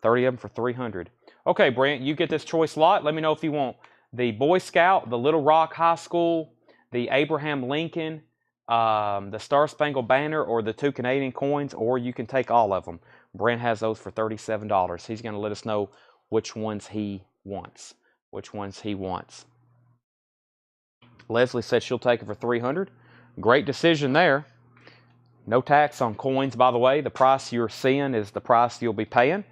A: 30 of them for 300. Okay, Brent, you get this choice lot. Let me know if you want the Boy Scout, the Little Rock High School, the Abraham Lincoln, the Star Spangled Banner, or the 2 Canadian coins, or you can take all of them. Brent has those for $37. He's going to let us know which ones he wants. Which ones he wants. Leslie said she'll take it for $300. Great decision there. No tax on coins, by the way. The price you're seeing is the price you'll be paying.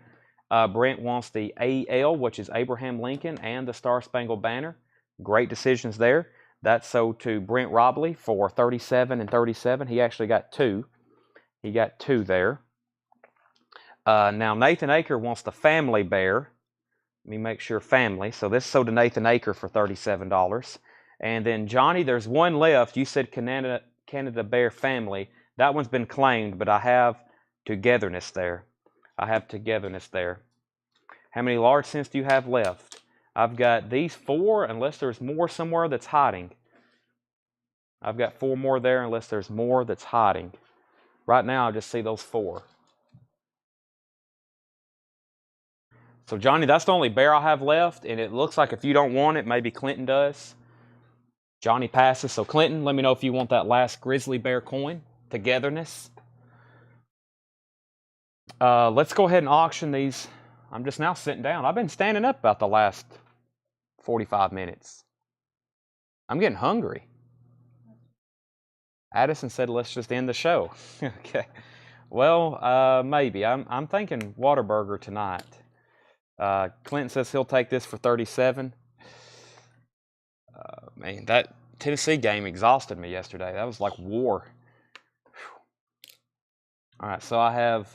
A: Brent wants the AL, which is Abraham Lincoln, and the Star Spangled Banner. Great decisions there. That's sold to Brent Robley for $37 and $37. He actually got 2. He got 2 there. Now Nathan Aker wants the Family Bear. Let me make sure family. So this sold to Nathan Aker for $37. And then Johnny, there's one left. You said Canada Bear Family. That one's been claimed, but I have Togetherness there. I have Togetherness there. How many large cents do you have left? I've got these 4, unless there's more somewhere that's hiding. I've got 4 more there, unless there's more that's hiding. Right now, I just see those 4. So, Johnny, that's the only bear I have left, and it looks like if you don't want it, maybe Clinton does. Johnny passes. So, Clinton, let me know if you want that last grizzly bear coin. Togetherness. Let's go ahead and auction these. I'm just now sitting down. I've been standing up about the last 45 minutes. I'm getting hungry. Addison said, let's just end the show. Okay. Well, maybe. I'm thinking Whataburger tonight. Clinton says he'll take this for 37. Man, that Tennessee game exhausted me yesterday. That was like war. All right, so I have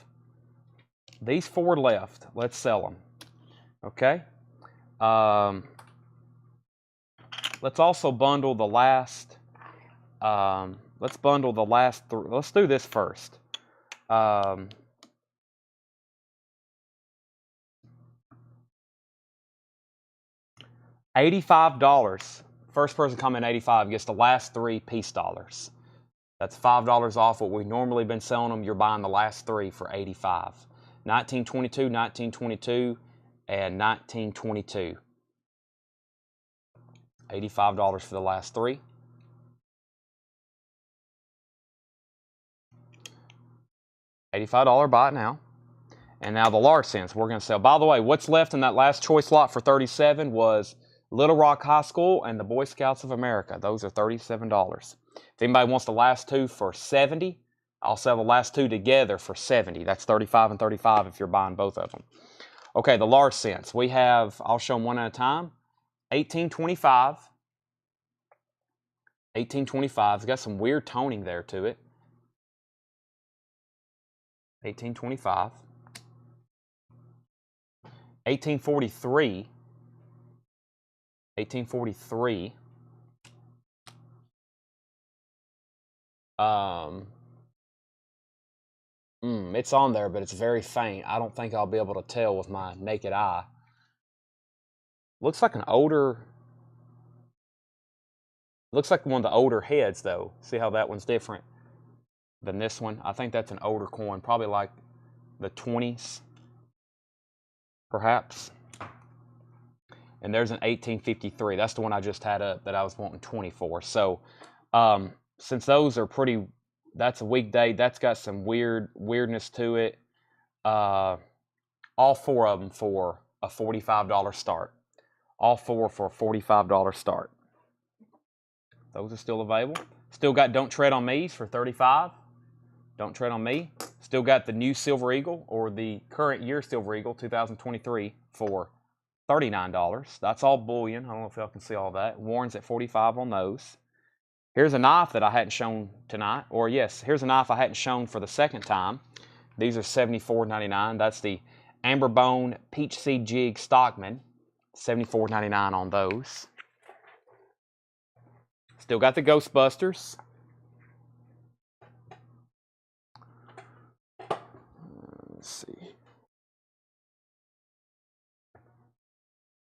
A: these 4 left. Let's sell them. Okay. Let's also bundle the last. Let's bundle the last 3. Let's do this first. $85. First person comment 85 gets the last 3 peace dollars. That's $5 off what we've normally been selling them. You're buying the last 3 for 85. 1922, 1922, and 1922. $85 for the last 3. $85 buy it now. And now the large cents we're going to sell. By the way, what's left in that last choice lot for 37 was Little Rock High School and the Boy Scouts of America. Those are $37. If anybody wants the last 2 for 70, I'll sell the last 2 together for 70. That's 35 and 35 if you're buying both of them. Okay, the large cents. We have, I'll show them one at a time. 1825. 1825. It's got some weird toning there to it. 1825. 1843. 1843. It's on there, but it's very faint. I don't think I'll be able to tell with my naked eye. Looks like an older. Looks like one of the older heads, though. See how that one's different than this one? I think that's an older coin, probably like the 20s, perhaps. And there's an 1853. That's the one I just had up that I was wanting 24. So, since those are pretty, that's a weekday. That's got some weirdness to it. All 4 of them for a $45 start. All 4 for a $45 start. Those are still available. Still got Don't Tread on Me's for $35. Don't Tread on Me. Still got the new Silver Eagle, or the current year Silver Eagle 2023 for $39. That's all bullion. I don't know if y'all can see all that. Warren's at $45 on those. Here's a knife that I hadn't shown tonight. Or yes, here's a knife I hadn't shown for the second time. These are $74.99. That's the Amberbone Peach Seed Jig Stockman. $74.99 on those. Still got the Ghostbusters. Let's see.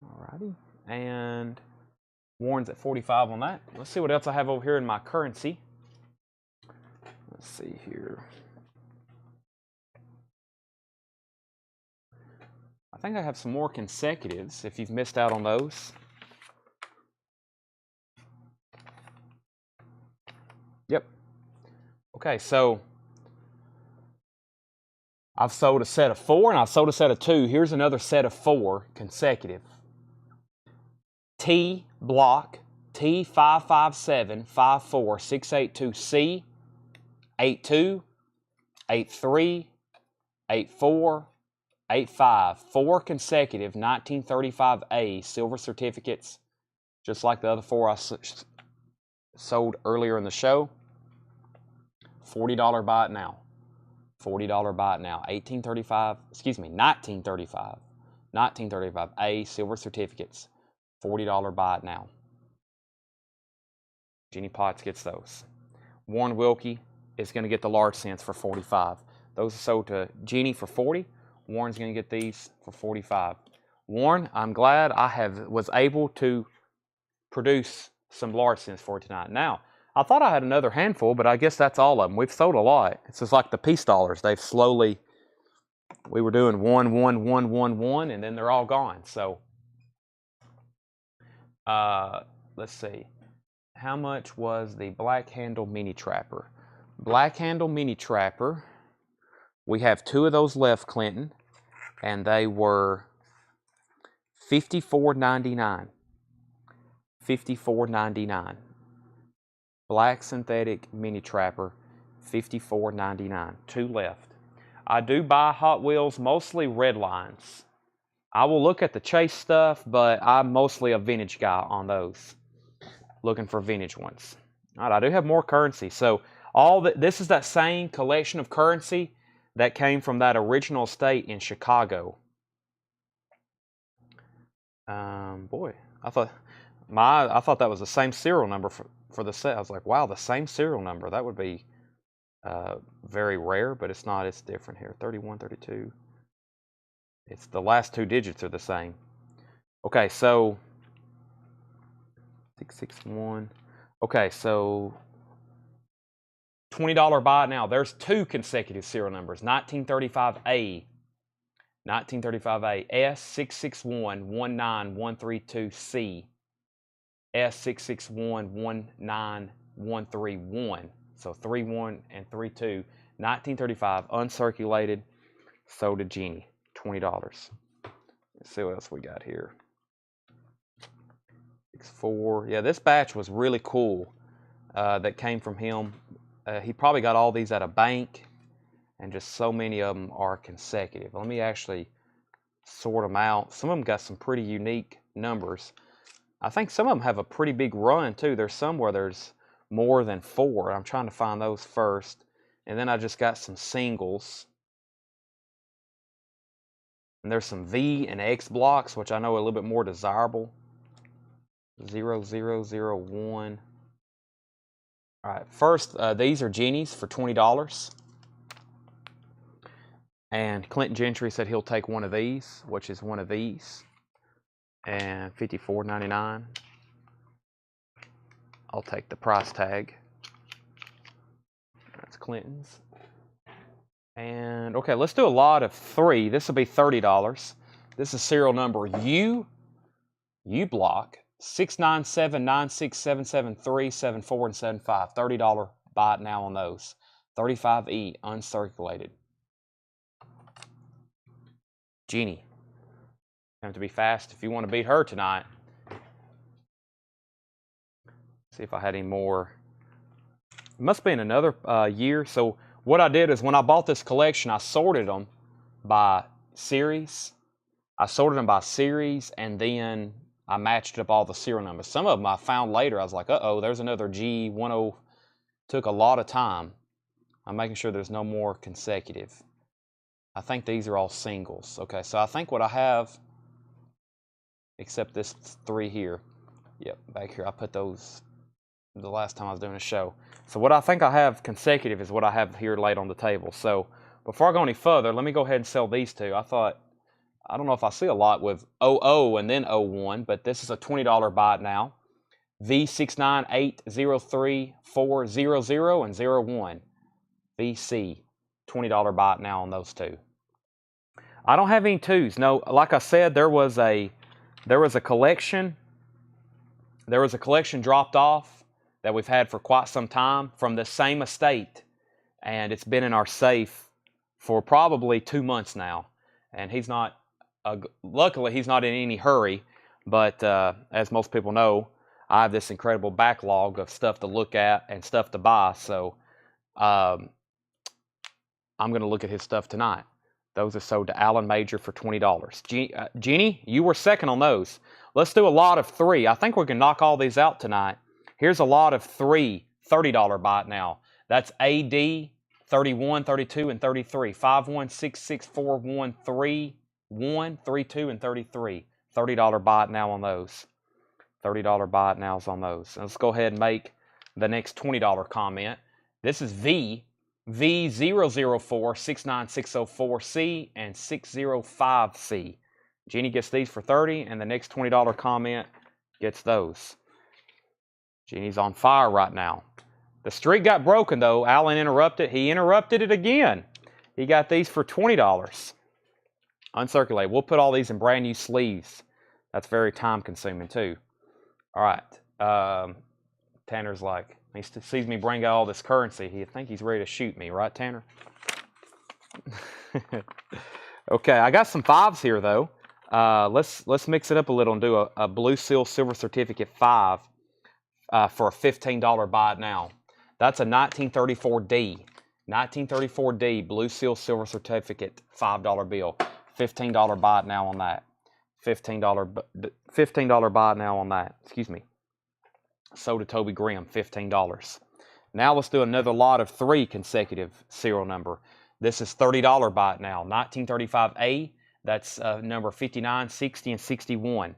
A: Alrighty. And Warren's at 45 on that. Let's see what else I have over here in my currency. Let's see here. I think I have some more consecutives if you've missed out on those. Yep. Okay, so I've sold a set of 4 and I've sold a set of 2. Here's another set of 4 consecutive. T block T55754682C 82 83 84 85. 4 consecutive 1935A silver certificates, just like the other 4 I sold earlier in the show. $40 buy it now. $40 buy it now. 1935. 1935A silver certificates. $40 buy it now. Jenny Potts gets those. Warren Wilkie is going to get the large cents for $45. Those are sold to Jenny for $40. Warren's going to get these for $45. Warren, I'm glad I was able to produce some large cents for tonight. Now, I thought I had another handful, but I guess that's all of them. We've sold a lot. It's just like the peace dollars. They've slowly, we were doing 1, 1, 1, 1, 1, and then they're all gone. So, let's see. How much was the Black Handle Mini Trapper? Black Handle Mini Trapper, we have 2 of those left, Clinton, and they were $54.99. $54.99. Black Synthetic Mini Trapper, $54.99. 2 left. I do buy Hot Wheels, mostly red lines. I will look at the chase stuff, but I'm mostly a vintage guy on those. Looking for vintage ones. All right, I do have more currency. So this is that same collection of currency that came from that original estate in Chicago. Boy, I thought that was the same serial number for the set. I was like, wow, the same serial number. That would be very rare, but it's not. It's different here. 31, 32. It's the last 2 digits are the same. Okay, so 661. Okay, so $20 buy it now. There's 2 consecutive serial numbers. 1935A. 1935A. S66119132C. S66119131. So 31 and 32. 1935. Uncirculated. Sold to Jeannie. $20. Let's see what else we got here. 64. Yeah, this batch was really cool that came from him. He probably got all these at a bank, and just so many of them are consecutive. Let me actually sort them out. Some of them got some pretty unique numbers. I think some of them have a pretty big run too. There's some where there's more than 4. I'm trying to find those first. And then I just got some singles. And there's some V and X blocks, which I know are a little bit more desirable. 0001. All right, first, these are Jenny's for $20. And Clinton Gentry said he'll take one of these, which is one of these. And $54.99. I'll take the price tag. That's Clinton's. And okay, let's do a lot of 3. This will be $30. This is serial number U block 697967737 and 75. $30 buy it now on those. 35E uncirculated. Jeannie, you have to be fast if you want to beat her tonight. See if I had any more. It must be in another year. So what I did is when I bought this collection, I sorted them by series. And then I matched up all the serial numbers. Some of them I found later. I was like, uh-oh, there's another G10. Took a lot of time. I'm making sure there's no more consecutive. I think these are all singles. Okay, so I think what I have, except this 3 here. Yep, back here. I put those the last time I was doing a show. So what I think I have consecutive is what I have here laid on the table. So before I go any further, let me go ahead and sell these 2. I don't know if I see a lot with 00 and then 01, but this is a $20 buy it now. V6980340 and 01. VC, $20 buy it now on those 2. I don't have any 2s. No, like I said, there was a collection. There was a collection dropped off that we've had for quite some time from the same estate, and it's been in our safe for probably 2 months now. And he's not, luckily, he's not in any hurry. But as most people know, I have this incredible backlog of stuff to look at and stuff to buy. So I'm going to look at his stuff tonight. Those are sold to Alan Major for $20. Jeannie, you were second on those. Let's do a lot of 3. I think we can knock all these out tonight. Here's a lot of 3, $30 buy it now. That's AD 31, 32, and 33. 51664113 1, 3, 2, and 33. $30 buy it now on those. $30 buy it nows on those. And let's go ahead and make the next $20 comment. This is V004-69604C and 605C. Jeannie gets these for 30, and the next $20 comment gets those. Jeannie's on fire right now. The streak got broken, though. Alan interrupted. He interrupted it again. He got these for $20. Uncirculated. We'll put all these in brand new sleeves. That's very time consuming, too. All right. Tanner's like, he sees me bring out all this currency. He thinks he's ready to shoot me, right, Tanner? Okay, I got some 5s here, though. Let's mix it up a little and do a Blue Seal Silver Certificate 5 for a $15 buy it now. That's a 1934D. 1934D Blue Seal Silver Certificate $5 bill. $15 buy it now on that. $15 buy it now on that. Excuse me. So to Toby Grimm, $15. Now let's do another lot of 3 consecutive serial number. This is $30 buy it now. 1935A. That's number 59, 60, and 61.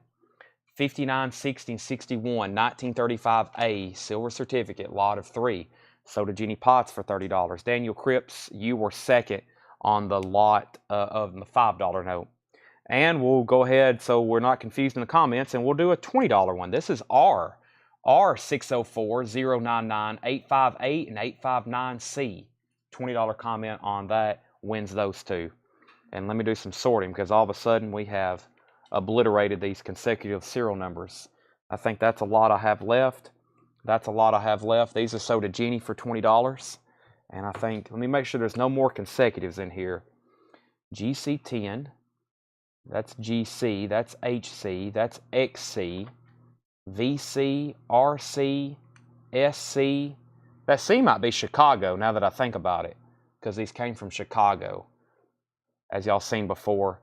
A: 59, 60, and 61. 1935A Silver Certificate, lot of 3. So to Jenny Potts for $30. Daniel Cripps, you were second on the lot of the $5 note. And we'll go ahead, so we're not confused in the comments, and we'll do a $20 one. This is R604-099-858 and 859C. $20 comment on that wins those 2. And let me do some sorting, because all of a sudden we have obliterated these consecutive serial numbers. I think that's a lot I have left. That's a lot I have left. These are sold to Jeannie for $20. And I think, let me make sure there's no more consecutives in here. GC10, that's GC, that's HC, that's XC, VC, RC, SC. That C might be Chicago now that I think about it, because these came from Chicago. As y'all seen before,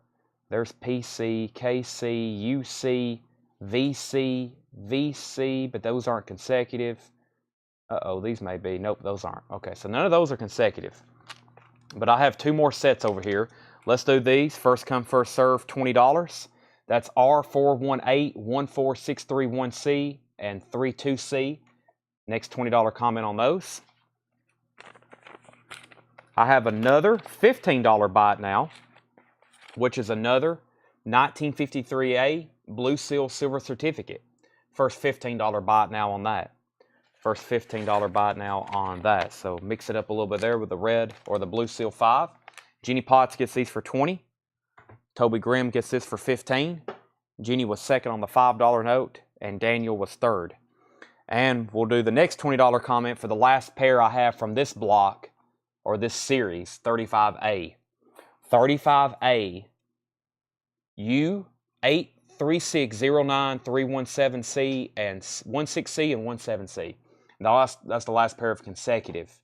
A: there's PC, KC, UC, VC, VC, but those aren't consecutive. Uh-oh, these may be. Nope, those aren't. Okay, so none of those are consecutive. But I have 2 more sets over here. Let's do these. First come, first serve, $20. That's R418-14631C and 32C. Next $20 comment on those. I have another $15 buy it now, which is another 1953A Blue Seal Silver Certificate. First $15 buy it now on that. First $15 buy it now on that. So mix it up a little bit there with the red or the Blue Seal 5. Jeannie Potts gets these for 20. Toby Grimm gets this for 15. Jeannie was second on the $5 note, and Daniel was third. And we'll do the next $20 comment for the last pair I have from this block, or this series, 35A. 35A, U83609317C and 16C and 17C. Now that's the last pair of consecutive.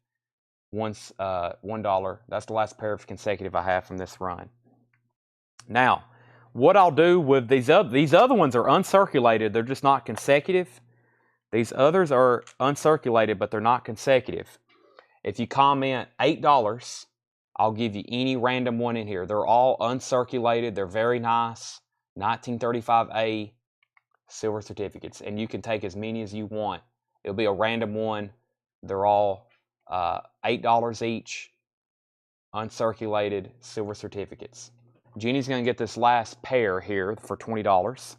A: $1. That's the last pair of consecutive I have from this run. Now, what I'll do with these other ones are uncirculated. They're just not consecutive. These others are uncirculated, but they're not consecutive. If you comment $8, I'll give you any random one in here. They're all uncirculated. They're very nice. 1935A silver certificates. And you can take as many as you want. It'll be a random one. They're all $8 each. Uncirculated silver certificates. Jeannie's going to get this last pair here for $20.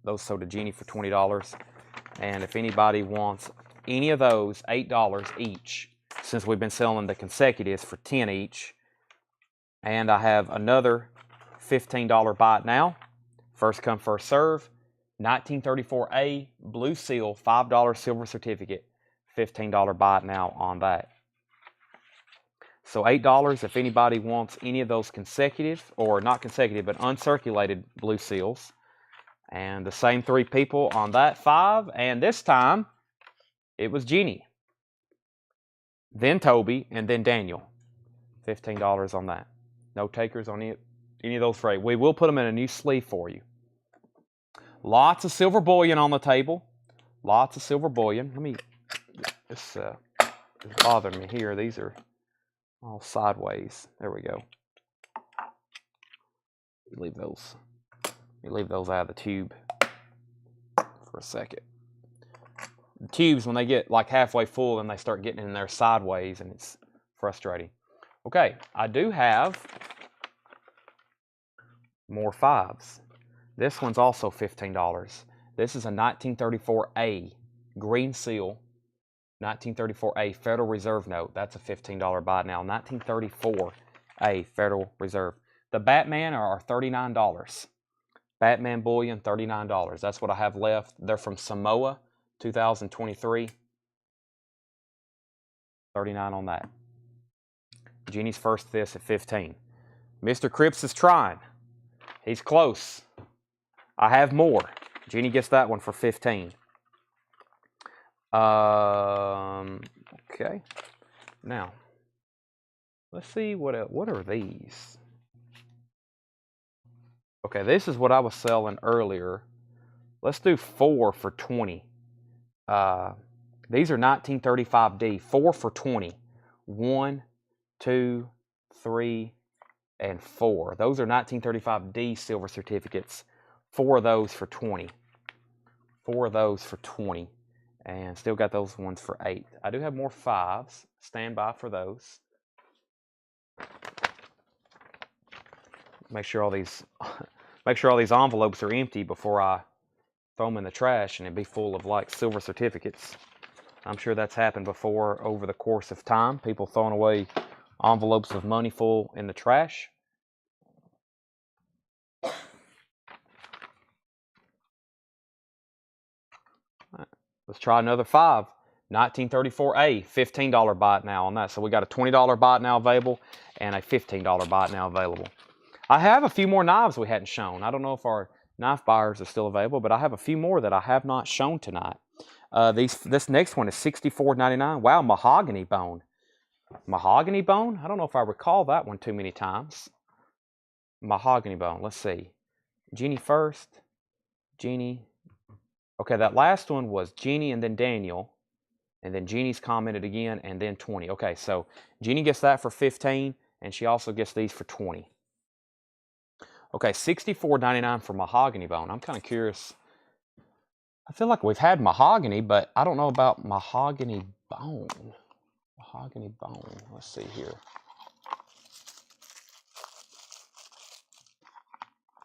A: Those sold to Jeannie for $20. And if anybody wants any of those, $8 each, since we've been selling the consecutives for 10 each. And I have another $15 buy it now. First come, first serve. 1934A Blue Seal $5 silver certificate. $15 buy it now on that. So $8 if anybody wants any of those consecutive, or not consecutive, but uncirculated Blue Seals. And the same 3 people on that 5. And this time, it was Jeannie. Then Toby, and then Daniel. $15 on that. No takers on any of those free. We will put them in a new sleeve for you. Lots of silver bullion on the table. Lots of silver bullion. Let me, this is bothering me here. These are all sideways. There we go. Leave those out of the tube for a second. The tubes, when they get like halfway full, then they start getting in there sideways, and it's frustrating. Okay, I do have more 5s. This one's also $15. This is a 1934A green seal, 1934A Federal Reserve note. That's a $15 buy now. 1934A Federal Reserve. The Batman are $39. Batman bullion, $39. That's what I have left. They're from Samoa, 2023. 39 on that. Genie's first fist at 15. Mr. Cripps is trying. He's close. I have more. Genie gets that one for 15. Okay. Now, let's see what are these. Okay, this is what I was selling earlier. Let's do 4 for 20. These are 1935D. 4 for 20. 1, 2, 3, and 4. Those are 1935D silver certificates. 4 of those for 20. 4 of those for 20. And still got those ones for 8. I do have more 5s. Stand by for those. Make sure all these envelopes are empty before I throw them in the trash and it'd be full of like silver certificates. I'm sure that's happened before over the course of time. People throwing away envelopes of money full in the trash. Right, let's try another 5. 1934A, $15 buy it now on that. So we got a $20 buy it now available and a $15 buy it now available. I have a few more knives we hadn't shown. I don't know if our knife buyers are still available, but I have a few more that I have not shown tonight. This next one is $64.99. Wow, mahogany bone. Mahogany bone? I don't know if I recall that one too many times. Mahogany bone. Let's see. Genie first. Genie. Okay, that last one was Genie and then Daniel. And then Genie's commented again and then 20. Okay, so Genie gets that for 15 and she also gets these for 20. Okay, $64.99 for mahogany bone. I'm kind of curious. I feel like we've had mahogany, but I don't know about mahogany bone. Mahogany bone. Let's see here.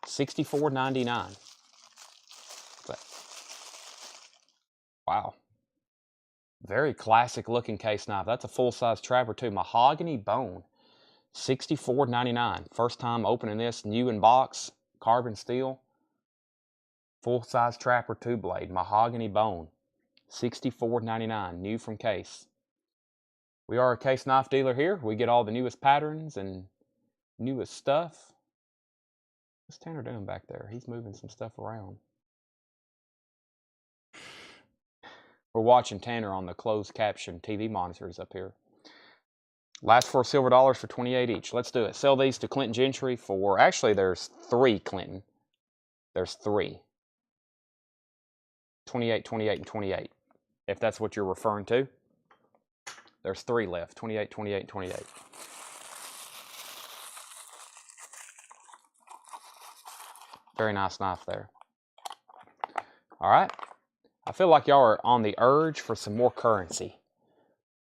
A: $64.99. Wow. Very classic looking case knife. That's a full-size trapper too. Mahogany bone. $64.99. First time opening this, new in box, carbon steel. Full-size trapper 2-blade, mahogany bone. $64.99, new from case. We are a case knife dealer here. We get all the newest patterns and newest stuff. What's Tanner doing back there? He's moving some stuff around. We're watching Tanner on the closed caption TV monitors up here. Last 4 silver dollars for 28 each. Let's do it. Sell these to Clinton Gentry for, actually there's 3, Clinton. There's 3. 28, 28, and 28. If that's what you're referring to. There's 3 left. 28, 28, and 28. Very nice knife there. All right. I feel like y'all are on the urge for some more currency.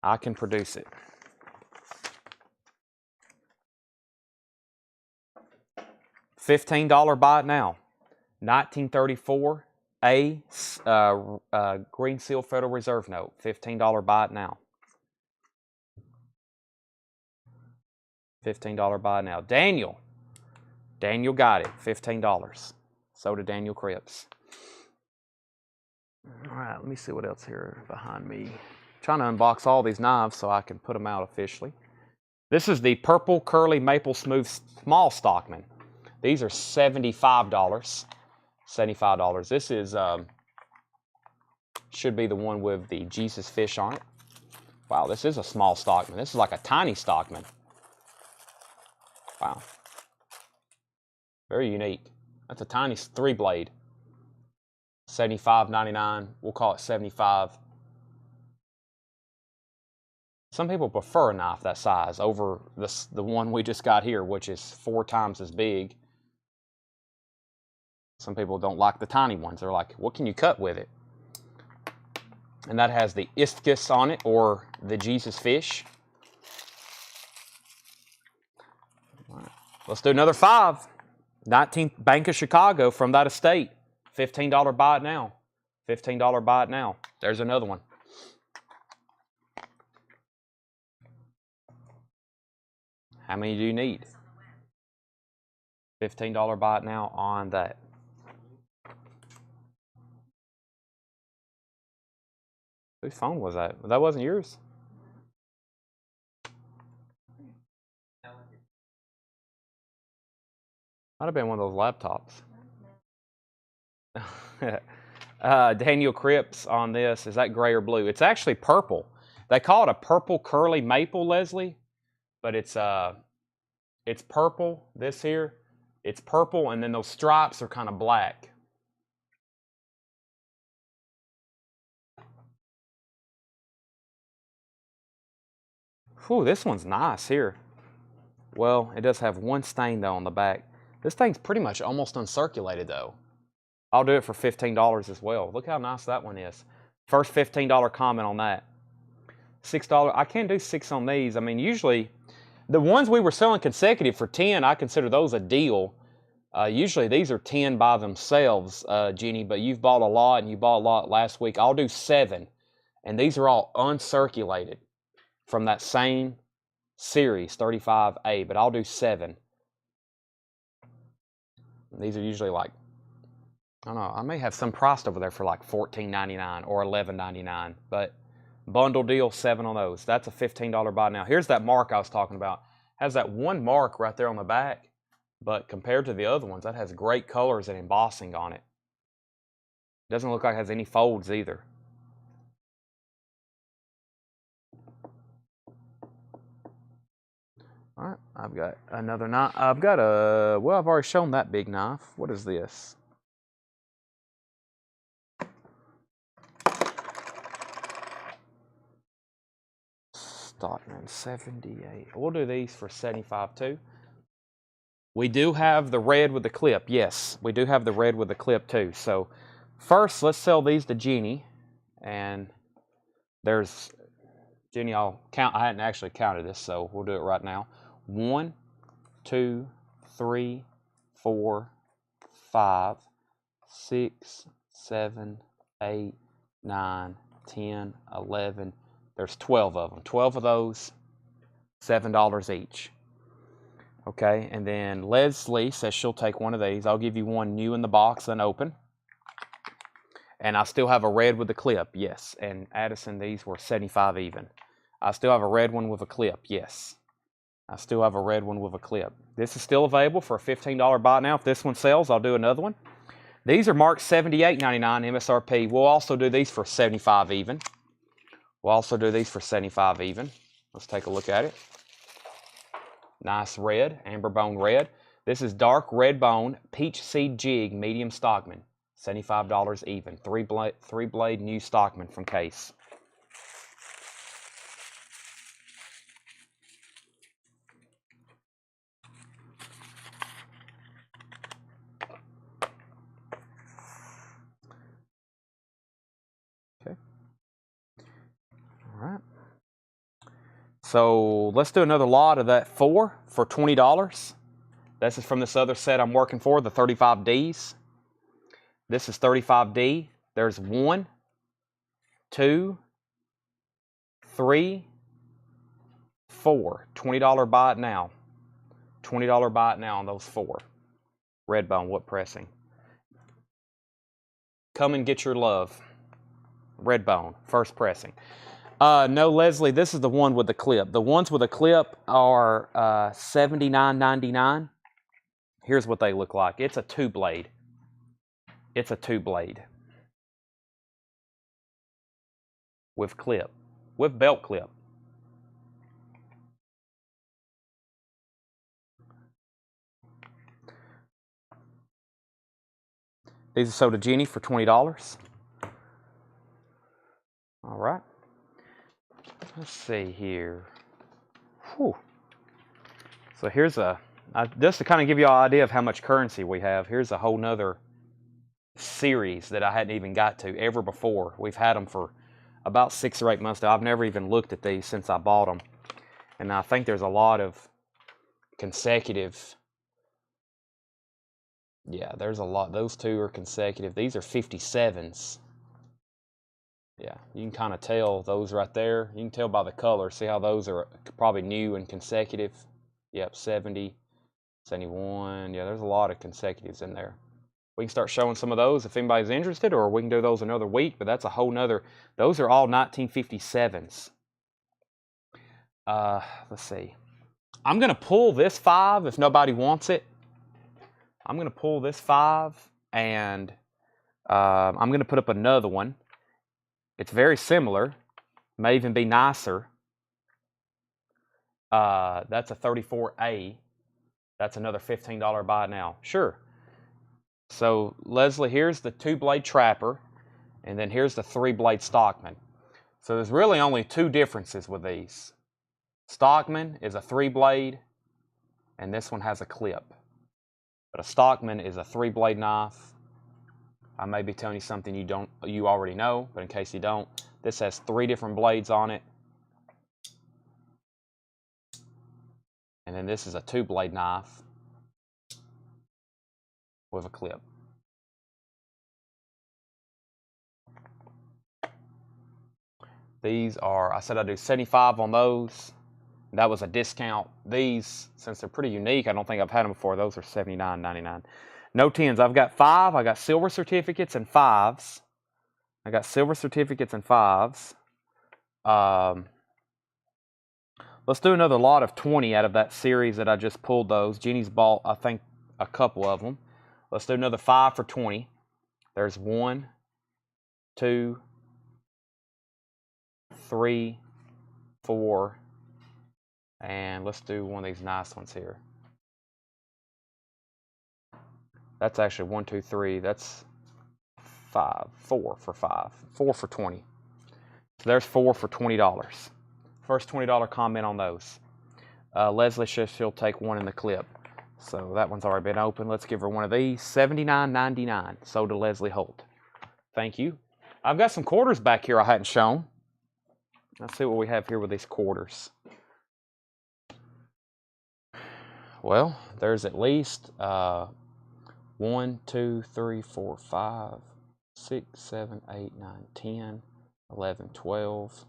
A: I can produce it. $15 buy it now. 1934 A green seal Federal Reserve note. $15 buy it now. $15 buy it now. Daniel got it. $15. So did Daniel Cripps. All right, let me see what else here behind me. I'm trying to unbox all these knives so I can put them out officially. This is the purple curly maple smooth small stockman. These are $75. $75. This is should be the one with the Jesus fish on it. Wow, this is a small stockman. This is like a tiny stockman. Wow. Very unique. That's a tiny 3-blade. $75.99. We'll call it $75. Some people prefer a knife that size over the one we just got here, which is 4 times as big. Some people don't like the tiny ones. They're like, what can you cut with it? And that has the isthmus on it, or the Jesus fish. All right. Let's do another 5. 19th Bank of Chicago from that estate. $15 buy it now. $15 buy it now. There's another one. How many do you need? $15 buy it now on that. Whose phone was that? That wasn't yours? Might have been one of those laptops. Daniel Cripps on this. Is that gray or blue? It's actually purple. They call it a purple curly maple, Leslie, but it's purple. This here, it's purple, and then those stripes are kind of black. Whew, this one's nice here. Well, it does have one stain though on the back. This thing's pretty much almost uncirculated though. I'll do it for $15 as well. Look how nice that one is. First $15 comment on that. $6. I can do 6 on these. I mean, usually the ones we were selling consecutive for 10, I consider those a deal. Usually these are 10 by themselves, Jenny, but you've bought a lot and you bought a lot last week. I'll do 7. And these are all uncirculated from that same series, 35A, but I'll do 7. These are usually like, I don't know, I may have some priced over there for like $14.99 or $11.99, but bundle deal, 7 on those. That's a $15 buy now. Here's that mark I was talking about. Has that one mark right there on the back, but compared to the other ones, that has great colors and embossing on it. Doesn't look like it has any folds either. All right, I've got another knife. I've got a, well, I've already shown that big knife. What is this? Stockman 78. We'll do these for 75 too. We do have the red with the clip. Yes, we do have the red with the clip too. So first, let's sell these to Jeannie. And there's, Jenny, I'll count. I hadn't actually counted this, so we'll do it right now. 1, 2, 3, 4, 5, 6, 7, 8, 9, 10, 11. There's 12 of them. 12 of those, $7 each. Okay, and then Leslie says she'll take one of these. I'll give you one new in the box, unopened. And I still have a red with the clip, yes. And Addison, these were 75 even. I still have a red one with a clip, yes. I still have a red one with a clip. This is still available for a $15 buy now. If this one sells, I'll do another one. These are marked $78.99 MSRP. We'll also do these for 75 even. We'll also do these for 75 even. Let's take a look at it. Nice red, amber bone red. This is dark red bone, peach seed jig, medium stockman. $75 even. Three blade new stockman from Case. Okay. All right. So let's do another lot of that 4 for $20. This is from this other set I'm working for, the 35Ds. This is 35D. There's 1, 2, 3, 4. $20 buy it now. $20 buy it now on those 4. Red bone wood pressing. Come and get your love. Red bone, first pressing. No, Leslie, this is the one with the clip. The ones with a clip are $79.99. Here's what they look like. It's a 2-blade. It's a 2-blade. With clip. With belt clip. These are sold to Jeannie for $20. All right. Let's see here. Whew. So here's a, just to kind of give you an idea of how much currency we have, here's a whole nother series that I hadn't even got to ever before. We've had them for about 6 or 8 months now. I've never even looked at these since I bought them. And I think there's a lot of consecutive. Yeah, there's a lot. Those two are consecutive. These are 57s. Yeah, you can kind of tell those right there. You can tell by the color. See how those are probably new and consecutive? Yep, 70, 71. Yeah, there's a lot of consecutives in there. We can start showing some of those if anybody's interested, or we can do those another week, but that's a whole nother. Those are all 1957s. Let's see. I'm going to pull this 5 if nobody wants it. I'm going to pull this 5, and I'm going to put up another one. It's very similar. May even be nicer. That's a 34A. That's another $15 buy now. Sure. So, Leslie, here's the 2-blade Trapper, and then here's the 3-blade Stockman. So there's really only 2 differences with these. Stockman is a 3-blade, and this one has a clip. But a Stockman is a 3-blade knife. I may be telling you something you already know, but in case you don't, this has 3 different blades on it. And then this is a 2-blade knife with a clip. These are, I said I'd do 75 on those. That was a discount. These, since they're pretty unique, I don't think I've had them before. Those are $79.99. No 10s. I've got 5. I got silver certificates and 5s. I got silver certificates and 5s. Let's do another lot of 20 out of that series that I just pulled those. Jenny's bought, I think, a couple of them. Let's do another 5 for 20. There's 1, 2, 3, 4, and let's do one of these nice ones here. That's actually 1, 2, 3. That's 4 for 5. 4 for 20. So there's 4 for $20. First $20 comment on those. Leslie says she'll take one in the clip. So that one's already been open. Let's give her one of these. $79.99. Sold to Leslie Holt. Thank you. I've got some quarters back here I hadn't shown. Let's see what we have here with these quarters. Well, there's at least 1, 2, 3, 4, 5, 6, 7, 8, 9, 10, 11, 12,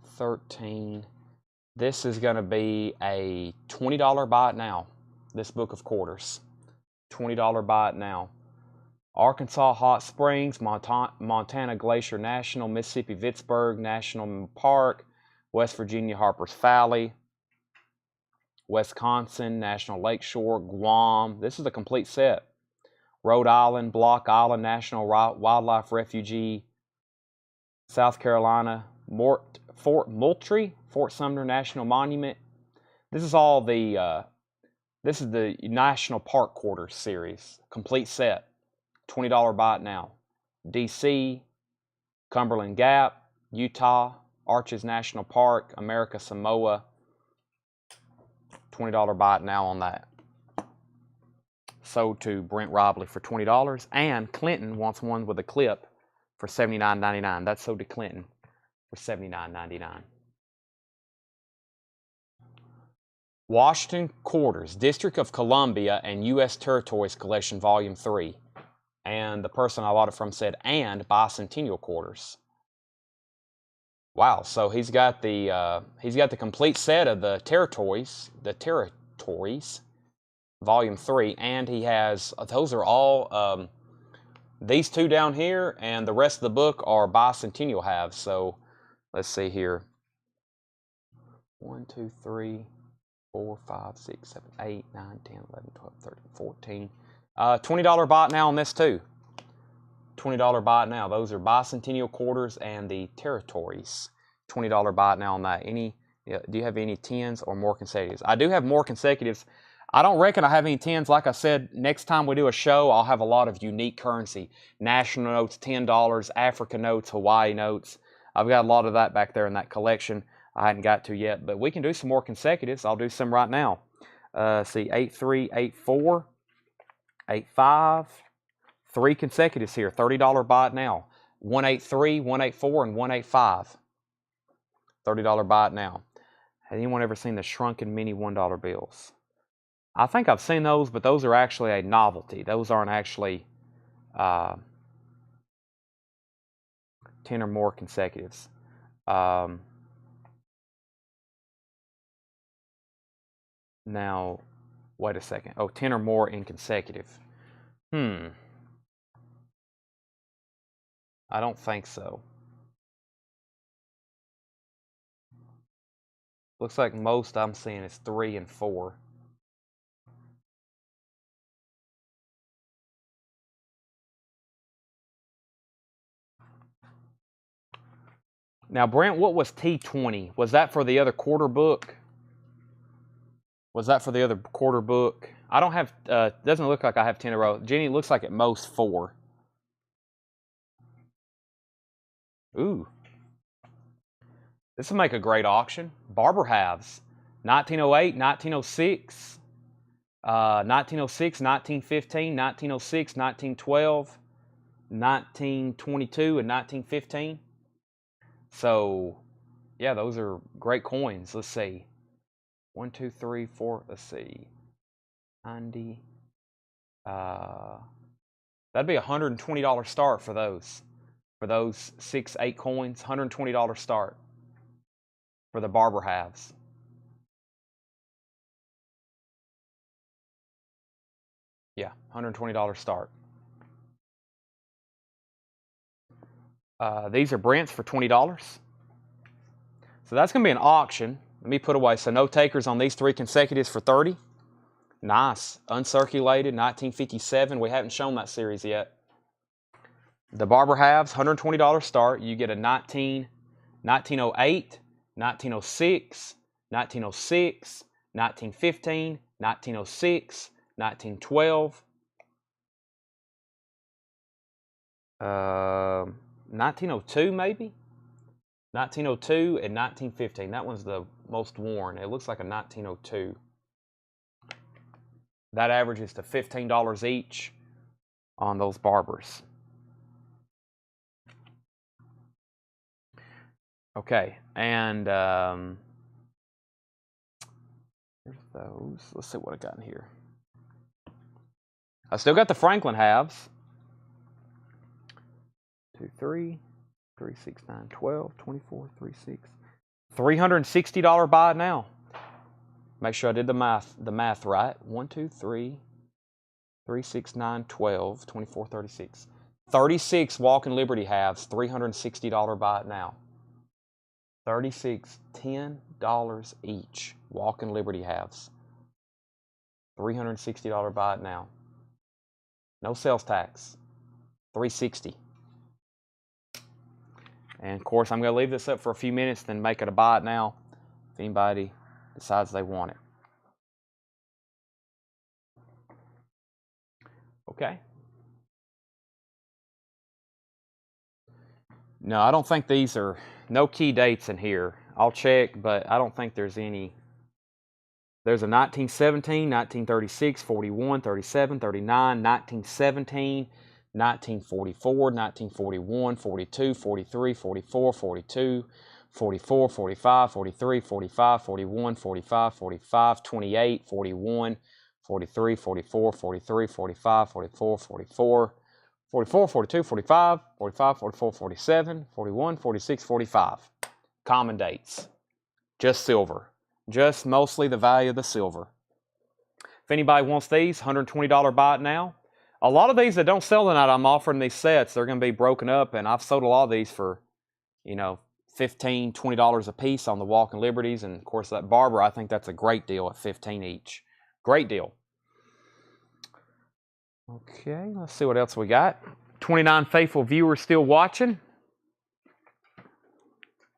A: 13. This is going to be a $20 buy it now. This book of quarters. $20 buy it now. Arkansas Hot Springs, Montana Glacier National, Mississippi Vicksburg National Park, West Virginia Harpers Valley, Wisconsin National Lakeshore, Guam. This is a complete set. Rhode Island, Block Island National Wildlife Refuge, South Carolina, Fort Moultrie, Fort Sumner National Monument. This is all the this is the National Park Quarters series, complete set. $20 buy it now. DC, Cumberland Gap, Utah, Arches National Park, America Samoa. $20 buy it now on that. Sold to Brent Robley for $20. And Clinton wants one with a clip for $79.99. That's sold to Clinton for $79.99. Washington Quarters, District of Columbia and U.S. Territories Collection, Volume 3. And the person I bought it from said, and bicentennial quarters. Wow, so he's got the complete set of the territories, Volume 3, and he has, those are all, these 2 down here, and the rest of the book are bicentennial halves. So let's see here. 1, 2, 3, 4, 5, 6, 7, 8, 9, 10, 11, 12, 13, 14. $20 buy it now on this too. $20 buy it now. Those are bicentennial quarters and the territories. $20 buy it now on that. Do you have any 10s or more consecutives? I do have more consecutives. I don't reckon I have any 10s. Like I said, next time we do a show, I'll have a lot of unique currency. National notes, $10, Africa notes, Hawaii notes. I've got a lot of that back there in that collection I hadn't got to yet. But we can do some more consecutives. I'll do some right now. See, 8-3, 8-4. 8-5, 3 consecutives here. $30 buy it now. 183, 184, and 185. $30 buy it now. Has anyone ever seen the shrunken mini $1 bills? I think I've seen those, but those are actually a novelty. Those aren't actually 10 or more consecutives. Now, wait a second. Oh, 10 or more in consecutive. I don't think so. Looks like most I'm seeing is 3 and 4. Now, Brent, what was T20? Was that for the other quarter book? Was that for the other quarter book? I don't have, doesn't look like I have 10 in a row. Jenny, it looks like at most 4. Ooh. This will make a great auction. Barber halves. 1908, 1906, 1906, 1915, 1906, 1912, 1922, and 1915. So, yeah, those are great coins. Let's see. 1, 2, 3, 4. Let's see. 90. That'd be a $120 start for those. For those 6, 8 coins, $120 start for the barber halves. Yeah, $120 start. These are Brents for $20. So that's going to be an auction. Let me put away. So no takers on these 3 consecutives for $30. Nice. Uncirculated, 1957. We haven't shown that series yet. The barber halves, $120 start. You get a 1908, 1906, 1906, 1915, 1906, 1912, 1902 maybe? 1902 and 1915. That one's the most worn. It looks like a 1902. That averages to $15 each on those barbers. Okay, and here's those. Let's see what I got in here. I still got the Franklin halves. 2, 3, 3, 6, 9, 12, 24, 36. $360 buy now. Make sure I did the math right. 1, 2, 3, 3, 6, 9, 12, 24, 36. 36 Walking Liberty halves, $360 buy it now. 36, $10 each. Walking Liberty halves. $360 buy it now. No sales tax. $360. And of course, I'm going to leave this up for a few minutes, then make it a buy it now if anybody decides they want it. Okay. No, I don't think these are, no key dates in here. I'll check, but I don't think there's any. There's a 1917, 1936, 41, 37, 39, 1917, 1944, 1941, 42, 43, 44, 42, 44, 45, 43, 45, 41, 45, 45, 28, 41, 43, 44, 43, 45, 44, 44, 44, 42, 45, 45, 44, 47, 41, 46, 45. Common dates. Just silver. Just mostly the value of the silver. If anybody wants these, $120 buy it now. A lot of these that don't sell tonight, I'm offering these sets. They're going to be broken up, and I've sold a lot of these for, you know, $15, $20 a piece on the Walking Liberties. And, of course, that barber, I think that's a great deal at $15 each. Great deal. Okay, let's see what else we got. 29 faithful viewers still watching.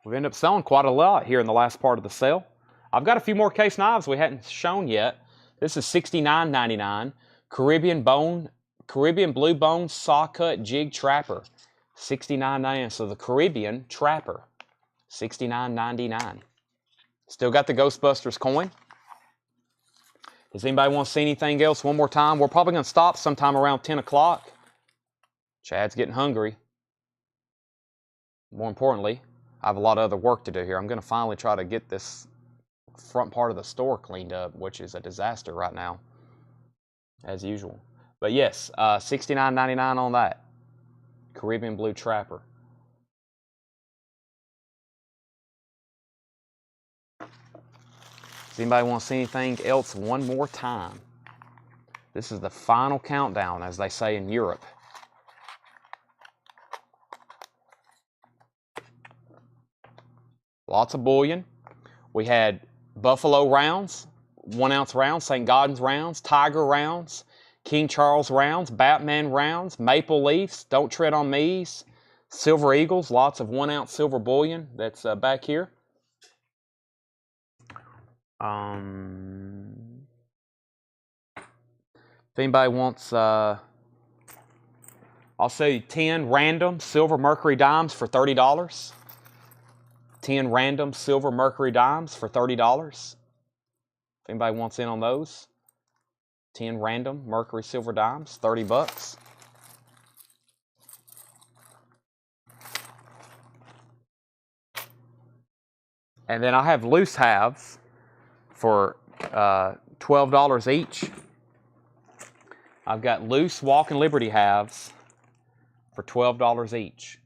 A: We've ended up selling quite a lot here in the last part of the sale. I've got a few more case knives we hadn't shown yet. This is $69.99. Caribbean Blue Bone Saw Cut Jig Trapper. $69.99. So the Caribbean Trapper. $69.99. Still got the Ghostbusters coin. Does anybody want to see anything else one more time? We're probably going to stop sometime around 10 o'clock. Chad's getting hungry. More importantly, I have a lot of other work to do here. I'm going to finally try to get this front part of the store cleaned up, which is a disaster right now, as usual. But yes, $69.99 on that. Caribbean Blue Trapper. Does anybody want to see anything else one more time? This is the final countdown, as they say in Europe. Lots of bullion. We had Buffalo rounds, 1 ounce rounds, St. Gaudens rounds, Tiger rounds, King Charles rounds, Batman rounds, Maple Leafs, Don't Tread on Me's, Silver Eagles, lots of 1 ounce silver bullion that's back here. If anybody wants, I'll say 10 random silver mercury dimes for $30. 10 random silver mercury dimes for $30. If anybody wants in on those, 10 random mercury silver dimes, $30. And then I have loose halves for $12 each. I've got loose Walking Liberty halves for $12 each.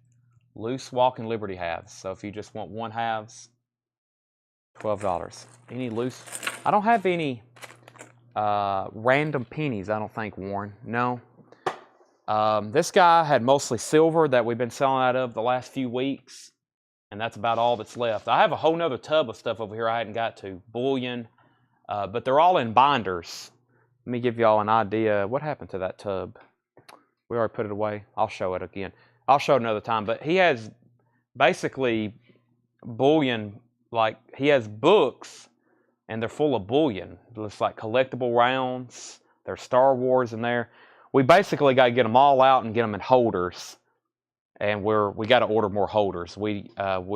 A: Loose Walking Liberty halves. So if you just want 1 halves, $12. Any loose? I don't have any random pennies, I don't think, Warren. No. This guy had mostly silver that we've been selling out of the last few weeks. And that's about all that's left. I have a whole nother tub of stuff over here I hadn't got to. Bullion. But they're all in binders. Let me give y'all an idea. What happened to that tub? We already put it away. I'll show it again. I'll show it another time. But he has basically bullion. Like, he has books, and they're full of bullion. It's like collectible rounds. There's Star Wars in there. We basically got to get them all out and get them in holders. And we got to order more holders.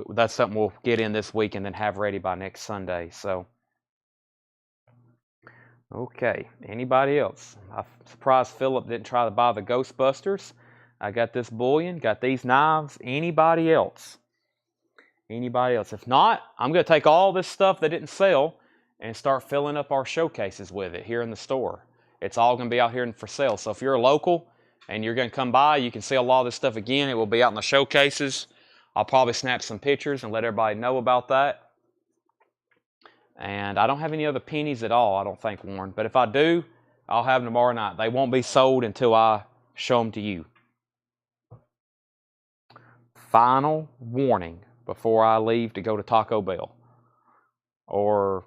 A: That's something we'll get in this week and then have ready by next Sunday. So, okay. Anybody else? I'm surprised Philip didn't try to buy the Ghostbusters. I got this bullion, got these knives. Anybody else? Anybody else? If not, I'm going to take all this stuff that didn't sell and start filling up our showcases with it here in the store. It's all going to be out here for sale. So if you're a local and you're going to come by, you can see a lot of this stuff again. It will be out in the showcases. I'll probably snap some pictures and let everybody know about that. And I don't have any other pennies at all, I don't think, Warren. But if I do, I'll have them tomorrow night. They won't be sold until I show them to you. Final warning before I leave to go to Taco Bell or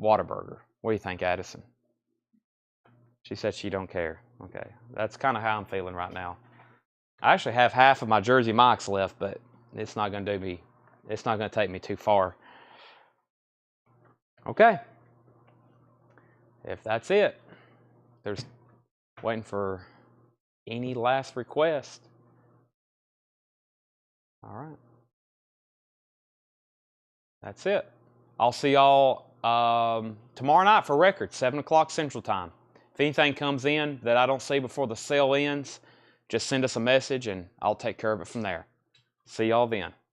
A: Whataburger. What do you think, Addison? She said she don't care. Okay, that's kind of how I'm feeling right now. I actually have half of my Jersey Mike's left, but it's not going to do me. It's not going to take me too far. Okay. If that's it, there's waiting for any last request. All right. That's it. I'll see y'all tomorrow night for records, 7 o'clock Central Time. If anything comes in that I don't see before the sale ends, just send us a message and I'll take care of it from there. See y'all then.